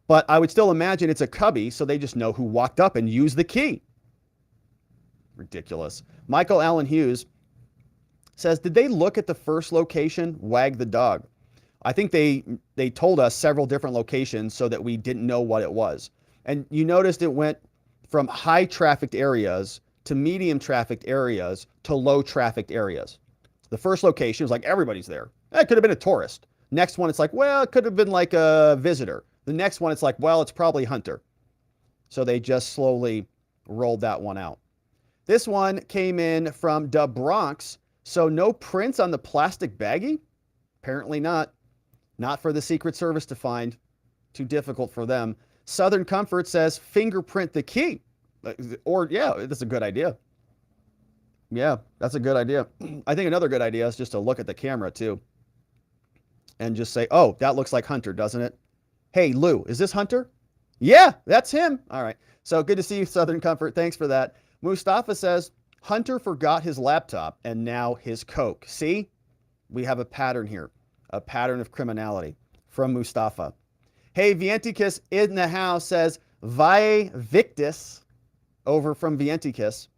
But I would still imagine it's a cubby, so they just know who walked up and used the key. Ridiculous. Michael Allen Hughes says, did they look at the first location? Wag the dog. I think they told us several different locations so that we didn't know what it was. And you noticed it went from high trafficked areas to medium trafficked areas to low trafficked areas. The first location was like, everybody's there. It could have been a tourist. Next one, it's like, well, it could have been like a visitor. The next one, it's like, well, it's probably Hunter. So they just slowly rolled that one out. This one came in from the Bronx. So no prints on the plastic baggie? Apparently not. Not for the Secret Service to find. Too difficult for them. Southern Comfort says fingerprint the key. Or, yeah, that's a good idea. Yeah, that's a good idea. I think another good idea is just to look at the camera, too. And just say, oh, that looks like Hunter, doesn't it? Hey, Lou, is this Hunter? Yeah, that's him. All right. So good to see you, Southern Comfort. Thanks for that. Mustafa says, Hunter forgot his laptop and now his Coke. See? We have a pattern here. A pattern of criminality from Mustafa. Hey, Vienticus in the house says, Vae Victus, over from Vienticus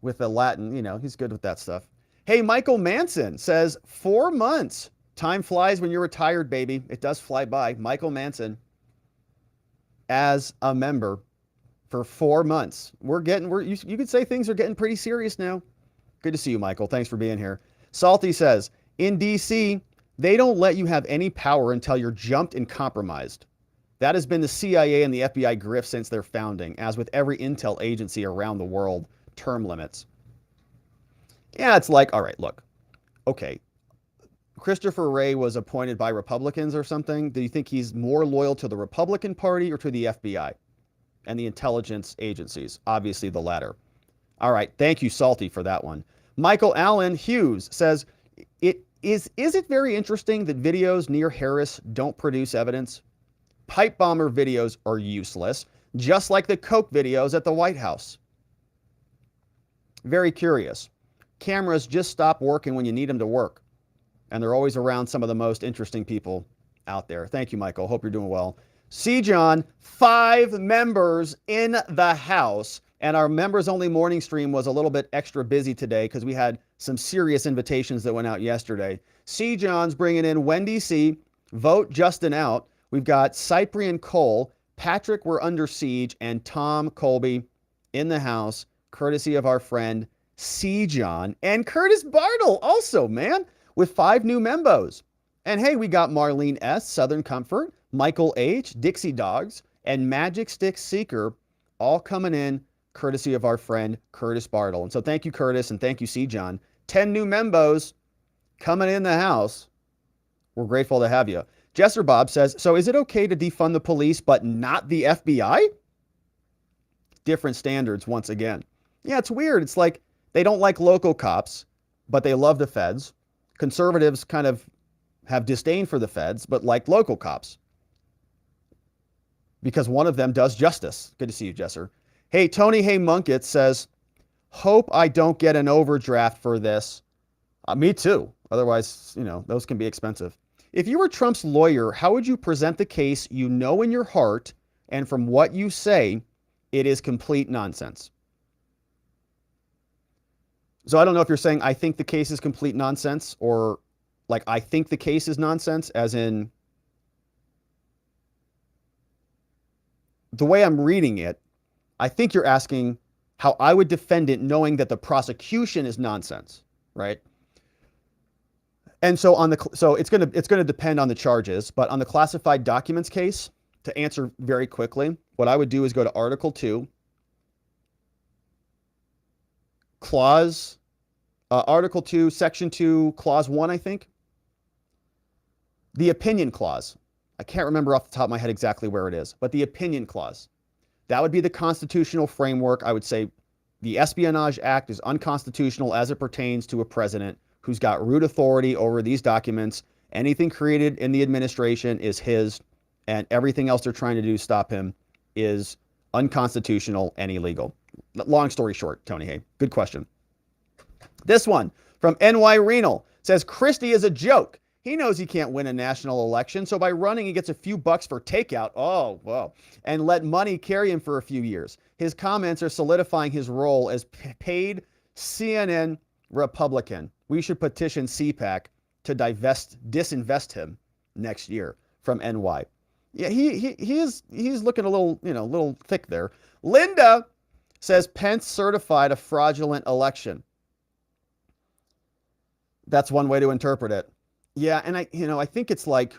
with the Latin. You know, he's good with that stuff. Hey, Michael Manson says, 4 months. Time flies when you're retired, baby. It does fly by. Michael Manson as a member for 4 months. You could say things are getting pretty serious now. Good to see you, Michael. Thanks for being here. Salty says, in DC, they don't let you have any power until you're jumped and compromised. That has been the CIA and the FBI grift since their founding, as with every intel agency around the world. Term limits. Yeah, it's like, all right, look. Okay. Christopher Wray was appointed by Republicans or something. Do you think he's more loyal to the Republican Party or to the FBI and the intelligence agencies? Obviously the latter. All right. Thank you, Salty, for that one. Michael Allen Hughes says, is it very interesting that videos near Harris don't produce evidence? Pipe bomber videos are useless, just like the Coke videos at the White House. Very curious. Cameras just stop working when you need them to work. And they're always around some of the most interesting people out there. Thank you, Michael. Hope you're doing well. C. John, 5 members in the house. And our members-only morning stream was a little bit extra busy today because we had some serious invitations that went out yesterday. C. John's bringing in Wendy C., Vote Justin Out. We've got Cyprian Cole, Patrick We're Under Siege, and Tom Colby in the house, courtesy of our friend C. John. And Curtis Bartle also, man, with 5 new membos. And hey, we got Marlene S., Southern Comfort, Michael H., Dixie Dogs, and Magic Stick Seeker all coming in courtesy of our friend Curtis Bartle. And so thank you, Curtis, and thank you, C. John. 10 new membos coming in the house. We're grateful to have you. Jesser Bob says, so is it okay to defund the police but not the FBI? Different standards once again. Yeah, it's weird. It's like they don't like local cops, but they love the feds. Conservatives kind of have disdain for the feds, but like local cops. Because one of them does justice. Good to see you, Jesser. Hey, Tony Hay Munkett says, hope I don't get an overdraft for this. Me too. Otherwise, you know, those can be expensive. If you were Trump's lawyer, how would you present the case you know in your heart, and from what you say, it is complete nonsense? So I don't know if you're saying, I think the case is complete nonsense, or like, I think the case is nonsense, as in, the way I'm reading it, I think you're asking how I would defend it knowing that the prosecution is nonsense, right? And so it's going to depend on the charges, but on the classified documents case, to answer very quickly, what I would do is go to Article 2, Article 2, Section 2, Clause 1, I think. The opinion clause. I can't remember off the top of my head exactly where it is, but the opinion clause. That would be the constitutional framework. I would say the Espionage Act is unconstitutional as it pertains to a president who's got root authority over these documents. Anything created in the administration is his, and everything else they're trying to do to stop him is unconstitutional and illegal. Long story short, Tony Hay, good question. This one from NY Renal says, Christie is a joke. He knows he can't win a national election, so by running, he gets a few bucks for takeout. Oh, whoa. And let money carry him for a few years. His comments are solidifying his role as paid CNN Republican. We should petition CPAC to disinvest him next year from NY. Yeah, he's looking a little thick there. Linda says Pence certified a fraudulent election. That's one way to interpret it. Yeah, and I think it's like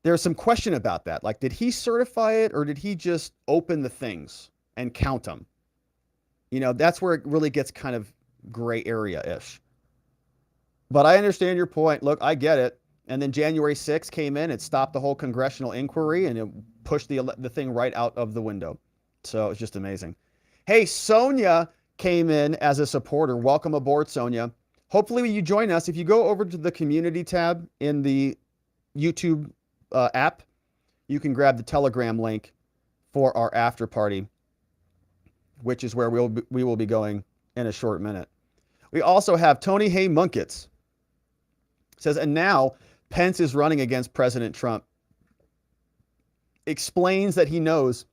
there's some question about that. Like, did he certify it or did he just open the things and count them? That's where it really gets kind of gray area-ish. But I understand your point. Look, I get it. And then January 6th came in, it stopped the whole congressional inquiry, and it pushed the thing right out of the window. So it's just amazing. Hey, Sonia came in as a supporter. Welcome aboard, Sonia. Hopefully you join us. If you go over to the community tab in the YouTube app, you can grab the Telegram link for our after party, which is where we will be going in a short minute. We also have Tony Hay Munkets. Says, and now Pence is running against President Trump. Explains that he knows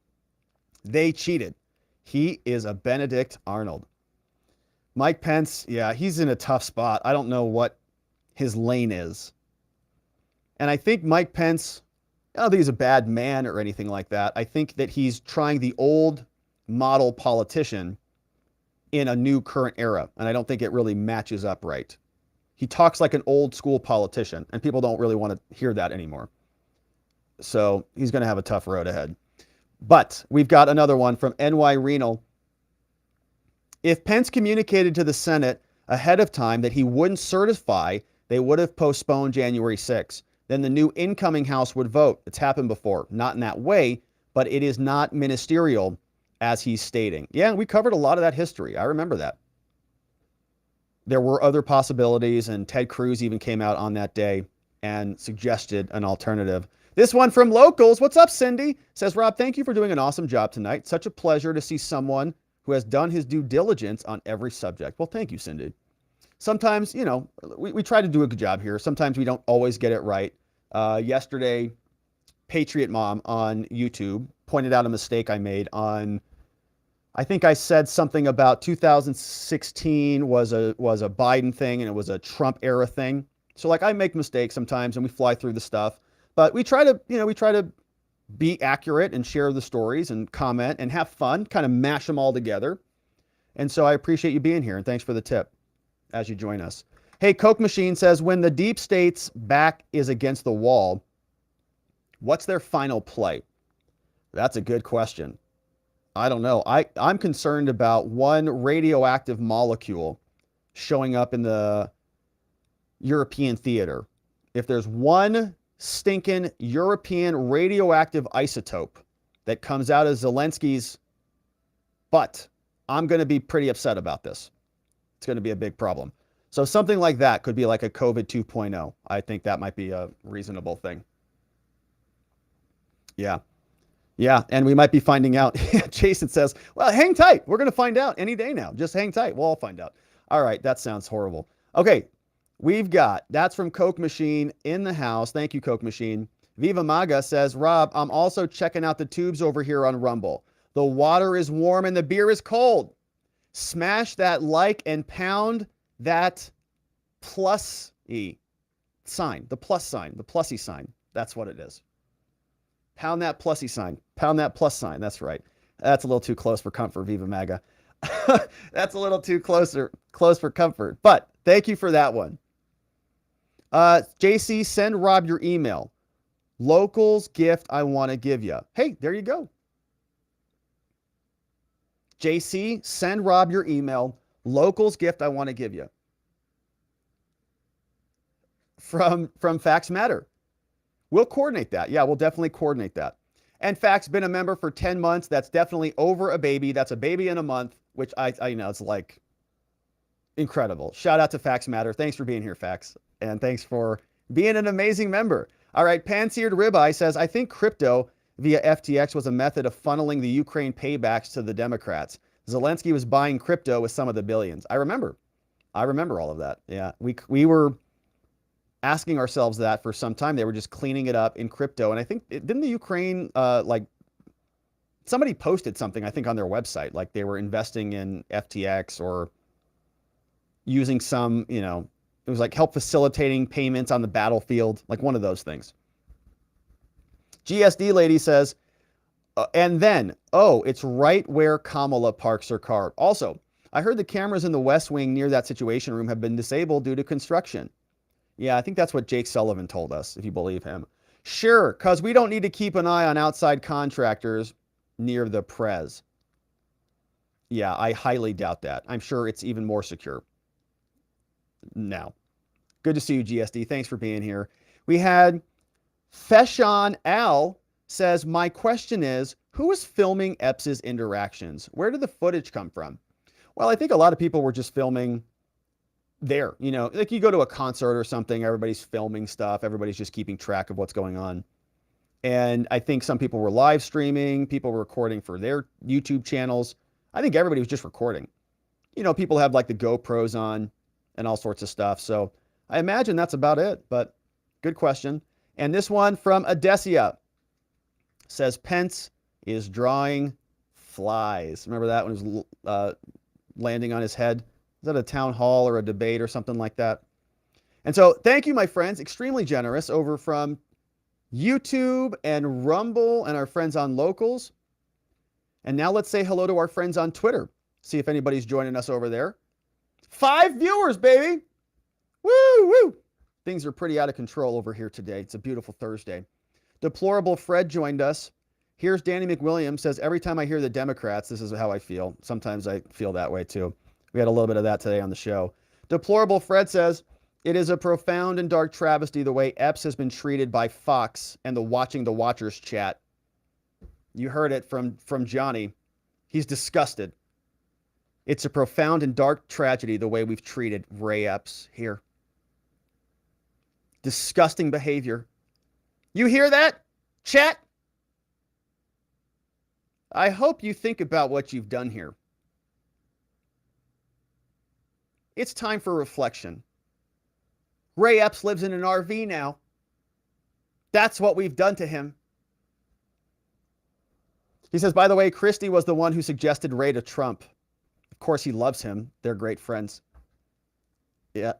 they cheated. He is a Benedict Arnold. Mike Pence, yeah, he's in a tough spot. I don't know what his lane is. And I think Mike Pence, I don't think he's a bad man or anything like that. I think that he's trying the old model politician in a new current era. And I don't think it really matches up right. He talks like an old school politician, and people don't really want to hear that anymore. So he's going to have a tough road ahead. But we've got another one from NY Renal. If Pence communicated to the Senate ahead of time that he wouldn't certify, they would have postponed January 6th. Then the new incoming House would vote. It's happened before. Not in that way, but it is not ministerial, as he's stating. Yeah, we covered a lot of that history. I remember that. There were other possibilities, and Ted Cruz even came out on that day and suggested an alternative. This one from Locals. What's up, Cindy? Says, Rob, thank you for doing an awesome job tonight. Such a pleasure to see someone who has done his due diligence on every subject. Well, thank you, Cindy. Sometimes, we try to do a good job here. Sometimes we don't always get it right. Yesterday, Patriot Mom on YouTube pointed out a mistake I made on, I think I said something about 2016 was a Biden thing and it was a Trump era thing. So like I make mistakes sometimes and we fly through the stuff, but we try to be accurate and share the stories and comment and have fun, kind of mash them all together. And so I appreciate you being here and thanks for the tip as you join us. Hey, Coke Machine says, when the deep state's back is against the wall, what's their final play? That's a good question. I don't know. I'm concerned about one radioactive molecule showing up in the European theater. If there's one stinking European radioactive isotope that comes out of Zelensky's butt, I'm going to be pretty upset about this. It's going to be a big problem. So something like that could be like a COVID 2.0. I think that might be a reasonable thing. Yeah. Yeah, and we might be finding out. Jason says, well, hang tight. We're going to find out any day now. Just hang tight. We'll all find out. All right, that sounds horrible. Okay, that's from Coke Machine in the house. Thank you, Coke Machine. Viva Maga says, Rob, I'm also checking out the tubes over here on Rumble. The water is warm and the beer is cold. Smash that like and pound that plus-y sign, the plus sign, the plussy sign. That's what it is. Pound that plussy sign. Pound that plus sign. That's right. That's a little too close for comfort, Viva Maga. That's a little too close for comfort. But thank you for that one. JC, send Rob your email. Locals gift I want to give you. Hey, there you go. JC, send Rob your email. Locals gift I want to give you. From Facts Matter. We'll coordinate that. Yeah, we'll definitely coordinate that. And Fact's been a member for 10 months. That's definitely over a baby. That's a baby in a month, which I know it's like incredible. Shout out to Facts Matter. Thanks for being here, Facts. And thanks for being an amazing member. All right, Pan-Seared Ribeye says, I think crypto via FTX was a method of funneling the Ukraine paybacks to the Democrats. Zelensky was buying crypto with some of the billions. I remember all of that. Yeah, we were asking ourselves that for some time. They were just cleaning it up in crypto. And I think, didn't the Ukraine, somebody posted something, I think, on their website, like they were investing in FTX or using some, it was like help facilitating payments on the battlefield, like one of those things. GSD lady says, and then, it's right where Kamala parks her car. Also, I heard the cameras in the West Wing near that Situation Room have been disabled due to construction. Yeah, I think that's what Jake Sullivan told us, if you believe him. Sure, because we don't need to keep an eye on outside contractors near the Prez. Yeah, I highly doubt that. I'm sure it's even more secure. Now, good to see you, GSD. Thanks for being here. We had Feshan Al says, my question is, who is filming Epps's interactions? Where did the footage come from? Well, I think a lot of people were just filming there. Like you go to a concert or something, everybody's filming stuff. Everybody's just keeping track of what's going on. And I think some people were live streaming, people were recording for their YouTube channels. I think everybody was just recording. People have like the GoPros on and all sorts of stuff. So I imagine that's about it, but good question. And this one from Adesia says Pence is drawing flies. Remember that when it was landing on his head? Is that a town hall or a debate or something like that? And so thank you, my friends. Extremely generous over from YouTube and Rumble and our friends on Locals. And now let's say hello to our friends on Twitter. See if anybody's joining us over there. 5 viewers, baby. Woo, woo. Things are pretty out of control over here today. It's a beautiful Thursday. Deplorable Fred joined us. Here's Danny McWilliams, says, every time I hear the Democrats, this is how I feel. Sometimes I feel that way too. We had a little bit of that today on the show. Deplorable Fred says, it is a profound and dark travesty the way Epps has been treated by Fox and the Watching the Watchers chat. You heard it from Johnny. He's disgusted. It's a profound and dark tragedy the way we've treated Ray Epps here. Disgusting behavior. You hear that, chat? I hope you think about what you've done here. It's time for reflection. Ray Epps lives in an RV now. That's what we've done to him. He says, by the way, Christie was the one who suggested Ray to Trump. Of course, he loves him. They're great friends. Yeah.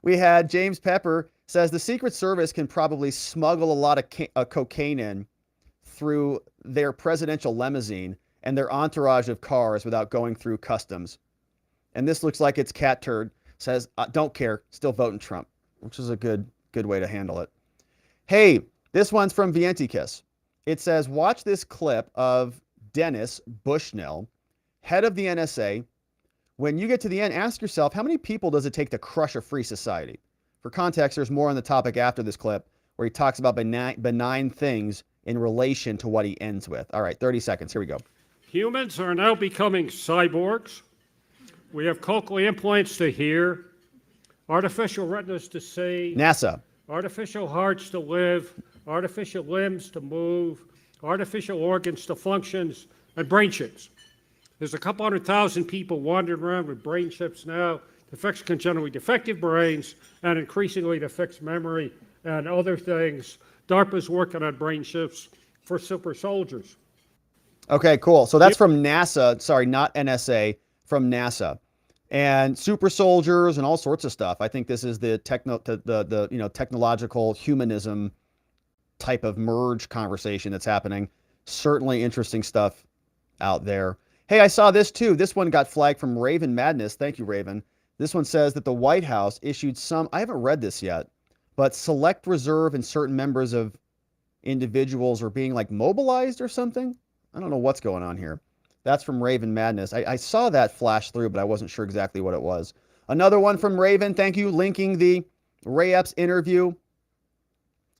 We had James Pepper says the Secret Service can probably smuggle a lot of cocaine in through their presidential limousine and their entourage of cars without going through customs. And this looks like it's Cat Turd says, don't care, still voting Trump, which is a good way to handle it. Hey, this one's from Vientikis. It says, watch this clip of Dennis Bushnell, head of the NSA. When you get to the end, ask yourself, how many people does it take to crush a free society? For context, there's more on the topic after this clip where he talks about benign things in relation to what he ends with. All right, 30 seconds. Here we go. Humans are now becoming cyborgs. We have cochlear implants to hear, artificial retinas to see, NASA, artificial hearts to live, artificial limbs to move, artificial organs to functions, and brain chips. There's a couple 100,000 people wandering around with brain chips now to fix congenitally defective brains and increasingly to fix memory and other things. DARPA's working on brain chips for super soldiers. Okay, cool. So that's from NASA. Sorry, not NSA, from NASA. And super soldiers and all sorts of stuff. I think this is the technological humanism type of merge conversation that's happening. Certainly interesting stuff out there. Hey, I saw this too. This one got flagged from Raven Madness. Thank you, Raven. This one says that the White House issued some, I haven't read this yet, but select reserve and certain members of individuals are being like mobilized or something. I don't know what's going on here. That's from Raven Madness. I saw that flash through, but I wasn't sure exactly what it was. Another one from Raven. Thank you. Linking the Ray Epps interview.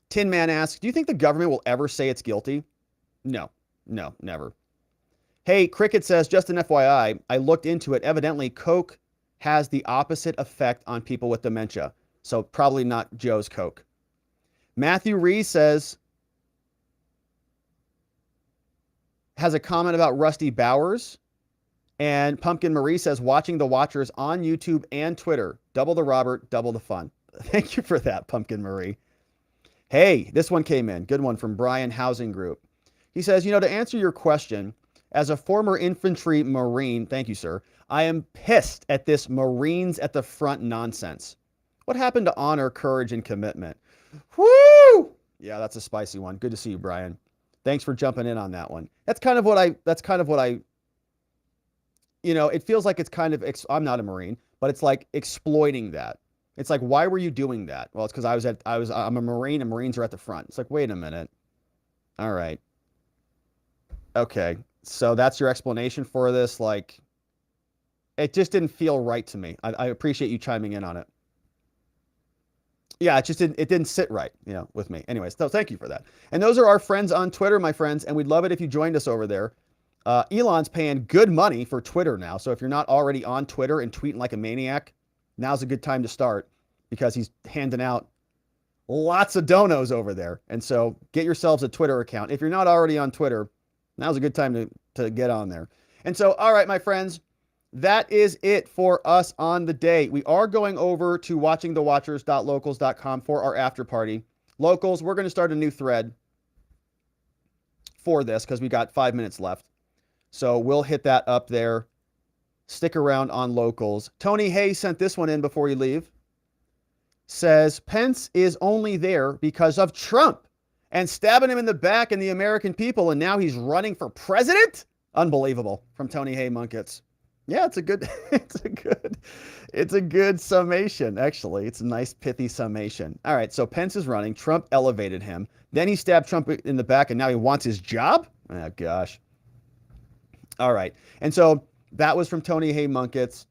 Tin Man asks, do you think the government will ever say it's guilty? No, never. Hey, Cricket says, just an FYI, I looked into it. Evidently, Coke has the opposite effect on people with dementia. So probably not Joe's Coke. Matthew Rees says, has a comment about Rusty Bowers. And Pumpkin Marie says, watching the Watchers on YouTube and Twitter. Double the Robert, double the fun. Thank you for that, Pumpkin Marie. Hey, this one came in. Good one from Brian Housing Group. He says, to answer your question, As a former infantry Marine, thank you, sir, I am pissed at this Marines at the front nonsense. What happened to honor, courage, and commitment? Woo! Yeah, that's a spicy one. Good to see you, Brian. Thanks for jumping in on that one. That's kind of what I, you know, it feels like it's kind of, I'm not a Marine, but it's like exploiting that. It's like, why were you doing that? Well, it's because I'm a Marine and Marines are at the front. It's like, wait a minute. All right. Okay. So that's your explanation for this. Like, it just didn't feel right to me. I appreciate you chiming in on it. Yeah, it didn't sit right, you know, with me. Anyways, so thank you for that. And those are our friends on Twitter, my friends, and we'd love it if you joined us over there. Elon's paying good money for Twitter now, so if you're not already on Twitter and tweeting like a maniac, now's a good time to start because he's handing out lots of donos over there. And so get yourselves a Twitter account. If you're not already on Twitter, now's a good time to get on there. And so, all right, my friends, that is it for us on the day. We are going over to watchingthewatchers.locals.com for our after party. Locals, we're going to start a new thread for this because we got 5 minutes left. So we'll hit that up there. Stick around on Locals. Tony Hayes sent this one in before you leave. Says, Pence is only there because of Trump and stabbing him in the back and the American people, and now he's running for president? Unbelievable. From Tony Hay Munkets. Yeah, it's a good summation, actually. It's a nice, pithy summation. All right, so Pence is running. Trump elevated him. Then he stabbed Trump in the back, and now he wants his job? Oh, gosh. All right, and so that was from Tony Hay Munkets.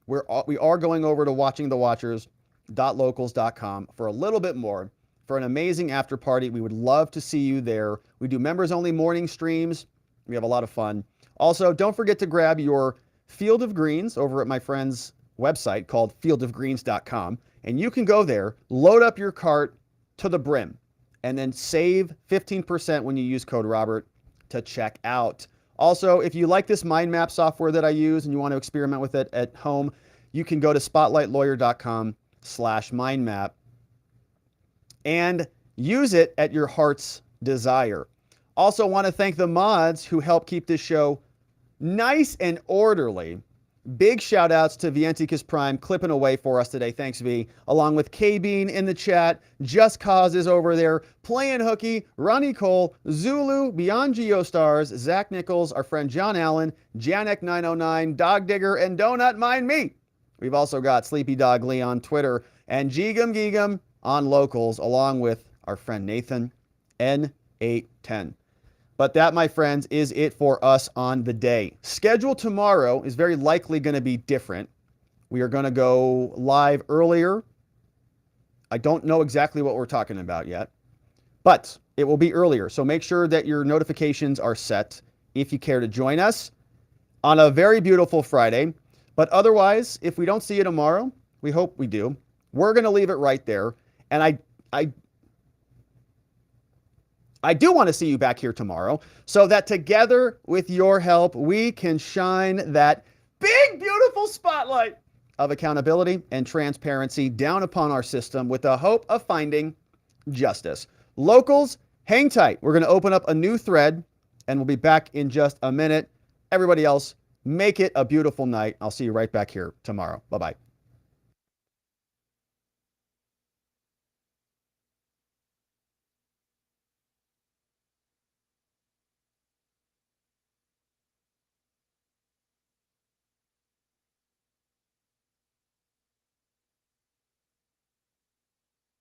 We are going over to watchingthewatchers.locals.com for a little bit more, for an amazing after party. We would love to see you there. We do members-only morning streams. We have a lot of fun. Also, don't forget to grab your Field of Greens over at my friend's website called fieldofgreens.com, and you can go there, load up your cart to the brim, and then save 15% when you use code Robert to check out. Also, if you like this mind map software that I use and you want to experiment with it at home, you can go to spotlightlawyer.com/mindmap and use it at your heart's desire. Also want to thank the mods who help keep this show nice and orderly. Big shout outs to Vienticus Prime clipping away for us today. Thanks, V. Along with K-Bean in the chat, Just Cause is over there, Playing Hooky, Ronnie Cole, Zulu, Beyond Geostars, Zach Nichols, our friend John Allen, Janek909, Dog Digger, and Donut Mind Me. We've also got Sleepy Dog Lee on Twitter and Geegum Geegum on Locals, along with our friend Nathan N810. But that, my friends, is it for us on the day. Schedule tomorrow is very likely going to be different. We are going to go live earlier. I don't know exactly what we're talking about yet, but it will be earlier. So make sure that your notifications are set if you care to join us on a very beautiful Friday. But otherwise, if we don't see you tomorrow, we hope we do, we're going to leave it right there. And I do want to see you back here tomorrow so that together with your help, we can shine that big, beautiful spotlight of accountability and transparency down upon our system with the hope of finding justice. Locals, hang tight. We're going to open up a new thread and we'll be back in just a minute. Everybody else, make it a beautiful night. I'll see you right back here tomorrow. Bye-bye.